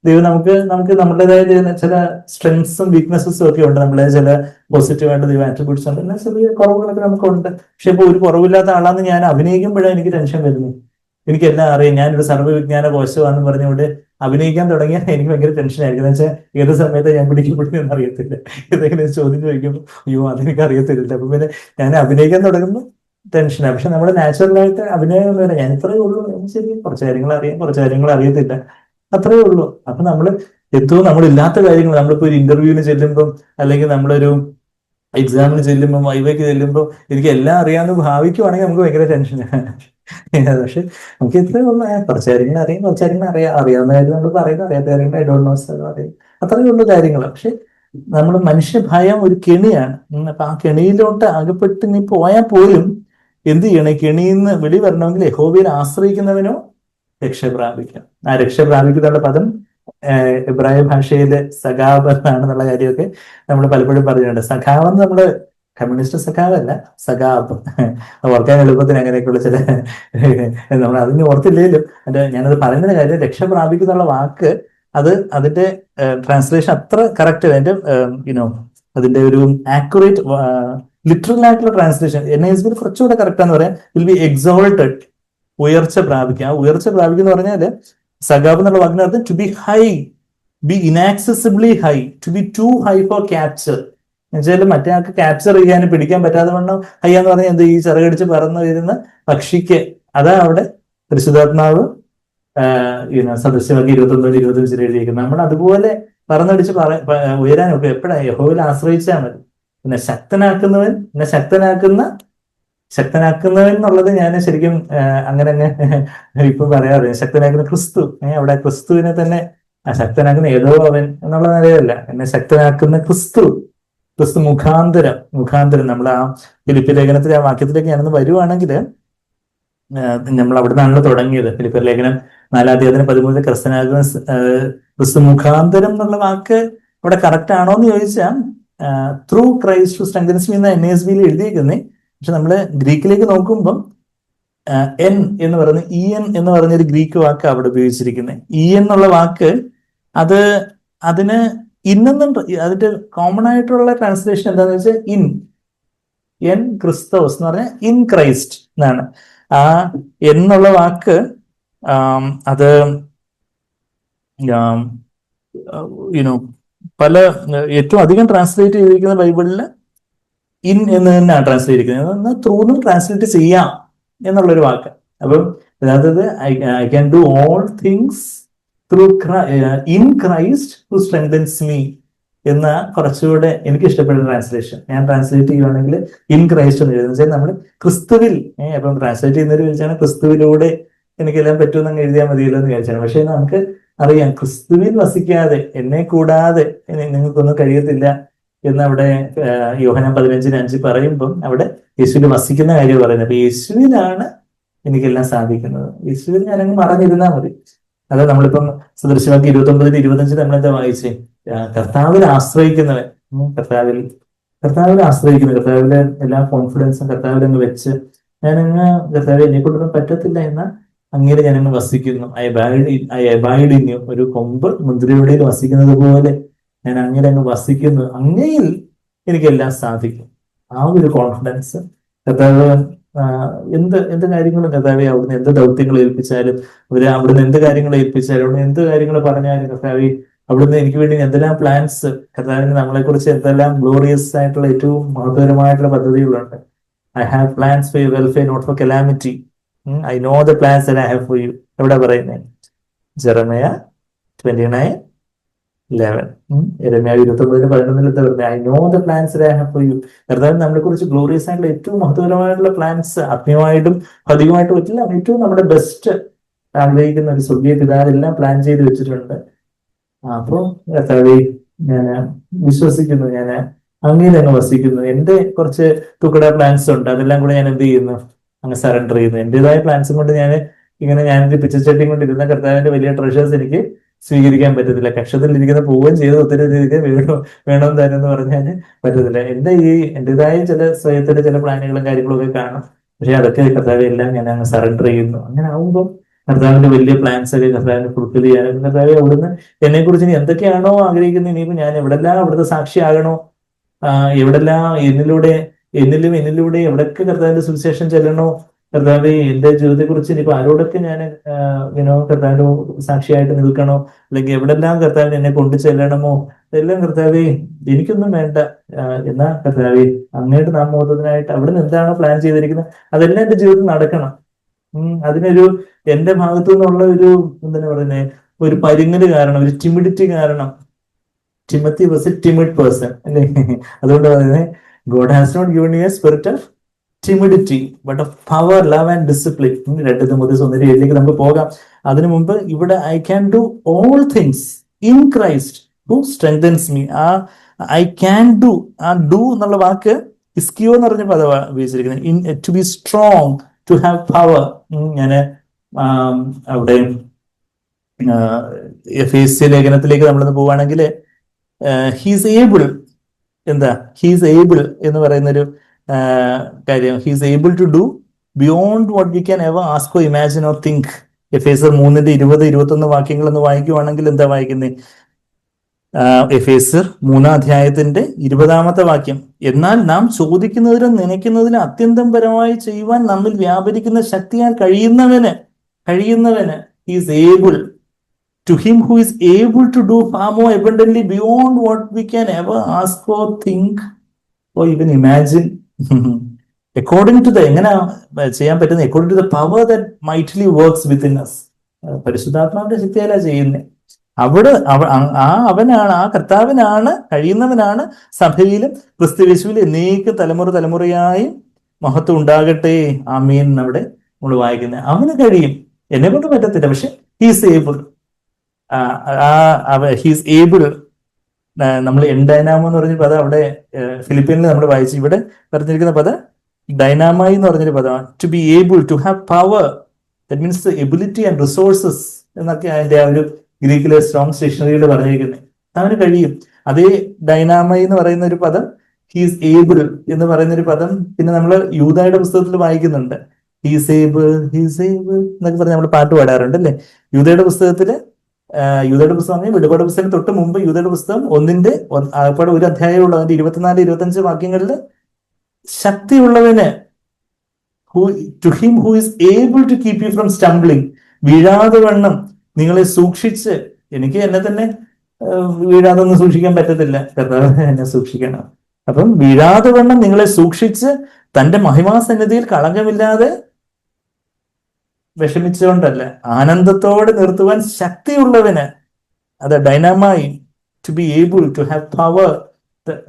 ദൈവം നമുക്ക് നമ്മുടേതായ ചില സ്ട്രെങ്സും വീക്ക്നെസ്സും ഒക്കെ ഉണ്ട്. നമ്മളെ ചില പോസിറ്റീവായിട്ട് ദൈവം ആട്രിബ്യൂട്ട്സ് ഉണ്ട്, എന്നാൽ ചെറിയ കുറവുകളൊക്കെ നമുക്കുണ്ട്. പക്ഷെ ഇപ്പൊ ഒരു കുറവില്ലാത്ത ആളാന്ന് ഞാൻ അഭിനയിക്കുമ്പോഴാണ് എനിക്ക് ടെൻഷൻ വരുന്നത്. എനിക്കെല്ലാം അറിയാം, ഞാനൊരു സർവ്വവിജ്ഞാന കോശമാണെന്ന് പറഞ്ഞുകൊണ്ട് അഭിനയിക്കാൻ തുടങ്ങിയാൽ എനിക്ക് ഭയങ്കര ടെൻഷനായിരിക്കും. എന്ന് വെച്ചാൽ ഏത് സമയത്ത് ഞാൻ പിടിക്കപ്പെടുന്നതെന്ന് അറിയത്തില്ല. ഏതെങ്കിലും ചോദ്യം ചോദിക്കുമ്പോൾ അയ്യോ അതെനിക്ക് അറിയത്തില്ല. അപ്പൊ പിന്നെ ഞാൻ അഭിനയിക്കാൻ തുടങ്ങുമ്പോൾ ടെൻഷനാണ്. പക്ഷെ നമ്മുടെ നാച്ചുറലായിട്ട് അഭിനയം ഒന്നും വരാം. ഞാൻ ഇത്രയേ ഉള്ളൂ, ശരി, കുറച്ച് കാര്യങ്ങൾ അറിയാം, കുറച്ച് കാര്യങ്ങൾ അറിയത്തില്ല, അത്രയേ ഉള്ളൂ. അപ്പൊ നമ്മൾ ഏറ്റവും നമ്മളില്ലാത്ത കാര്യങ്ങൾ, നമ്മളിപ്പോ ഒരു ഇന്റർവ്യൂവിന് ചെല്ലുമ്പോൾ അല്ലെങ്കിൽ നമ്മളൊരു എക്സാമിന് ചെല്ലുമ്പോൾ വൈവയ്ക്ക് ചെല്ലുമ്പോൾ എനിക്ക് എല്ലാം അറിയാമെന്ന് ഭാവിക്കുവാണെങ്കിൽ നമുക്ക് ഭയങ്കര ടെൻഷനാണ്. പക്ഷെ നമുക്ക് ഇത്രയേ ഉള്ളൂ, കുറച്ച് കാര്യങ്ങൾ അറിയാം, കുറച്ച് കാര്യങ്ങൾ അറിയാവുന്ന കാര്യം നമ്മൾ പറയുന്നത്, അറിയാത്ത കാര്യങ്ങൾ ഐ ഡോണ്ട് നോ അറിയാം, അത്രയേ ഉള്ളൂ കാര്യങ്ങൾ. പക്ഷെ നമ്മൾ മനുഷ്യഭയം ഒരു കെണിയാണ്. അപ്പൊ ആ കെണിയിലോട്ട് അകപ്പെട്ട് നീ പോയാൽ പോലും എന്ത് ചെയ്യണം? ഈ കെണിയിൽ നിന്ന് വെളി വരണമെങ്കിൽ യഹോവയിൽ ആശ്രയിക്കുന്നവനോ രക്ഷ പ്രാപിക്കാം. ആ രക്ഷ പ്രാപിക്കുന്നതിനുള്ള പദം എബ്രായ ഭാഷയിലെ സഖാവ് ആണെന്നുള്ള കാര്യമൊക്കെ നമ്മൾ പലപ്പോഴും പറഞ്ഞിട്ടുണ്ട്. സഖാവെന്ന് നമ്മള് കമ്മ്യൂണിസ്റ്റ് സഖാവല്ല, സഖാവ്. ഓർക്കാൻ എളുപ്പത്തിന് അങ്ങനെയൊക്കെയുള്ള ചില നമ്മൾ അതിന് ഓർത്തില്ലേലും ഞാനത് പറയുന്ന കാര്യം, രക്ഷ പ്രാപിക്കുന്നുള്ള വാക്ക് അതിന്റെ ട്രാൻസ്ലേഷൻ അത്ര കറക്റ്റ്, അതിന്റെ ഒരു ആക്യുറേറ്റ് ലിറ്ററൽ ആയിട്ടുള്ള ട്രാൻസ്ലേഷൻ NASB കുറച്ചുകൂടെ കറക്റ്റ് എന്ന് പറയാം. വിൽ ബി എക്സോൾട്ടഡ്, ഉയർച്ച പ്രാപിക്കുക. ആ ഉയർച്ച പ്രാപിക്കുക എന്ന് പറഞ്ഞാല് സഖാബ് എന്നുള്ള വാക്കിന് അർത്ഥം to be high, be inaccessibly high, to be too high for capture. എന്നുവെച്ചാൽ മറ്റേ ആൾക്ക് ക്യാപ്ചർ ചെയ്യാനും പിടിക്കാൻ പറ്റാതെ വണ്ണം ഹൈ എന്ന് പറഞ്ഞാൽ എന്ത്, ഈ ചിറകടിച്ച് പറന്നു വരുന്ന പക്ഷിക്ക്. അതാ അവിടെ പരിശുദ്ധാത്മാവ് സദൃശ്യമാക്കി 29-25 എഴുതിയിരിക്കുന്നത്. നമ്മൾ അതുപോലെ പറന്നടിച്ച് ഉയരാനൊക്കെ എപ്പോഴാണ്? യഹോവയിൽ ആശ്രയിച്ചാൽ മതി. പിന്നെ ശക്തനാക്കുന്നവൻ എന്നുള്ളത് ഞാൻ ശരിക്കും അങ്ങനെ ഇപ്പൊ പറയാറില്ല. ശക്തനാക്കുന്ന ക്രിസ്തു, അവിടെ ക്രിസ്തുവിനെ തന്നെ ശക്തനാക്കുന്ന ഏതോ അവൻ എന്നുള്ള നിലയല്ല, എന്നെ ശക്തനാക്കുന്ന ക്രിസ്തു മുഖാന്തരം നമ്മൾ ആ ഫിലിപ്പിയ ലേഖനത്തിലെ ആ വാക്യത്തിലേക്ക് ഞാനൊന്ന് വരുവാണെങ്കിൽ, നമ്മൾ അവിടെ നിന്നാണല്ലോ തുടങ്ങിയത്. ഫിലിപ്പിയർ ലേഖനം 4:13 ക്രിസ്തു മുഖാന്തരം എന്നുള്ള വാക്ക് അവിടെ കറക്റ്റ് ആണോ എന്ന് ചോദിച്ചാൽ through Christ to strengthens me എന്ന NASB എഴുതിയിരിക്കുന്നേ. പക്ഷെ നമ്മള് ഗ്രീക്കിലേക്ക് നോക്കുമ്പോൾ എൻ എന്ന് പറയുന്ന EN എന്ന് പറഞ്ഞൊരു ഗ്രീക്ക് വാക്ക് അവിടെ ഉപയോഗിച്ചിരിക്കുന്നത്. EN എന്നുള്ള വാക്ക് അതിന് ഇന്നെന്നുണ്ട്. അതിന്റെ കോമൺ ആയിട്ടുള്ള ട്രാൻസ്ലേഷൻ എന്താണെന്ന് വെച്ചാൽ എൻ ക്രിസ്തോസ് എന്ന് പറഞ്ഞാൽ ഇൻ ക്രൈസ്റ്റ് എന്നാണ്. ആ എന്നുള്ള വാക്ക് അത് പല ഏറ്റവും അധികം ട്രാൻസ്ലേറ്റ് ചെയ്തിരിക്കുന്ന ബൈബിളില് ഇൻ എന്ന് തന്നെയാണ് ട്രാൻസ്ലേറ്റ് ചെയ്തിരിക്കുന്നത്. ത്രൂന്നും ട്രാൻസ്ലേറ്റ് ചെയ്യാം എന്നുള്ളൊരു വാക്ക്. അപ്പം അതായത് I can do all things through in Christ who strengthens me എന്ന കുറച്ചുകൂടെ എനിക്ക് ഇഷ്ടപ്പെട്ട ട്രാൻസ്ലേഷൻ. ഞാൻ ട്രാൻസ്ലേറ്റ് ചെയ്യുവാണെങ്കിൽ ഇൻ ക്രൈസ്റ്റ് എന്ന് എഴുതുന്നത് വെച്ചാൽ നമ്മൾ ക്രിസ്തുവിൽ, അപ്പം ട്രാൻസ്ലേറ്റ് ചെയ്യുന്നവർ വിളിച്ചാണ് ക്രിസ്തുവിലൂടെ എനിക്കെല്ലാം പറ്റുമെന്ന് എഴുതിയാൽ മതിയല്ലോ എന്ന് വിചാരിച്ചാണ്. പക്ഷെ നമുക്ക് അറിയാം, ക്രിസ്തുവിൽ വസിക്കാതെ എന്നെ കൂടാതെ നിങ്ങൾക്കൊന്നും കഴിയത്തില്ല എന്നവിടെ യോഹന്നാൻ 15:5 പറയുമ്പം അവിടെ യേശുവിൽ വസിക്കുന്ന കാര്യം പറയുന്നത്. അപ്പൊ യേശുവിലാണ് എനിക്കെല്ലാം സാധിക്കുന്നത്. യേശുവിൽ ഞാനങ്ങ് മറന്നിരുന്നാൽ മതി. അത് നമ്മളിപ്പം സദൃശ്യവാക്യം 29-25 നമ്മളെന്താ വായിച്ചേ? കർത്താവിൽ ആശ്രയിക്കുന്നവൻ, കർത്താവിലെ എല്ലാ കോൺഫിഡൻസും കർത്താവിലങ്ങ് വെച്ച് ഞാനങ്ങ് കർത്താവ് എന്നെ കൊണ്ടൊന്നും പറ്റത്തില്ല എന്ന അങ്ങനെ ഞാനങ്ങ് വസിക്കുന്നു. I abide in you. ഒരു കൊമ്പ് മുന്തിരിയോടയിൽ വസിക്കുന്നത് പോലെ ഞാൻ അങ്ങനെ അങ്ങ് വസിക്കുന്നു. അങ്ങയിൽ എനിക്കെല്ലാം സാധിക്കും. ആ ഒരു കോൺഫിഡൻസ് കർത്താവ് എന്ത് കാര്യങ്ങളും കർത്താവെ അവിടുന്ന് എന്ത് ദൗത്യങ്ങൾ ഏൽപ്പിച്ചാലും അവിടുന്ന് എന്ത് കാര്യങ്ങൾ ഏൽപ്പിച്ചാലും അവിടുന്ന് എന്ത് കാര്യങ്ങൾ പറഞ്ഞാലും കർത്താവെ അവിടുന്ന് എനിക്ക് വേണ്ടി എന്തെല്ലാം പ്ലാൻസ്, കർത്താവിന് നമ്മളെക്കുറിച്ച് എന്തെല്ലാം ഗ്ലോറിയസ് ആയിട്ടുള്ള ഏറ്റവും മഹത്വകരമായിട്ടുള്ള പദ്ധതികളുണ്ട്. I have plans for your welfare not for calamity. I know the plans that I have for you. എവിടെ പറയുന്നത്? ജെറമയ 29:11. യെരമ്യാവ് 29:11 വരുന്നത് I know the plans I have for you. കർത്താവ് നമ്മളെ കുറിച്ച് ഗ്ലോറിയസ് ആയിട്ടുള്ള ഏറ്റവും മഹത്വപരമായിട്ടുള്ള പ്ലാൻസ്, ആത്മീയമായിട്ടും ഭൗതികമായിട്ടും എല്ലാം ഏറ്റവും നമ്മുടെ ബെസ്റ്റ് ആഗ്രഹിക്കുന്ന ഒരു സ്വർഗീയ പിതാവെല്ലാം പ്ലാൻ ചെയ്ത് വെച്ചിട്ടുണ്ട്. അപ്പൊ കർത്താവേ, ഞാൻ വിശ്വസിക്കുന്നു, ഞാൻ അങ്ങനെ അങ്ങ് വസിക്കുന്നു. എന്റെ കുറച്ച് തുക്കട പ്ലാൻസ് ഉണ്ട്, അതെല്ലാം കൂടെ ഞാൻ എന്ത് ചെയ്യുന്നു, അങ്ങ് സറണ്ടർ ചെയ്യുന്നു. എന്റേതായ പ്ലാൻസും കൊണ്ട് ഞാനൊരു പിച്ചച്ചട്ടിയും കൊണ്ട് ഇരുന്ന കർത്താവിന്റെ വലിയ ട്രഷേഴ്സ് എനിക്ക് സ്വീകരിക്കാൻ പറ്റത്തില്ല. കക്ഷത്തിലിരിക്കുന്ന പോവുകയും ചെയ്ത് ഒത്തിരി രീതിക്ക് വേണമെന്ന് തന്നെ എന്ന് പറഞ്ഞാൽ പറ്റത്തില്ല. എന്റേതായ ചില സ്വയത്തിന്റെ ചില പ്ലാനുകളും കാര്യങ്ങളും ഒക്കെ കാണും. പക്ഷെ അതൊക്കെ കർത്താവ് എല്ലാം ഞാൻ അങ്ങ് സറണ്ടർ ചെയ്യുന്നു. അങ്ങനെ ആവുമ്പോൾ കർത്താവിന്റെ വലിയ പ്ലാൻസ് ഒക്കെ കർത്താവിനെ ഫുൾഫിൽ ചെയ്യാനും, കർത്താവ് അവിടുന്ന് എന്നെ കുറിച്ച് ഇനി എന്തൊക്കെയാണോ ആഗ്രഹിക്കുന്നത്, ഇനിയിപ്പോ ഞാൻ എവിടെല്ലാം അവിടുത്തെ സാക്ഷിയാകണോ, എവിടെല്ലാം എന്നിലൂടെ എവിടെയൊക്കെ കർത്താവിന്റെ സുവിശേഷം ചെല്ലണോ, കർത്താവ് എന്റെ ജീവിതത്തെ കുറിച്ച് ഇനിയിപ്പോ ആരോടൊക്കെ ഞാൻ കർത്താവിന്റെ സാക്ഷിയായിട്ട് നിൽക്കണോ, അല്ലെങ്കിൽ എവിടെല്ലാം കർത്താവിന് എന്നെ കൊണ്ടു ചെല്ലണമോ, അതെല്ലാം കർത്താവെ എനിക്കൊന്നും വേണ്ട. എന്നാ കർത്താവെ അങ്ങോട്ട് നാം മോദത്തിനായിട്ട് അവിടുന്ന് എന്താണോ പ്ലാൻ ചെയ്തിരിക്കുന്നത് അതെല്ലാം എന്റെ ജീവിതത്തിൽ നടക്കണം. അതിനൊരു എന്റെ ഭാഗത്തു നിന്നുള്ള ഒരു എന്താണ് പറയുന്നത്, ഒരു പരിങ്ങല് കാരണം, ഒരു ടിമിഡിറ്റി കാരണം. Timothy was a timid person അല്ലേ? അതുകൊണ്ട് പറയുന്നത് God has not given you a spirit of timidity but of power, love and discipline. 2 തിമോഥെയോസ് 1:7 നമുക്ക് പോകാം. അതിനു മുമ്പ് ഇവിടെ I can do all things in Christ who strengthens me. I can do, do എന്നുള്ള വാക്ക് ഇസ്കിയോ എന്ന് പറഞ്ഞ പദമാണ് ഉപയോഗിച്ചിരിക്കുന്നത്. To be strong, to have power. ഞാന് അവിടെ എഫേസ്യ ലേഖനത്തിലേക്ക് നമ്മളൊന്ന് പോവുകയാണെങ്കിൽ ഹീസ് ഏബിൾ, ഹീസ് ഏബിൾ എന്ന് പറയുന്നൊരു കാര്യം, he's able to do beyond what we can ever ask or imagine or think. എഫേസർ 3:20-21 വാക്യങ്ങൾ ഒന്ന് വായിക്കുവാണെങ്കിൽ എന്താ വായിക്കുന്നത്? എഫേസർ 3:20 വാക്യം, എന്നാൽ നാം ചോദിക്കുന്നതിനും നനയ്ക്കുന്നതിനും അത്യന്തം പരമായി ചെയ്യുവാൻ നമ്മിൽ വ്യാപരിക്കുന്ന ശക്തിയാൽ കഴിയുന്നവന് is able, to him who is able to do far more abundantly beyond what we can ever ask or think or even imagine. according to the എങ്ങനെ ചെയ്യാൻ പറ്റുന്നത്? according to the power that mightily works within us. പരിശുദ്ധാത്മാവിന്റെ ശക്തിയല്ല ചെയ്യുന്നത്. അവനാണ്, ആ കർത്താവിനാണ്, കഴിയുന്നവനാണ് സഭയിലും ക്രിസ്തുയേശുവിലും എന്നേക്കും തലമുറയായി മഹത്വം ഉണ്ടാകട്ടെ, ആമീൻ. അവിടെ നമ്മൾ വായിക്കുന്നത് അവന് കഴിയും, എന്നെ കൊണ്ട് പറ്റത്തില്ല, പക്ഷെ ഹീസ് ഏബിൾ. He's able. നമ്മൾ ഡൈനാമോ എന്ന് പറഞ്ഞൊരു പദം അവിടെ ഫിലിപ്പീനിൽ നമ്മൾ വായിച്ചു. ഇവിടെ പറഞ്ഞിരിക്കുന്ന പദം ഡൈനാമായി എന്ന് പറഞ്ഞൊരു പദമാണ്. To be able, to have power, that means ability and resources എന്നൊക്കെ അതിന്റെ ആ ഒരു ഗ്രീക്കിലെ സ്ട്രോങ് ഡിക്ഷണറിയിൽ പറഞ്ഞിരിക്കുന്നത്. അവന് കഴിയും. അതേ ഡൈനാമായി എന്ന് പറയുന്ന ഒരു പദം, ഹീസ് ഏബിൾ എന്ന് പറയുന്ന ഒരു പദം പിന്നെ നമ്മൾ യൂദായുടെ പുസ്തകത്തിൽ വായിക്കുന്നുണ്ട്. ഹീസ് ഏബിൾ എന്നൊക്കെ പറഞ്ഞ് നമ്മൾ പാട്ട് പാടാറുണ്ട് അല്ലേ? യൂദായുടെ പുസ്തകം വെളിപാട് പുസ്തകം തൊട്ട് മുമ്പ് യൂദായുടെ പുസ്തകം 1 ആകപ്പാടെ ഒരു അധ്യായമുള്ള അതിന്റെ 24-25 വാക്യങ്ങളിൽ ശക്തിയുള്ളവന്, to him who is able to keep you from stumbling, വീഴാതെ വണ്ണം നിങ്ങളെ സൂക്ഷിച്ച്. എനിക്ക് എന്നെ തന്നെ വീഴാതെ ഒന്നും സൂക്ഷിക്കാൻ പറ്റത്തില്ല, കർത്താവ് എന്നെ സൂക്ഷിക്കണം. അപ്പം വീഴാതെ വണ്ണം നിങ്ങളെ സൂക്ഷിച്ച് തന്റെ മഹിമാസന്നിധിയിൽ കളങ്കമില്ലാതെ വിഷമിച്ചുകൊണ്ടല്ല, ആനന്ദത്തോടെ നിർത്തുവാൻ ശക്തിയുള്ളവന്. അത് ഡൈനാമായി, to be able, to have power,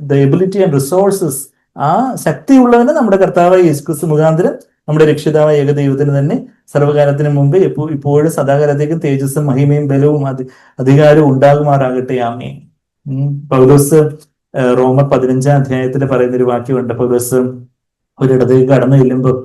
the ability and resources. ആ ശക്തിയുള്ളവന് നമ്മുടെ കർത്താവായ യേശുക്രിസ്തു മുഖാന്തരം നമ്മുടെ രക്ഷിതാവായ ഏകദൈവത്തിന് തന്നെ സർവകാലത്തിന് മുമ്പ് ഇപ്പോഴും സദാകാലത്തേക്കും തേജസ്സും മഹിമയും ബലവും അധികാരവും ഉണ്ടാകുമാറാകട്ടെ, ആമേൻ. പൗലോസ് റോമർ 15-ാം അധ്യായത്തിൽ പറയുന്നൊരു വാക്യമുണ്ട്. പൗലോസ് ഒരിടത്തേക്ക് കടന്നു ചെല്ലുമ്പോൾ,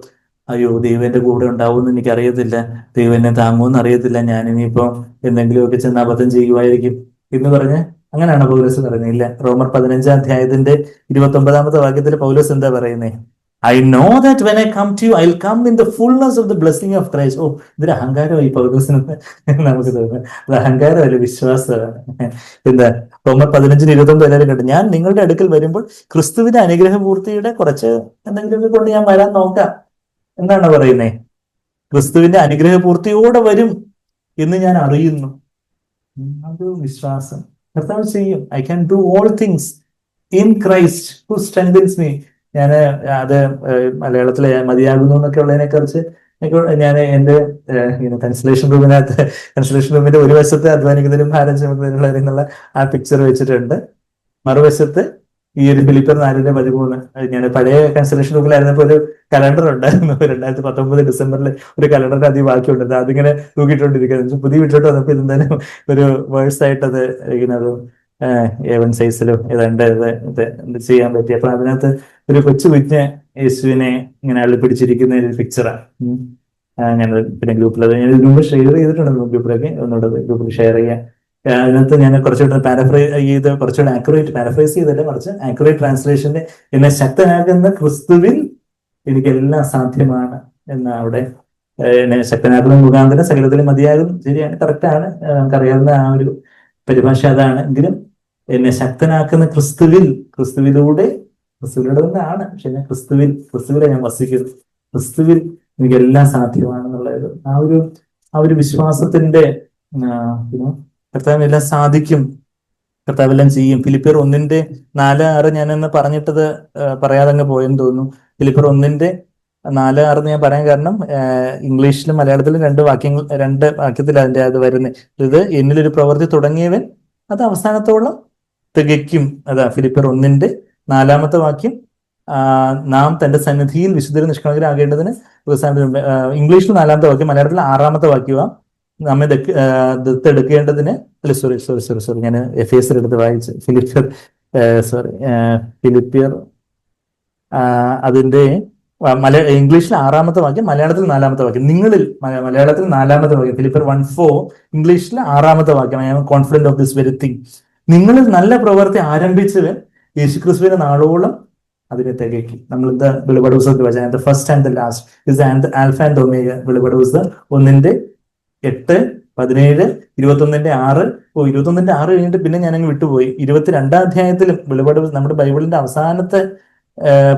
അയ്യോ ദൈവം എന്റെ കൂടെ ഉണ്ടാവുമെന്ന് എനിക്കറിയത്തില്ല, ദൈവം എന്നെ താങ്ങുമെന്ന് അറിയത്തില്ല, ഞാനിനിയിപ്പോ എന്തെങ്കിലുമൊക്കെ ചെന്ന് അബദ്ധം ചെയ്യുമായിരിക്കും എന്ന് പറഞ്ഞ് അങ്ങനെയാണ് പൗലോസ് പറയുന്നത്. ഇല്ല, റോമർ 15-ാം അധ്യായത്തിന്റെ 29-ാമത്തെ വാക്യത്തിൽ പൗലോസ് എന്താ പറയുന്നത്? I know that when I come to you I will come in the fullness of the blessing of Christ. ഇതൊരു അഹങ്കാരമായി പൗലോസിന് നമുക്ക് തോന്നുന്നത്. അത് അഹങ്കാരമല്ല, വിശ്വാസമാണ്. എന്താ റോമർ 15:29 എല്ലാവരും കേട്ടു, ഞാൻ നിങ്ങളുടെ അടുക്കൽ വരുമ്പോൾ ക്രിസ്തുവിന്റെ അനുഗ്രഹപൂർത്തിയുടെ കുറച്ച് എന്തെങ്കിലുമൊക്കെ കൊണ്ട് ഞാൻ വരാൻ നോക്കാം. എന്താണ് പറയുന്നത്? ക്രിസ്തുവിന്റെ അനുഗ്രഹപൂർത്തിയോടെ വരും എന്ന് ഞാൻ അറിയുന്നു. അത് വിശ്വാസം. കർത്താവ് ചെയ്യും. I can do all things in Christ who strengthens me. ഞാൻ അത് മലയാളത്തിലെ മതിയാകുന്നു എന്നൊക്കെ ഉള്ളതിനെ കുറിച്ച് ഞാൻ എന്റെ ഇങ്ങനെ കൺസലേഷൻ റൂമിന്റെ ഒരു വശത്ത് അധ്വാനിക്കുന്നതിനും ഭാരം ചുമക്കുന്നതിനുള്ള എന്നുള്ള ആ പിക്ചർ വെച്ചിട്ടുണ്ട്. മറുവശത്ത് ഈ ഒരു ഫിലിപ്പർ 4:13. ഞാൻ പഴയ കൺസലേഷൻ റൂമിലായിരുന്നപ്പോൾ ഒരു കലണ്ടർ ഉണ്ടായിരുന്നു. 2019 ഡിസംബറിൽ ഒരു കലണ്ടറിന്റെ അധികം ബാക്കിയുണ്ടായിരുന്നു. അതിങ്ങനെ തൂക്കിയിട്ടോണ്ടിരിക്കുന്നത്. പുതിയ വീട്ടിലോട്ട് വന്നപ്പോൾ ഇതെന്തായാലും ഒരു വേഴ്സ് ആയിട്ട് അത് ഇരിക്കുന്നത് A1 സൈസിലും ഏതാണ്ട് ഇത് ചെയ്യാൻ പറ്റി. അപ്പൊ അതിനകത്ത് ഒരു കൊച്ചു കുഞ്ഞ് യേശുവിനെ ഇങ്ങനെ അള്ളിപ്പിടിച്ചിരിക്കുന്ന ഒരു പിക്ചറാണ്. ഞാൻ പിന്നെ ഗ്രൂപ്പിൽ അത് ഞാൻ മുമ്പ് ഷെയർ ചെയ്തിട്ടുണ്ട്. ഗ്രൂപ്പിലൊക്കെ ഒന്നുകൂടെ ഗ്രൂപ്പിൽ ഷെയർ ചെയ്യാം. അതിനകത്ത് ഞാൻ കുറച്ചുകൂടെ കുറച്ചുകൂടെ പാരഫ്രൈസ് ചെയ്തല്ല, കുറച്ച് ആക്യുറേറ്റ് ട്രാൻസ്ലേഷന്റെ എന്നെ ശക്തനാകുന്ന ക്രിസ്തുവിൽ എനിക്കെല്ലാം സാധ്യമാണ് എന്ന അവിടെ എന്നെ ശക്തനാക്കുന്ന മുഖാന്തരം സകലത്തിലും മതിയാകും. ശരിയാണ്, കറക്റ്റാണ്, നമുക്കറിയാവുന്ന ആ ഒരു പരിഭാഷ അതാണ്. എങ്കിലും എന്നെ ശക്തനാക്കുന്ന ക്രിസ്തുവിലൂടെ തന്നെയാണ്. പക്ഷെ ഞാൻ ക്രിസ്തുവിലെ ഞാൻ വസിക്കുന്നു. ക്രിസ്തുവിൽ എനിക്കെല്ലാം സാധ്യമാണെന്നുള്ളത് ആ ഒരു വിശ്വാസത്തിന്റെ കർത്താവിനെല്ലാം സാധിക്കും, കർത്താവെല്ലാം ചെയ്യും. ഫിലിപ്പിയർ 1:4-6 ഞാനെന്ന് പറഞ്ഞിട്ടത് പറയാതെ അങ്ങ് പോയെന്ന് തോന്നുന്നു. ഫിലിപ്പിയർ 1:4-6 ഞാൻ പറയാൻ കാരണം ഇംഗ്ലീഷിലും മലയാളത്തിലും രണ്ട് വാക്യത്തിൽ അതിന്റെ അത് വരുന്നത്. ഇത് എന്നിലൊരു പ്രവൃത്തി തുടങ്ങിയവൻ അത് അവസാനത്തോളം തികയ്ക്കും. അതാ ഫിലിപ്പിയർ 1:4 നാം തന്റെ സന്നിധിയിൽ വിശുദ്ധരും നിഷ്കളങ്കരാകേണ്ടതിന് ഇംഗ്ലീഷിൽ 4 വാക്യം, മലയാളത്തിൽ 6 വാക്യമാണ്. നമ്മെ ദത്തെടുക്കേണ്ടതിന് സോറി ഞാൻ എഫേസ്യർ എടുത്ത് വായിച്ച് ഫിലിപ്പിയർ അതിന്റെ ഇംഗ്ലീഷിൽ 6 വാക്യം, മലയാളത്തിൽ 4 വാക്യം. മലയാളത്തിൽ 4 വാക്യം, ഫിലിപ്പിയർ 1:4, ഇംഗ്ലീഷിൽ 6 വാക്യം. I am confident of this very thing. നിങ്ങളിൽ നല്ല പ്രവൃത്തി ആരംഭിച്ചവൻ യേശുക്രിസ്തുവിന്റെ നാളോളം അതിനെ തികയ്ക്കും. നമ്മൾ എന്താ വെളിപാട് പുസ്തകത്തിൽ വായിച്ച first and the last is alpha and omega. വെളിപാട് പുസ്തകം 1:8, 17, 21:6. 21:6 കഴിഞ്ഞിട്ട് പിന്നെ ഞാനങ്ങ് വിട്ടുപോയി. 22-ാം അധ്യായത്തിലും വെളിപാട്, നമ്മുടെ ബൈബിളിന്റെ അവസാനത്തെ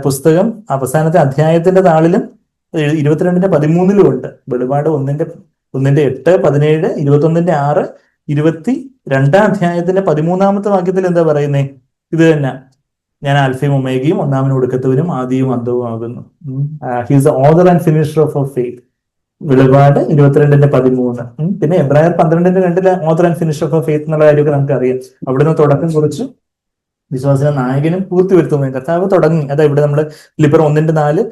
പുസ്തകം അവസാനത്തെ അധ്യായത്തിന്റെ താളിലും 22:13 ഉണ്ട്. വെളിപാട് 1:8, 17, 21:6, 22-ാം അധ്യായത്തിന്റെ 13-ാമത്തെ വാക്യത്തിൽ എന്താ പറയുന്നേ? ഇത് തന്നെ, ഞാൻ ആൽഫയും ഒമേഗയും, ഒന്നാമനും ഒടുക്കത്തവനും ആദിയും അന്തവും ആകുന്നു. He's the author and finisher of our faith. വെളിപാട് 22:13. പിന്നെ എബ്രായർ 12:2 author and finisher of our faith എന്നുള്ള കാര്യമൊക്കെ നമുക്കറിയാം. അവിടുന്ന് തുടക്കം കുറിച്ചു വിശ്വാസിനെ നായകനും പൂർത്തി വരുത്തുന്നു കർത്താവ് തുടങ്ങി. അതാ ഇവിടെ നമ്മള് ഫിലിപ്പിയർ 1:4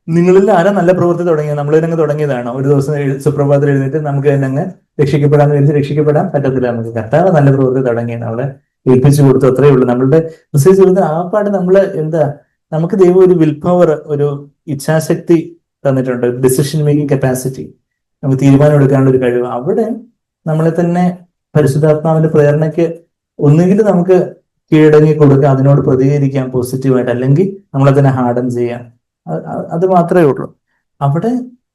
നിങ്ങളിൽ ആരാ നല്ല പ്രവൃത്തി തുടങ്ങിയത്? നമ്മൾ തന്നെ തുടങ്ങിയതാണോ? ഒരു ദിവസം സുപ്രഭാതത്തിൽ എഴുന്നേറ്റ് നമുക്ക് തന്നെ അങ്ങ് രക്ഷിക്കപ്പെടാൻ പറ്റത്തില്ല. നമുക്ക് കർത്താവ് നല്ല പ്രവൃത്തി തുടങ്ങിയത് അവിടെ ഏൽപ്പിച്ചു കൊടുത്തു, അത്രയേ ഉള്ളൂ. നമ്മളുടെ മെസ്സേജ് കൊടുത്ത ആപ്പാട് നമ്മള് നമുക്ക് ദൈവം ഒരു വിൽ പവർ, ഒരു ഇച്ഛാശക്തി തന്നിട്ടുണ്ട്, ഡിസിഷൻ മേക്കിംഗ് കപ്പാസിറ്റി, നമുക്ക് തീരുമാനം എടുക്കാനുള്ള ഒരു കഴിവ്. അവിടെ നമ്മളെ തന്നെ പരിശുദ്ധാത്മാവിന്റെ പ്രേരണയ്ക്ക് ഒന്നുകിൽ നമുക്ക് കീഴടങ്ങി കൊടുക്കാം, അതിനോട് പ്രതികരിക്കാം പോസിറ്റീവായിട്ട്, അല്ലെങ്കിൽ നമ്മളെ തന്നെ ഹാർഡൻ ചെയ്യാം. അത് മാത്രമേ ഉള്ളൂ. അവിടെ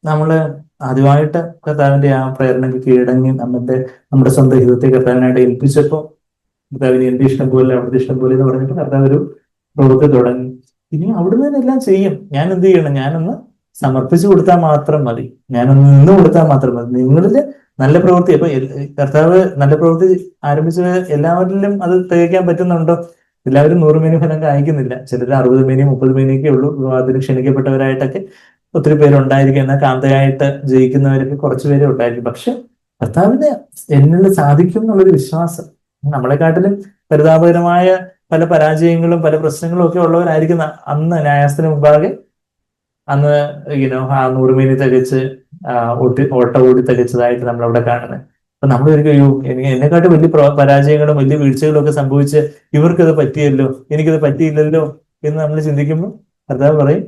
നമ്മള് ആദ്യമായിട്ട് കർത്താവിന്റെ ആ പ്രേരണയ്ക്ക് കീഴടങ്ങി നമ്മുടെ സ്വന്തം ഹിതത്തെ കർത്താവിനായിട്ട് ഏൽപ്പിച്ചപ്പോൾ കർത്താവിന് എന്റെ ഇഷ്ടം പോലെ അവിടുത്തെ ഇഷ്ടം പോലെ എന്ന് പറഞ്ഞിട്ട് കർത്താവ് ഒരു പ്രവൃത്തി തുടങ്ങി. ഇനി അവിടുന്ന് തന്നെ എല്ലാം ചെയ്യും. ഞാൻ എന്ത് ചെയ്യണം? ഞാനൊന്ന് സമർപ്പിച്ചു കൊടുത്താൽ മാത്രം മതി, ഞാനൊന്ന് നിന്ന് കൊടുത്താൽ മാത്രം മതി. നിങ്ങളില് നല്ല പ്രവൃത്തി, അപ്പൊ കർത്താവ് നല്ല പ്രവൃത്തി ആരംഭിച്ചത് എല്ലാവരിലും അത് തികയ്ക്കാൻ പറ്റുന്നുണ്ടോ? എല്ലാവരും 100 മേനി ഫലം കായ്ക്കുന്നില്ല. ചിലർ 60 മേനിയും 30 മേനിയൊക്കെ ഉള്ളൂ. വിവാഹത്തിന് ക്ഷണിക്കപ്പെട്ടവരായിട്ടൊക്കെ ഒത്തിരി പേരുണ്ടായിരിക്കും. എന്നാൽ കാന്തയായിട്ട് ജയിക്കുന്നവരൊക്കെ കുറച്ചു പേരെ ഉണ്ടായിരിക്കും. പക്ഷെ കർത്താവിന് എന്നിൽ സാധിക്കും എന്നുള്ളൊരു വിശ്വാസം, നമ്മളെക്കാട്ടിലും പരിതാപകരമായ പല പരാജയങ്ങളും പല പ്രശ്നങ്ങളും ഒക്കെ ഉള്ളവരായിരിക്കും അന്ന് ന്യായാസനത്തിന് മുമ്പാകെ അന്ന് ആ 100 മേനി തികച്ച് ഓട്ട ഓടി തികച്ചതായിട്ട് നമ്മളവിടെ കാണുന്നത്. അപ്പൊ നമ്മൾ ഒരിക്കലും എന്നെക്കാട്ടും വലിയ പരാജയങ്ങളും വലിയ വീഴ്ചകളും ഒക്കെ സംഭവിച്ച് ഇവർക്കത് പറ്റിയല്ലോ, എനിക്കത് പറ്റിയില്ലല്ലോ എന്ന് നമ്മൾ ചിന്തിക്കുമ്പോൾ കർത്താവ് പറയും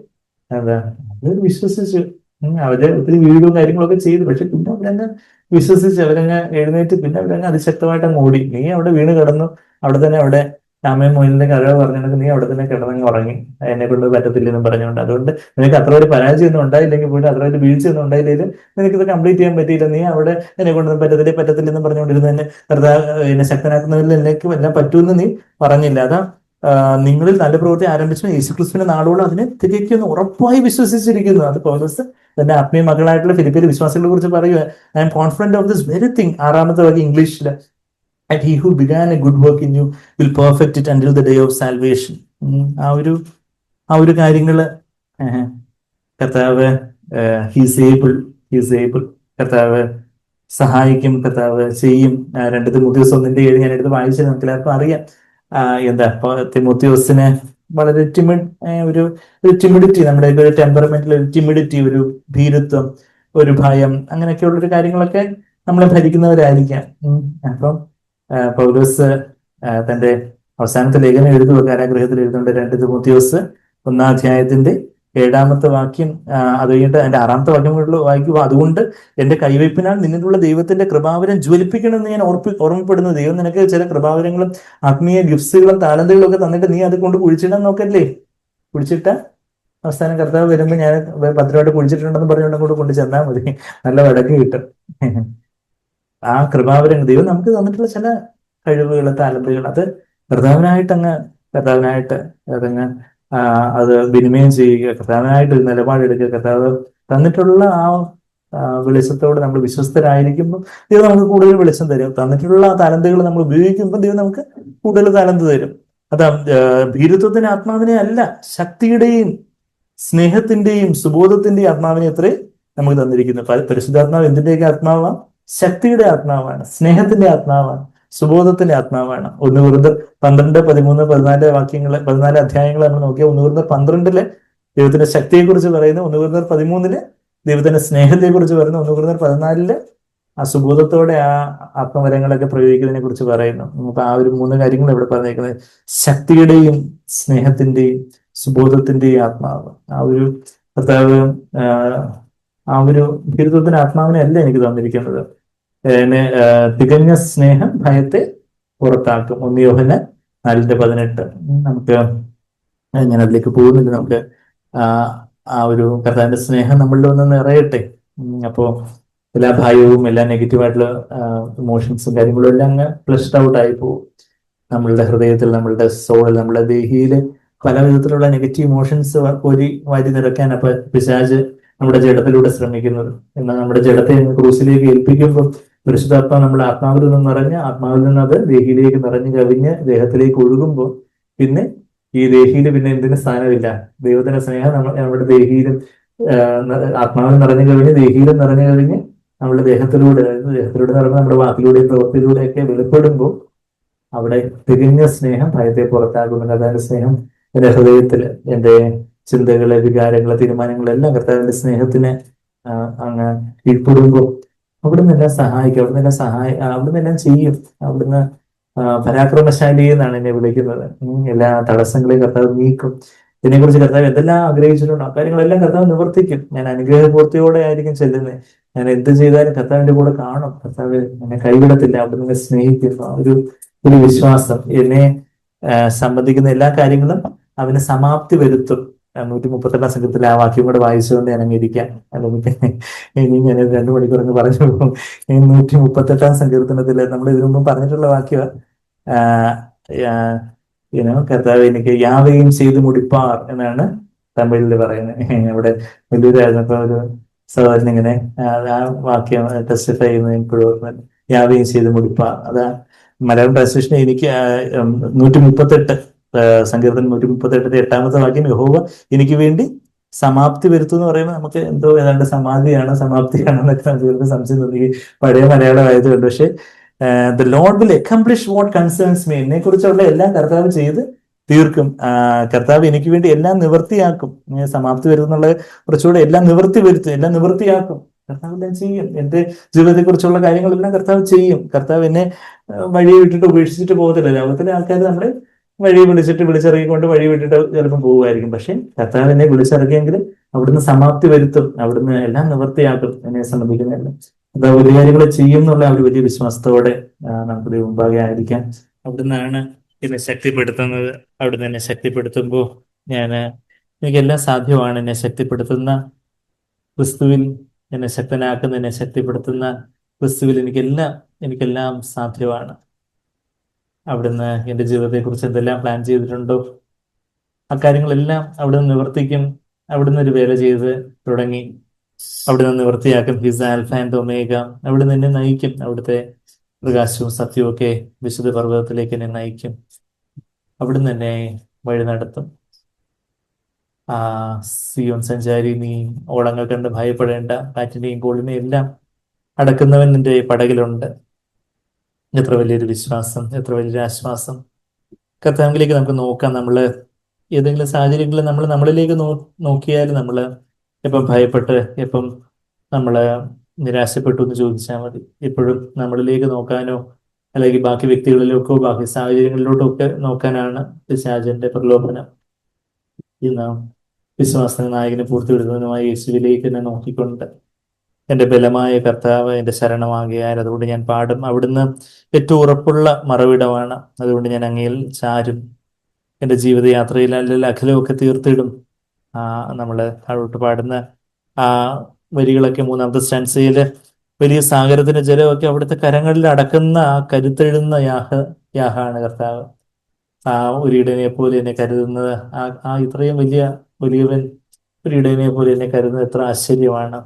അവർ വിശ്വസിച്ചു, അവര് ഒത്തിരി വീടും കാര്യങ്ങളൊക്കെ ചെയ്തു. പക്ഷെ പിന്നെ അവരങ്ങ് വിശ്വസിച്ച് അവരങ്ങ് എഴുന്നേറ്റ് പിന്നെ അവരങ്ങ് അതിശക്തമായിട്ട് അങ്ങ് ഓടി. നീ അവിടെ വീണ് കിടന്നു, അവിടെ രാമയും മോയിലിന്റെ കഥ പറഞ്ഞിട്ട് നീ അവിടെ തന്നെ കിടന്നങ്ങ് ഉറങ്ങി, എന്നെ കൊണ്ട് പറ്റത്തില്ലെന്നും പറഞ്ഞുകൊണ്ട്. അതുകൊണ്ട് നിനക്ക് അത്ര ഒരു പരാജയം ഒന്നും ഉണ്ടായില്ലെങ്കിൽ പോയിട്ട് അത്ര ഒരു വീഴ്ചയൊന്നും ഉണ്ടായില്ലെങ്കിലും നിനക്കിത് കംപ്ലീറ്റ് ചെയ്യാൻ പറ്റിയില്ല, നീ അവിടെ എന്നെ കൊണ്ടൊന്നും പറ്റത്തില്ലെന്നും പറഞ്ഞുകൊണ്ടിരുന്ന എന്നെ എന്നെ ശക്തനാക്കുന്നതിൽ എനിക്ക് എല്ലാം പറ്റുമെന്ന് നീ പറഞ്ഞില്ല. അതാ നിങ്ങളിൽ നല്ല പ്രവൃത്തി ആരംഭിച്ചു യേശുക്രിസ്തുവിന്റെ നാളോളം അതിനെ തികയ്ക്കുന്നു ഉറപ്പായി വിശ്വസിച്ചിരിക്കുന്നു. അത് പൗലോസ് തന്റെ ആത്മീയ മകളായിട്ടുള്ള ഫിലിപ്പിയിലെ വിശ്വാസികളെ കുറിച്ച് പറയുക. I am confident of this very thing, 6-ാമത്തെ വാക്യം ഇംഗ്ലീഷില്, and he who began a good work in you will perfect it until the day of salvation. ആ ഒരു കാര്യങ്ങള് കർത്താവ് ഹീസ് ഏബിൾ, ഹീസ് ഏബിൾ. കർത്താവ് സഹായിക്കും, കർത്താവ് ചെയ്യും. 2 തിമോത്തിയോസ് 1:7 ഞാൻ എടുത്ത് വായിച്ചത് നമുക്ക് എല്ലാവർക്കും അറിയാം. എന്താ തിമോത്തിയോസിന് വളരെ ഒരു ടിമിഡിറ്റി, നമ്മുടെ ഒരു ടെമ്പറമെന്റിൽ ഒരു ടിമിഡിറ്റി, ഒരു ഭീരുത്വം, ഒരു ഭയം, അങ്ങനെയൊക്കെയുള്ള ഒരു കാര്യങ്ങളൊക്കെ നമ്മളെ ഭരിക്കുന്നവരായിരിക്കാം. അപ്പം പൗലോസ് തന്റെ അവസാനത്തെ ലേഖനം എഴുതുക, കാരാഗൃഹത്തിൽ എഴുതുന്നുണ്ട്. 2 തിമോത്തിയോസ് 1-ാം അധ്യായത്തിന്റെ 7-ാമത്തെ വാക്യം, അത് കഴിഞ്ഞിട്ട് അതിന്റെ 6-ാമത്തെ വാക്യം വായിക്കുക. അതുകൊണ്ട് എന്റെ കൈവയ്പിനാൽ നിന്നിലുള്ള ദൈവത്തിന്റെ കൃപാവരം ജ്വലിപ്പിക്കണമെന്ന് ഞാൻ ഓർമ്മപ്പെടുന്നു. ദൈവം നിനക്ക് ചില കൃപാവരങ്ങളും ആത്മീയ ഗിഫ്റ്റ്സുകളും താലന്തുകളും ഒക്കെ തന്നിട്ട് നീ അത് കൊണ്ട് കുഴിച്ചിടാൻ നോക്കല്ലേ. കുഴിച്ചിട്ട അവസാനം കർത്താവ് വരുമ്പോൾ ഞാൻ ഭദ്രമായിട്ട് കുഴിച്ചിട്ടുണ്ടെന്ന് പറഞ്ഞുകൊണ്ട് അങ്ങോട്ട് കൊണ്ട് ചെന്നാൽ മതി, നല്ല വടക്ക് കിട്ടും. ആ കൃപാവരങ്ങൾ ദൈവം നമുക്ക് തന്നിട്ടുള്ള ചില കഴിവുകൾ, താലന്തുകൾ, അത് കർത്താവിനായിട്ട് അതങ്ങ് അത് വിനിമയം ചെയ്യുക, കർത്താവിനായിട്ട് ഒരു നിലപാടെടുക്കുക. കർത്താവ് തന്നിട്ടുള്ള ആ വെളിച്ചത്തോട് നമ്മൾ വിശ്വസ്തരായിരിക്കുമ്പോൾ ദൈവം നമുക്ക് കൂടുതൽ വെളിച്ചം തരും. തന്നിട്ടുള്ള ആ താലന്തുകൾ നമ്മൾ ഉപയോഗിക്കുമ്പോൾ ദൈവം നമുക്ക് കൂടുതൽ താലന്ത് തരും. അതാ ഭീരുത്വത്തിന്റെ ആത്മാവിനെ അല്ല, ശക്തിയുടെയും സ്നേഹത്തിന്റെയും സുബോധത്തിന്റെയും ആത്മാവിനെ അത്രേ നമുക്ക് തന്നിരിക്കുന്നു. പരിശുദ്ധാത്മാവ് എന്തിന്റെയൊക്കെ ആത്മാവാണ്? ശക്തിയുടെ ആത്മാവാണ്, സ്നേഹത്തിന്റെ ആത്മാവാണ്, സുബോധത്തിന്റെ ആത്മാവാണ്. 1 കൊരിന്ത്യർ 12, 13, 14 വാക്യങ്ങൾ, 14 അധ്യായങ്ങൾ നമ്മൾ നോക്കിയാൽ 1 കൊരിന്ത്യർ 12 ദൈവത്തിന്റെ ശക്തിയെക്കുറിച്ച് പറയുന്നു, 1 കൊരിന്ത്യർ 13 ദൈവത്തിന്റെ സ്നേഹത്തെക്കുറിച്ച് പറയുന്നു, 1 കൊരിന്ത്യർ 14 ആ സുബോധത്തോടെ ആ ആത്മവരങ്ങളൊക്കെ പ്രയോഗിക്കുന്നതിനെ കുറിച്ച് പറയുന്നു. അപ്പൊ ആ ഒരു 3 കാര്യങ്ങൾ ഇവിടെ പറഞ്ഞേക്കുന്നത്, ശക്തിയുടെയും സ്നേഹത്തിന്റെയും സുബോധത്തിന്റെയും ആത്മാവ്. ആ ഒരു കർത്താവ് ആ ഒരു ഭീരുത്വത്തിന്റെ ആത്മാവിനെ അല്ല എനിക്ക് തന്നിരിക്കുന്നത്. തികഞ്ഞ സ്നേഹം ഭയത്തെ പുറത്താക്കും. 1 യോഹന്നാൻ 4:18. നമുക്ക് ഞാൻ അതിലേക്ക് പോകുന്നില്ല. നമുക്ക് ആ ഒരു കർത്താവിന്റെ സ്നേഹം നമ്മളിൽ ഒന്ന് നിറയട്ടെ. അപ്പോ എല്ലാ ഭയവും, എല്ലാ നെഗറ്റീവായിട്ടുള്ള ഇമോഷൻസും കാര്യങ്ങളും എല്ലാം അങ്ങ് ഫ്ലഷ്ഡ് ഔട്ട് ആയി പോകും. നമ്മളുടെ ഹൃദയത്തിൽ, നമ്മളുടെ സോളിൽ, നമ്മുടെ ദേഹിയിൽ പല വിധത്തിലുള്ള നെഗറ്റീവ് ഇമോഷൻസ് വാരി നിറയ്ക്കാൻ അപ്പൊ പിശാച് നമ്മുടെ ജഡത്തിലൂടെ ശ്രമിക്കുന്നത്. എന്നാൽ നമ്മുടെ ജഡത്തെ ക്രൂസിലേക്ക് ഏൽപ്പിക്കുമ്പോൾ പരിശുദ്ധാത്മാവ് നമ്മുടെ ആത്മാവിൽ നിന്ന് നിറഞ്ഞ്, ആത്മാവിൽ നിന്ന് അത് ദേഹിയിലേക്ക് നിറഞ്ഞു കവിഞ്ഞ് ദേഹത്തിലേക്ക് ഒഴുകുമ്പോൾ പിന്നെ ഈ ദേഹിയിൽ പിന്നെ എന്തിനും സ്ഥാനമില്ല. ദൈവത്തിന്റെ സ്നേഹം നമ്മുടെ ദേഹിയിലും ആത്മാവിൽ നിറഞ്ഞു കവിഞ്ഞ് ദേഹിയിലും നിറഞ്ഞു കവിഞ്ഞ് നമ്മുടെ ദേഹത്തിലൂടെ നിറഞ്ഞ് നമ്മുടെ വാക്കിലൂടെയും പ്രവൃത്തിയിലൂടെയൊക്കെ വെളിപ്പെടുമ്പോൾ അവിടെ തികഞ്ഞ സ്നേഹം ഭയത്തെ പുറത്താക്കുന്നു. കർത്താവിന്റെ സ്നേഹം എന്റെ ഹൃദയത്തില്, എന്റെ ചിന്തകള്, വികാരങ്ങള്, തീരുമാനങ്ങളെല്ലാം കർത്താവിന്റെ സ്നേഹത്തിന് അങ്ങ് കീഴ്പ്പെടുമ്പോൾ അവിടുന്ന് എല്ലാം സഹായിക്കും, അവിടുന്ന് എല്ലാം ചെയ്യും. അവിടുന്ന് പരാക്രമശാലി എന്നാണ് എന്നെ വിളിക്കുന്നത്. എല്ലാ തടസ്സങ്ങളെയും കർത്താവ് നീക്കും. ഇതിനെക്കുറിച്ച് കർത്താവ് എന്തെല്ലാം ആഗ്രഹിച്ചിട്ടുണ്ടോ ആ കാര്യങ്ങളെല്ലാം കർത്താവ് നിവർത്തിക്കും. ഞാൻ അനുഗ്രഹപൂർത്തിയോടെ ആയിരിക്കും ചെല്ലുന്നത്. ഞാൻ എന്ത് ചെയ്താലും കർത്താവിന്റെ കൂടെ കാണും. കർത്താവ് എന്നെ കൈവിടത്തില്ല, അവിടുന്ന് സ്നേഹിക്കുന്നു. ഒരു വിശ്വാസം എന്നെ സംബന്ധിക്കുന്ന എല്ലാ കാര്യങ്ങളും അവന് സമാപ്തി വരുത്തും. 138 സംഘത്തിലെ ആ വാക്യം കൂടെ വായിച്ചുകൊണ്ട് ഞാൻ അംഗീകരിക്കാം. ഇനി ഞാൻ 2 മണിക്കൂർ പറഞ്ഞു പോകും. 138 സങ്കീർത്തനത്തില് നമ്മൾ ഇതിനു മുമ്പ് പറഞ്ഞിട്ടുള്ള വാക്യം, കർത്താവ് എനിക്ക് യാവയും ചെയ്ത് മുടിപ്പാർ എന്നാണ് തമിഴിൽ പറയുന്നത്. അവിടെ വലിയൊരായിരുന്നപ്പോ ഒരു സഹോദരൻ ഇങ്ങനെ ആ വാക്യം ടെസ്റ്റിഫൈ ചെയ്യുന്നത് ഇപ്പോഴും, യാവയും ചെയ്ത് മുടിപ്പാർ. അതാ മലയാളം ട്രാൻസ്ലേഷൻ എനിക്ക് 138 സങ്കീർത്തനം 138 8-ാമത്തെ വാക്യം, യഹോവ എനിക്ക് വേണ്ടി സമാപ്തി വരുത്തും എന്ന് പറയുമ്പോൾ നമുക്ക് എന്തോ ഏതാണ്ട് സമാപ്തിയാണ് എന്നൊക്കെ നമുക്ക് സംശയം തോന്നി. പഴയ മലയാളം ആയതുകൊണ്ട്. പക്ഷെ the Lord will accomplish what concerns me, എന്നെ കുറിച്ചുള്ള എല്ലാം കർത്താവ് ചെയ്ത് തീർക്കും. കർത്താവ് എനിക്ക് വേണ്ടി എല്ലാം നിവൃത്തിയാക്കും. സമാപ്തി വരുത്തുന്നുള്ള കുറച്ചുകൂടെ എല്ലാം നിവൃത്തിയാക്കും. കർത്താവ് എല്ലാം ചെയ്യും. എന്റെ ജീവിതത്തെ കുറിച്ചുള്ള കാര്യങ്ങളെല്ലാം കർത്താവ് ചെയ്യും. കർത്താവ് എന്നെ വഴി വിട്ടിട്ട് ഉപേക്ഷിച്ചിട്ട് പോകത്തില്ല. ലോകത്തിലെ ആൾക്കാർ നമ്മളെ വഴി വിളിച്ചിറങ്ങിക്കൊണ്ട് വഴി വിട്ടിട്ട് ചിലപ്പോൾ പോകുമായിരിക്കും. പക്ഷെ കർത്താവ് എന്നെ വിളിച്ചിറക്കിയെങ്കിൽ അവിടുന്ന് സമാപ്തി വരുത്തും, അവിടുന്ന് എല്ലാം നിവൃത്തിയാക്കും. എന്നെ സംബന്ധിക്കുന്നതല്ല അത് വലിയ കാര്യങ്ങൾ ചെയ്യും എന്നുള്ള ഒരു വലിയ വിശ്വാസത്തോടെ നമുക്ക് മുമ്പാകെ ആയിരിക്കാം. അവിടുന്നാണ് എന്നെ ശക്തിപ്പെടുത്തുന്നത്. അവിടുന്ന് എന്നെ ശക്തിപ്പെടുത്തുമ്പോൾ എനിക്കെല്ലാം സാധ്യമാണ്. എന്നെ ശക്തിപ്പെടുത്തുന്ന ക്രിസ്തുവിൽ, എന്നെ ശക്തനാക്കുന്ന, എന്നെ ശക്തിപ്പെടുത്തുന്ന ക്രിസ്തുവിൽ എനിക്കെല്ലാം സാധ്യമാണ്. അവിടുന്ന് എൻ്റെ ജീവിതത്തെക്കുറിച്ച് എന്തെല്ലാം പ്ലാൻ ചെയ്തിട്ടുണ്ടോ ആ കാര്യങ്ങളെല്ലാം അവിടുന്ന് നിവർത്തിക്കും. അവിടുന്ന് ഒരു വേല ചെയ്ത് തുടങ്ങി അവിടുന്ന് നിവൃത്തിയാക്കും. He's alpha and omega. അവിടുന്ന് എന്നെ നയിക്കും. അവിടുത്തെ പ്രകാശവും സത്യവും ഒക്കെ വിശുദ്ധ പർവ്വതത്തിലേക്ക് എന്നെ നയിക്കും. അവിടുന്ന് എന്നെ വഴി നടത്തും. ആ സിയോൻ സഞ്ചാരി, നീ ഓളങ്ങൾ കണ്ട് ഭയപ്പെടേണ്ട, കാറ്റിനെയും കോളിനെയും എല്ലാം അടക്കുന്നവൻ നിന്റെ പടകിലുണ്ട്. എത്ര വലിയൊരു വിശ്വാസം, എത്ര വലിയൊരു ആശ്വാസം. കർത്താവിലേക്ക് നമുക്ക് നോക്കാം. നമ്മൾ ഏതെങ്കിലും സാഹചര്യങ്ങളിൽ നമ്മളിലേക്ക് നോക്കിയാൽ നമ്മൾ എപ്പം ഭയപ്പെട്ട്, എപ്പം നമ്മൾ നിരാശപ്പെട്ടു എന്ന് ചോദിച്ചാൽ മതി. എപ്പോഴും നമ്മളിലേക്ക് നോക്കാനോ അല്ലെങ്കിൽ ബാക്കി വ്യക്തികളിലേക്കോ ബാക്കി സാഹചര്യങ്ങളിലോട്ടോ ഒക്കെ നോക്കാനാണ് പിശാചിന്റെ പ്രലോഭനം. ഇന്ന് വിശ്വാസ നായകനെ പൂർത്തിവിടുന്നതിനുമായ യേശുവിലേക്ക് തന്നെ നോക്കിക്കൊണ്ട്, എൻ്റെ ബലമായ കർത്താവ് എൻ്റെ ശരണമാകിയാൽ അതുകൊണ്ട് ഞാൻ പാടും. അവിടുന്ന് ഏറ്റവും ഉറപ്പുള്ള മറവിടമാണ്, അതുകൊണ്ട് ഞാൻ അങ്ങയിൽ ചാരും. എൻ്റെ ജീവിതയാത്രയിൽ അല്ലെങ്കിൽ അഖിലമൊക്കെ തീർത്തിടും. നമ്മൾ താഴോട്ട് പാടുന്ന ആ വരികളൊക്കെ മൂന്നാമത്തെ സ്റ്റാൻസയിൽ, വലിയ സാഗരത്തിന്റെ ജലമൊക്കെ അവിടുത്തെ കരങ്ങളിൽ അടക്കുന്ന ആ കരുത്തെഴുന്ന യാഹാണ് കർത്താവ്. ആ ഒരു ഇടയനെ പോലെ എന്നെ കരുതുന്നത്, ആ ഇത്രയും വലിയവൻ ഒരു ഇടയനെ പോലെ എന്നെ കരുതുന്നത് എത്ര ആശ്ചര്യമാണ്.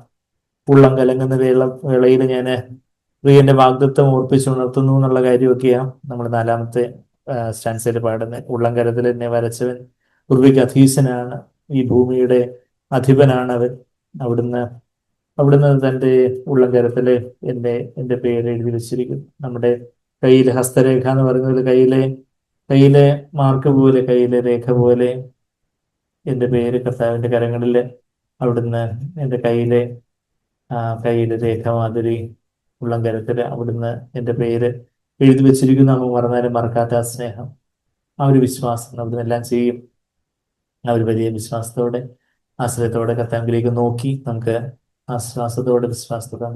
ഉള്ളം കലങ്ങുന്ന വേളയിൽ ഞാൻ പ്രിയന്റെ വാഗ്ദത്വം ഓർപ്പിച്ചുണർത്തുന്നു എന്നുള്ള കാര്യമൊക്കെയാണ് നമ്മൾ നാലാമത്തെ സ്റ്റാൻസയിൽ പാടുന്നത്. ഉള്ളം കരത്തിൽ എന്നെ വരച്ചവൻ ഉർവിക്ക് അധീശനാണ്, ഈ ഭൂമിയുടെ അധിപനാണ് അവൻ. അവിടുന്ന് തൻ്റെ ഉള്ളം കരത്തില് എൻ്റെ പേര് എഴുതി വെച്ചിരിക്കുന്നു. നമ്മുടെ കയ്യിലെ ഹസ്തരേഖ എന്ന് പറയുന്നത് കയ്യിലെ മാർക്ക് പോലെ, കയ്യിലെ രേഖ പോലെ എൻ്റെ പേര് കർത്താവിൻ്റെ കരങ്ങളിൽ അവിടുന്ന് എൻ്റെ കയ്യിലെ രേഖ മാതിരി ഉള്ളം കരത്തിൽ അവിടുന്ന് എൻ്റെ പേര് എഴുതി വെച്ചിരിക്കുന്നു. നമുക്ക് മറന്നാലും മറക്കാത്ത ആ സ്നേഹം, ആ ഒരു വിശ്വാസം അവിടുന്ന് എല്ലാം ചെയ്യും. ആ ഒരു വലിയ വിശ്വാസത്തോടെ, ആശ്രയത്തോടെ കർത്താവിലേക്ക് നോക്കി നമുക്ക് ആശ്വാസത്തോടെ, വിശ്വാസത്തോടെ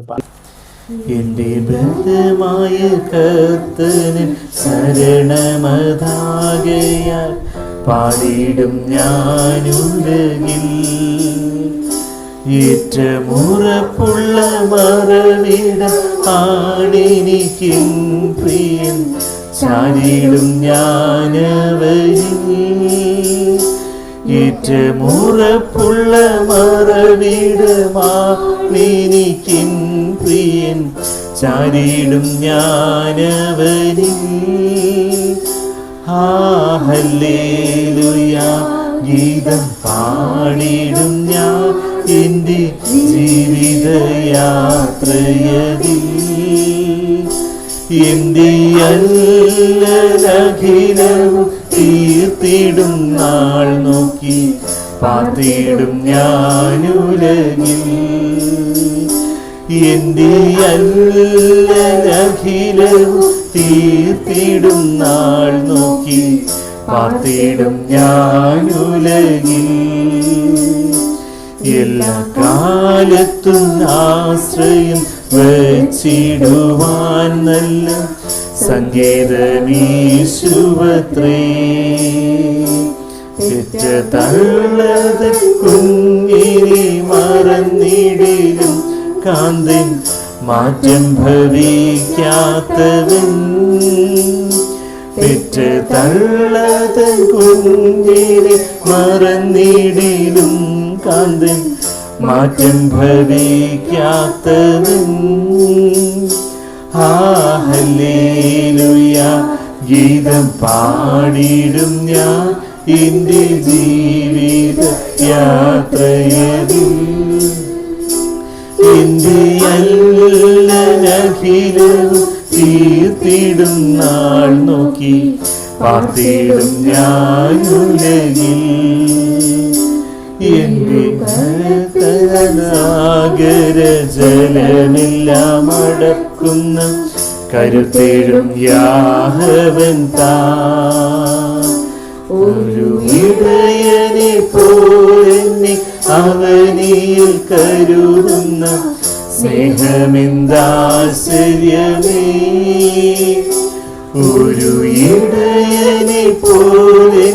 എന്റെ ബലമായ കർത്തനിൽ ശരണമതാകയാൽ പാടിടും ഞാനുലകിൽ. ഏറ്റമുറപ്പുള്ള മറവിടം ആണെനിക്കും പ്രിയൻ, ചാരിടും ഞാനവനിൽ. ഏറ്റമുറപ്പുള്ള മറവിടമാണെനിക്കും പ്രിയൻ, ചാരിടും ഞാനവനിൽ. ഹല്ലേലൂയ ഗീതം പാടിടും ഞാൻ എൻ്റെ ജീവിതയാത്രയതിൽ. എൻ്റെ അല്ലലഖിലവും തീർത്തിടും നാൾ നോക്കി പാർത്തിടും ഞാനുലകിൽ. എൻ്റെ അല്ലലഖിലവും തീർത്തിടും നാൾ നോക്കി പാർത്തിടും ഞാനുലകിൽ. എല്ലാ കാലത്തും ആശ്രയം വച്ചിടുവാൻ നല്ല സങ്കേതമീശുവത്രേ. പെറ്റ തള്ളത് കുഞ്ഞിനെ മറന്നിടിലും കാന്തൻ മാറ്റം ഭവിക്കാത്തവൻ. പെറ്റ തള്ളത് കുഞ്ഞിനെ മറന്നിടിലും കാന്തൻ മാറ്റം ഭവിക്കാത്തവൻ. ഹല്ലേലൂയ ഗീതം പാടിടും ഞാൻ എൻ്റെ ജീവിത യാത്രയതിൽ. എൻ്റെ അല്ലലഖിലവും തീർത്തിടും നാൾ നോക്കി പാർത്തിടും ഞാനുലകിൽ. എൻ്റെ സാഗര ജലമെല്ലാം അടക്കുന്ന കരുത്തേഴും യാഹവൻ താൻ. ഒരു ഇടയനെ പോലെ അവനിൽ കരുതുന്ന സ്നേഹമെന്താശ്ചര്യമേ. ഒരു ഇടയനെ പോലെ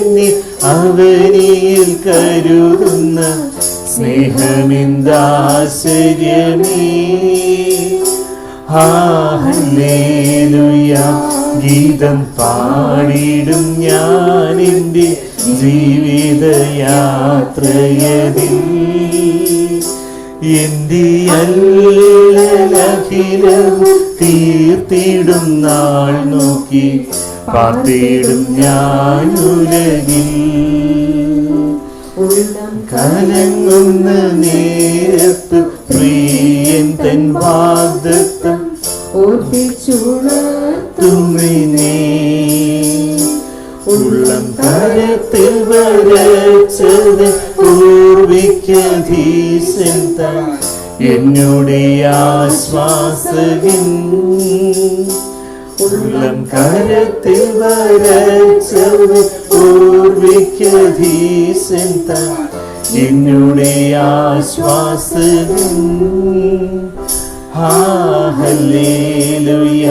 അവനിൽ കരുതുന്ന സ്നേഹമെന്താശ്ചര്യമേ. ഹല്ലേലൂയ ഗീതം പാടിടും ഞാൻ എൻ്റെ ജീവിതയാത്രയതിൽ. എൻ്റെ അല്ലലഖിലവും തീർത്തിടും നാൾ നോക്കി പാർത്തിടും ഞാനുലകിൽ. ഉള്ളം കലങ്ങുന്ന നേരത്ത് പ്രിയൻ തൻ വാഗ്ദത്തം ഓർപ്പിച്ചുണർത്തുന്നിനെ. ഉള്ളം കരത്തിൽ വരച്ചത് പൂർവിക്കധീശൻ താൻ എന്നുടെ ആശ്വാസകൻ. ഉള്ളം കരത്തിൽ വരച്ചത് പൂർവിക്കധീശൻ താൻ എന്നുടെ ആശ്വാസകൻ. ഹല്ലേലൂയ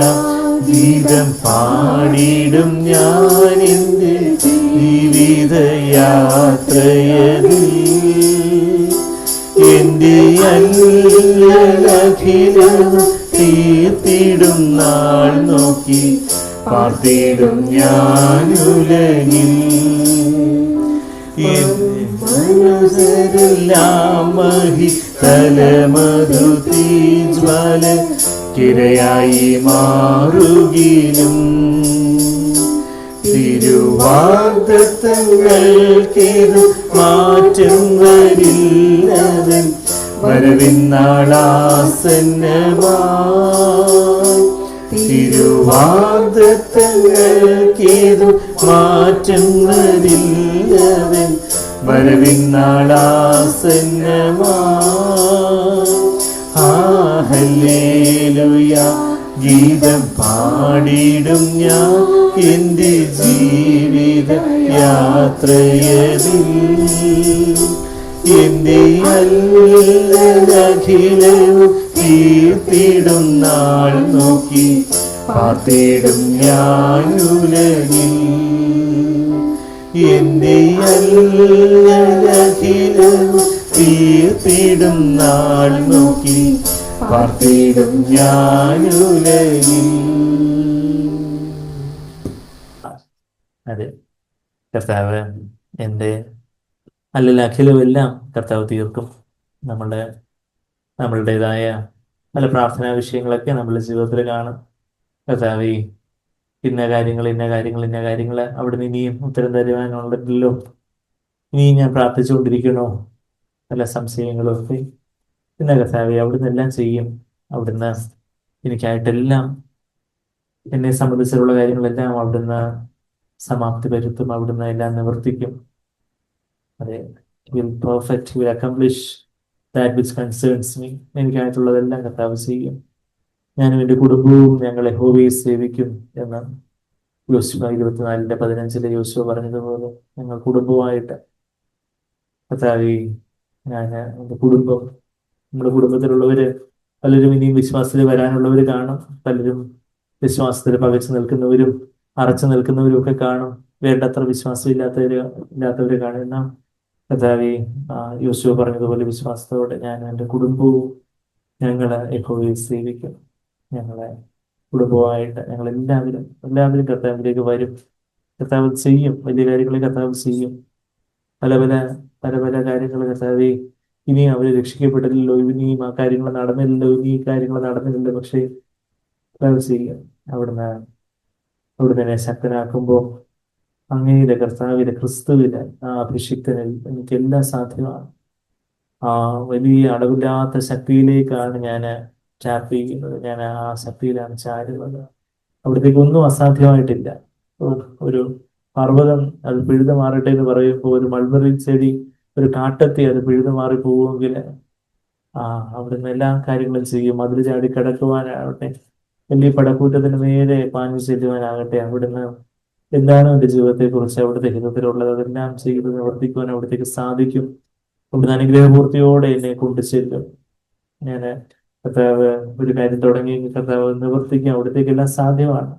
ഗീതം പാടിടും ഞാൻ എൻ്റെ ജീവിതയാത്രയതിൽ. എൻ്റെ അല്ലഖിലവും തീർത്തിടും നാൾ നോക്കി പാർത്തിടും ഞാൻ ഉലകിൽ. മനസ്സരെല്ലാം മഹിതലമധു തീജ്വാല കിരയായി മാറുകിലും തിരുവാഗ്ദത്തങ്ങൾക്കേതു മാറ്റം വരില്ലവൻ വരവിന്നാളാസന്നമായി. തിരുവാഗ്ദത്തങ്ങൾക്കേതു മാറ്റം വരില്ലവൻ വരവിന്നാളാസന്നമായി. ഹല്ലേലൂയ ഗീതം പാടിടും ഞാൻ എൻ്റെ ജീവിത യാത്രയതിൽ. എൻ്റെ അല്ലഖിലവും തീർത്തിടും നാൾ നോക്കി പാർത്തിടും ഞാൻ ഉലകിൽ. എൻ്റെ അല്ലഖിലവും തീർത്തിടും നാൾ നോക്കി പാർത്തിടും ഞാൻ ഉലകിൽ. അതെ, കർത്താവ് എൻ്റെ അഖിലമെല്ലാം കർത്താവ് തീർക്കും. നമ്മളുടേതായ പല പ്രാർത്ഥനാ വിഷയങ്ങളൊക്കെ നമ്മുടെ ജീവിതത്തിൽ കാണും. കർത്താവേ, ഇന്ന കാര്യങ്ങൾ അവിടുന്ന് ഇനിയും ഉത്തരം തരുവാനുണ്ടല്ലോ, ഇനിയും ഞാൻ പ്രാർത്ഥിച്ചുകൊണ്ടിരിക്കണോ, പല സംശയങ്ങളും ഒക്കെ. പിന്നെ കർത്താവേ, അവിടുന്ന് എല്ലാം ചെയ്യും. അവിടുന്ന് എനിക്കായിട്ടെല്ലാം, എന്നെ സംബന്ധിച്ചുള്ള കാര്യങ്ങളെല്ലാം അവിടുന്ന് സമാപ്തി വരുത്തും. അവിടുന്ന് എല്ലാം നിവർത്തിക്കും. അതെ, will perfect, will accomplish that which concerns me. എനിക്കായിട്ടുള്ളതെല്ലാം കർത്താവ് ചെയ്യും. ഞാനും എൻ്റെ കുടുംബവും ഞങ്ങളെ യഹോവയെ സേവിക്കും എന്ന് യോശുവ 24:15 യോശുവ പറഞ്ഞതുപോലെ ഞങ്ങൾ കുടുംബമായിട്ട് കർത്താവേ, ഞാൻ എൻ്റെ കുടുംബം, നമ്മുടെ കുടുംബത്തിലുള്ളവര് പലരും ഇനിയും വിശ്വാസത്തിൽ വരാനുള്ളവർ കാണും. പലരും വിശ്വാസത്തിൽ പകച്ചു നിൽക്കുന്നവരും അറച്ചു നിൽക്കുന്നവരും ഒക്കെ കാണും. വേണ്ടത്ര വിശ്വാസം ഇല്ലാത്തവര് കാണും. എന്നാൽ കർത്താവേ, യോശുവ പറഞ്ഞതുപോലെ വിശ്വാസത്തോടെ ഞാൻ എൻ്റെ കുടുംബവും ഞങ്ങളെ യഹോവയെ സേവിക്കും. ഞങ്ങളെ കുടുംബമായിട്ട് എല്ലാവരും കർത്താവിലേക്ക് വരും. കർത്താവ് ചെയ്യും, വലിയ കാര്യങ്ങളെ കർത്താവ് ചെയ്യും. പല പല കാര്യങ്ങൾ കർത്താവേ, ഇനിയും അവർ രക്ഷിക്കപ്പെട്ടില്ലല്ലോ, ഇനിയും ആ കാര്യങ്ങൾ നടന്നില്ലല്ലോ, ഇനി ഈ കാര്യങ്ങൾ നടന്നില്ലല്ലോ, പക്ഷേ കർത്താവ് ചെയ്യും. അവിടുന്ന് എന്നെ ശക്തനാക്കുമ്പോൾ അങ്ങയുടെ കർത്താവിലെ ക്രിസ്തുവിലെ ആ അഭിഷിക്തനിൽ എനിക്കെല്ലാം സാധ്യമാണ്. ആ വലിയ അളവില്ലാത്ത ശക്തിയിലേക്കാണ് ഞാൻ ടാപ്പ് ചെയ്യുന്നത്. ഞാൻ ആ ശക്തിയിലാണ് ചാരുന്നത്. അവിടത്തേക്ക് ഒന്നും അസാധ്യമായിട്ടില്ല. ഒരു പർവ്വതം അത് പിഴുതു മാറട്ടെ എന്ന് പറയുമ്പോൾ, ഒരു മൾബറി ചെടി, ഒരു കാട്ടത്തി അത് പിഴുതു മാറി പോവുമെങ്കിൽ അവിടുന്ന് എല്ലാ കാര്യങ്ങളും ചെയ്യും. അതിൽ ചാടി കിടക്കുവാനാവട്ടെ, വലിയ പടക്കൂറ്റത്തിന് നേരെ പാഞ്ഞു ചെല്ലുവാനാകട്ടെ, അവിടുന്ന് എന്താണോ എൻ്റെ ജീവിതത്തെക്കുറിച്ച് അവിടുത്തെ ഹിതത്തിലുള്ളത് അതെല്ലാം ചെയ്ത് നിവർത്തിക്കുവാൻ അവിടത്തേക്ക് സാധിക്കും. അവിടുന്ന് അനുഗ്രഹപൂർത്തിയോടെ എന്നെ കൊണ്ടു ചെല്ലും. ഞാൻ കർത്താവ് ഒരു കാര്യം തുടങ്ങി കർത്താവ് നിവർത്തിക്കാൻ അവിടത്തേക്കെല്ലാം സാധ്യമാണ്.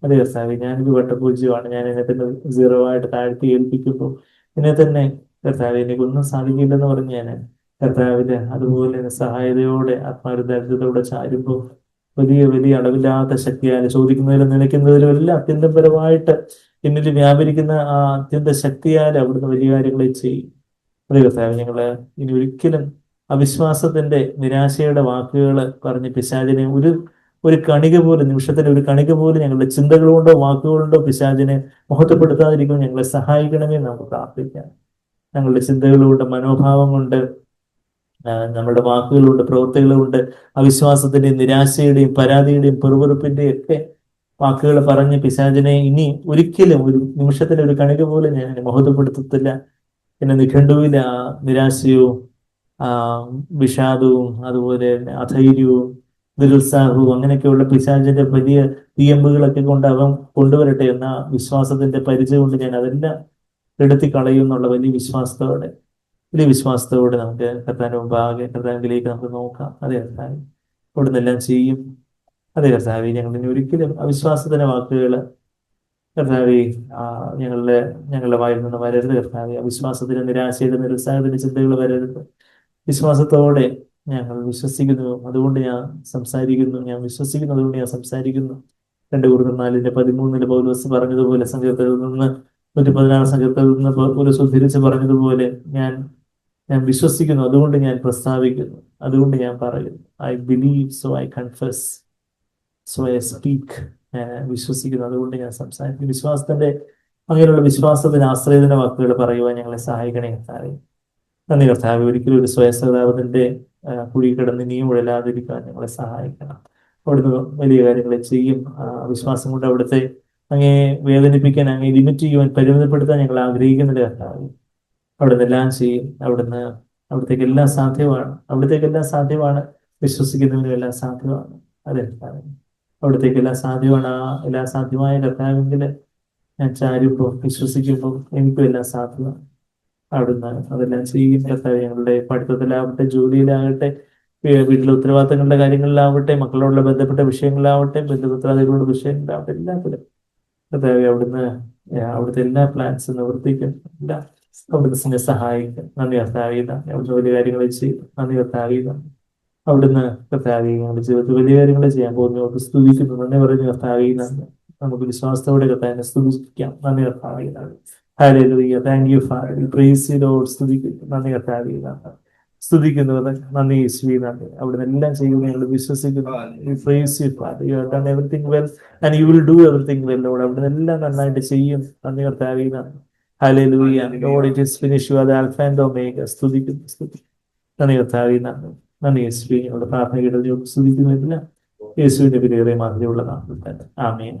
അതെ കർത്താവ്, ഞാനൊരു വട്ടപൂജ്യമാണ്. ഞാൻ എന്നെ തന്നെ 0 ആയിട്ട് താഴ്ത്തി ഏൽപ്പിക്കുമ്പോൾ എന്നെ തന്നെ കർത്താവ് എനിക്കൊന്നും സാധിക്കില്ലെന്ന് പറഞ്ഞ് ഞാൻ കർത്താവിന്റെ അതുപോലെ സഹായതയോടെ ആത്മാരുദാരിദ്ര്യത്തോടെ ചാരുമ്പോൾ വലിയ അളവില്ലാത്ത ശക്തിയാൽ ചോദിക്കുന്നതിലും നനയ്ക്കുന്നതിലും എല്ലാം അത്യന്തപരമായിട്ട് എന്നിൽ വ്യാപരിക്കുന്ന ആ അത്യന്ത ശക്തിയാൽ അവിടുന്ന് വലിയ കാര്യങ്ങളെ ചെയ്യും. അതേ കർത്താവ്, ഞങ്ങള് ഇനി ഒരിക്കലും അവിശ്വാസത്തിന്റെ നിരാശയുടെ വാക്കുകൾ പറഞ്ഞ് പിശാചിനെ ഒരു കണിക പോലും, നിമിഷത്തിന്റെ ഒരു കണിക പോലും ഞങ്ങളുടെ ചിന്തകൾ കൊണ്ടോ വാക്കുകളുണ്ടോ പിശാചിനെ മഹത്വപ്പെടുത്താതിരിക്കും ഞങ്ങളെ സഹായിക്കണമേ നമുക്ക് പ്രാർത്ഥിക്കാം. ഞങ്ങളുടെ ചിന്തകളുമുണ്ട്, മനോഭാവം കൊണ്ട്, നമ്മുടെ വാക്കുകളുണ്ട്, പ്രവൃത്തികളുമുണ്ട്, അവിശ്വാസത്തിന്റെയും നിരാശയുടെയും പരാതിയുടെയും പെറുപെറുപ്പിന്റെയും ഒക്കെ വാക്കുകൾ പറഞ്ഞ് പിശാചിനെ ഇനി ഒരിക്കലും ഒരു നിമിഷത്തിന് ഒരു കണിക പോലും ഞാൻ മഹത്വപ്പെടുത്തത്തില്ല. പിന്നെ നിഘണ്ടുവിൽ നിരാശയും ആ വിഷാദവും അതുപോലെ അധൈര്യവും നിരുത്സാഹവും അങ്ങനെയൊക്കെയുള്ള പിശാചിന്റെ വലിയ തീയമ്പുകളൊക്കെ കൊണ്ട് അവൻ കൊണ്ടുവരട്ടെ എന്ന വിശ്വാസത്തിന്റെ പരിചയം കൊണ്ട് ഞാൻ അതെല്ലാം എടുത്തി കളയും എന്നുള്ള വലിയ വിശ്വാസത്തോടെ നമുക്ക് കർത്താവിന്റെ മുമ്പാകെ കർത്താവിലേക്ക് നമുക്ക് നോക്കാം. അതെ കർത്താവ് അവിടുന്ന് എല്ലാം ചെയ്യും. അതെ കർത്താവ് ഞങ്ങൾ ഇനി ഒരിക്കലും അവിശ്വാസത്തിന്റെ വാക്കുകൾ കർത്താവെ ഞങ്ങളുടെ വായിൽ നിന്ന് വരരുത്. കർത്താവെ അവിശ്വാസത്തിന്റെ, നിരാശയുടെ, നിരുത്സാഹത്തിന്റെ ചിന്തകൾ വരരുത്. വിശ്വാസത്തോടെ ഞങ്ങൾ വിശ്വസിക്കുന്നു, അതുകൊണ്ട് ഞാൻ സംസാരിക്കുന്നു. ഞാൻ വിശ്വസിക്കുന്നു, അതുകൊണ്ട് ഞാൻ സംസാരിക്കുന്നു. 2 Corinthians 4:13 പൗലോസ് പറഞ്ഞതുപോലെ, സങ്കീർത്തനത്തിൽ നിന്ന് 116 സങ്കീർത്തനത്തിൽ നിന്ന് പൗലോസ് ഉദ്ധരിച്ച് പറഞ്ഞതുപോലെ ഞാൻ വിശ്വസിക്കുന്നു, അതുകൊണ്ട് ഞാൻ പ്രസ്താവിക്കുന്നു, അതുകൊണ്ട് ഞാൻ പറയുന്നു. I believe, so I confess, so I speak. ഞാൻ വിശ്വസിക്കുന്നു, അതുകൊണ്ട് ഞാൻ സംസാരിക്കുന്നു. അങ്ങനെയുള്ള വിശ്വാസത്തിന് ആശ്രയത്തിന്റെ വാക്കുകൾ പറയുവാൻ ഞങ്ങളെ സഹായിക്കണേ കർത്താവേ. നന്ദി കർത്താവേ. ഒരിക്കലും ഒരു സ്വയസഹതാപത്തിന്റെ കുഴി കിടന്ന് ഇനിയും ഉഴലാതിരിക്കാൻ ഞങ്ങളെ സഹായിക്കണം. അവിടുന്ന് വലിയ കാര്യങ്ങളെ ചെയ്യും. വിശ്വാസം കൊണ്ട് അവിടുത്തെ അങ്ങേ വേദനിപ്പിക്കാൻ, അങ്ങേ ലിമിറ്റ് ചെയ്യുവാൻ, പരിമിതപ്പെടുത്താൻ ഞങ്ങൾ ആഗ്രഹിക്കുന്നില്ല കർത്താവേ. അവിടുന്ന് എല്ലാം ചെയ്യും. അവിടത്തേക്കെല്ലാം സാധ്യമാണ്. വിശ്വസിക്കുന്നതിനും എല്ലാം സാധ്യമാണ്. അതെ കർത്താവേ, അവിടത്തേക്കെല്ലാം സാധ്യമാണ്. എല്ലാം സാധ്യമായ കർത്താവെങ്കിൽ ഞാൻ ചാരുമ്പോൾ, വിശ്വസിക്കുമ്പോൾ എനിക്കും എല്ലാം സാധ്യമാണ്. അവിടുന്ന് അതെല്ലാം ചെയ്യും കർത്താവേ. ഞങ്ങളുടെ പഠിത്തത്തിലാവട്ടെ, ജോലിയിലാകട്ടെ, വീട്ടിലെ ഉത്തരവാദിത്തങ്ങളുടെ കാര്യങ്ങളിലാവട്ടെ, മക്കളോടുള്ള ബന്ധപ്പെട്ട വിഷയങ്ങളിലാവട്ടെ, ബന്ധുമിത്രാദികളുടെ വിഷയങ്ങളിലാവട്ടെ, എല്ലാത്തിലും കർത്താവേ അവിടുത്തെ എല്ലാ പ്ലാൻസും നിവർത്തിക്കും. എല്ലാം അവിടുന്ന് സഹായിക്കും. നന്ദി കർത്താവേ. അവിടുന്ന് വലിയ കാര്യങ്ങൾ ചെയ്യും. നന്ദി കർത്താവേ. അവിടുന്ന് കർത്താവേ ഞങ്ങളുടെ ജീവിതത്തിൽ വലിയ കാര്യങ്ങൾ ചെയ്യാൻ പോകുന്നു. സ്തുതിക്കുന്നു. നന്ദി പറഞ്ഞു കർത്താവേ. നമുക്ക് വിശ്വാസത്തോടെ കർത്താവിനെ സ്തുതിക്കാം. നന്ദി കർത്താവേ. Hallelujah. Thank you Father. We praise you Lord. സ്തുതിക്കുന്നു. നന്ദി കർത്താവേ. സ്തുതിക്കുന്നു. നന്ദി യേശുവേ. നന്ദി. അവിടുന്ന് എല്ലാം ചെയ്യുന്നു ഞങ്ങൾ വിശ്വസിക്കുന്നു. We praise you Father. You have done everything well and you will do everything well Lord. അവിടുന്ന് എല്ലാം നന്നായിട്ട് ചെയ്യും. നന്ദി കർത്താവേ. Hallelujah. Lord it is finish. You are the alpha and omega. സ്തുതിക്കുന്നു. നന്ദി കർത്താവേ. നന്ദി യേശുവേ. ഞങ്ങളുടെ പ്രാർത്ഥന കേട്ടതിനെ സ്തുതിക്കുന്നില്ല യേശുവിന്റെ വിലയേറിയ മാതിരിയുള്ള നാമത്തിൽ തന്നെ. ആമേൻ.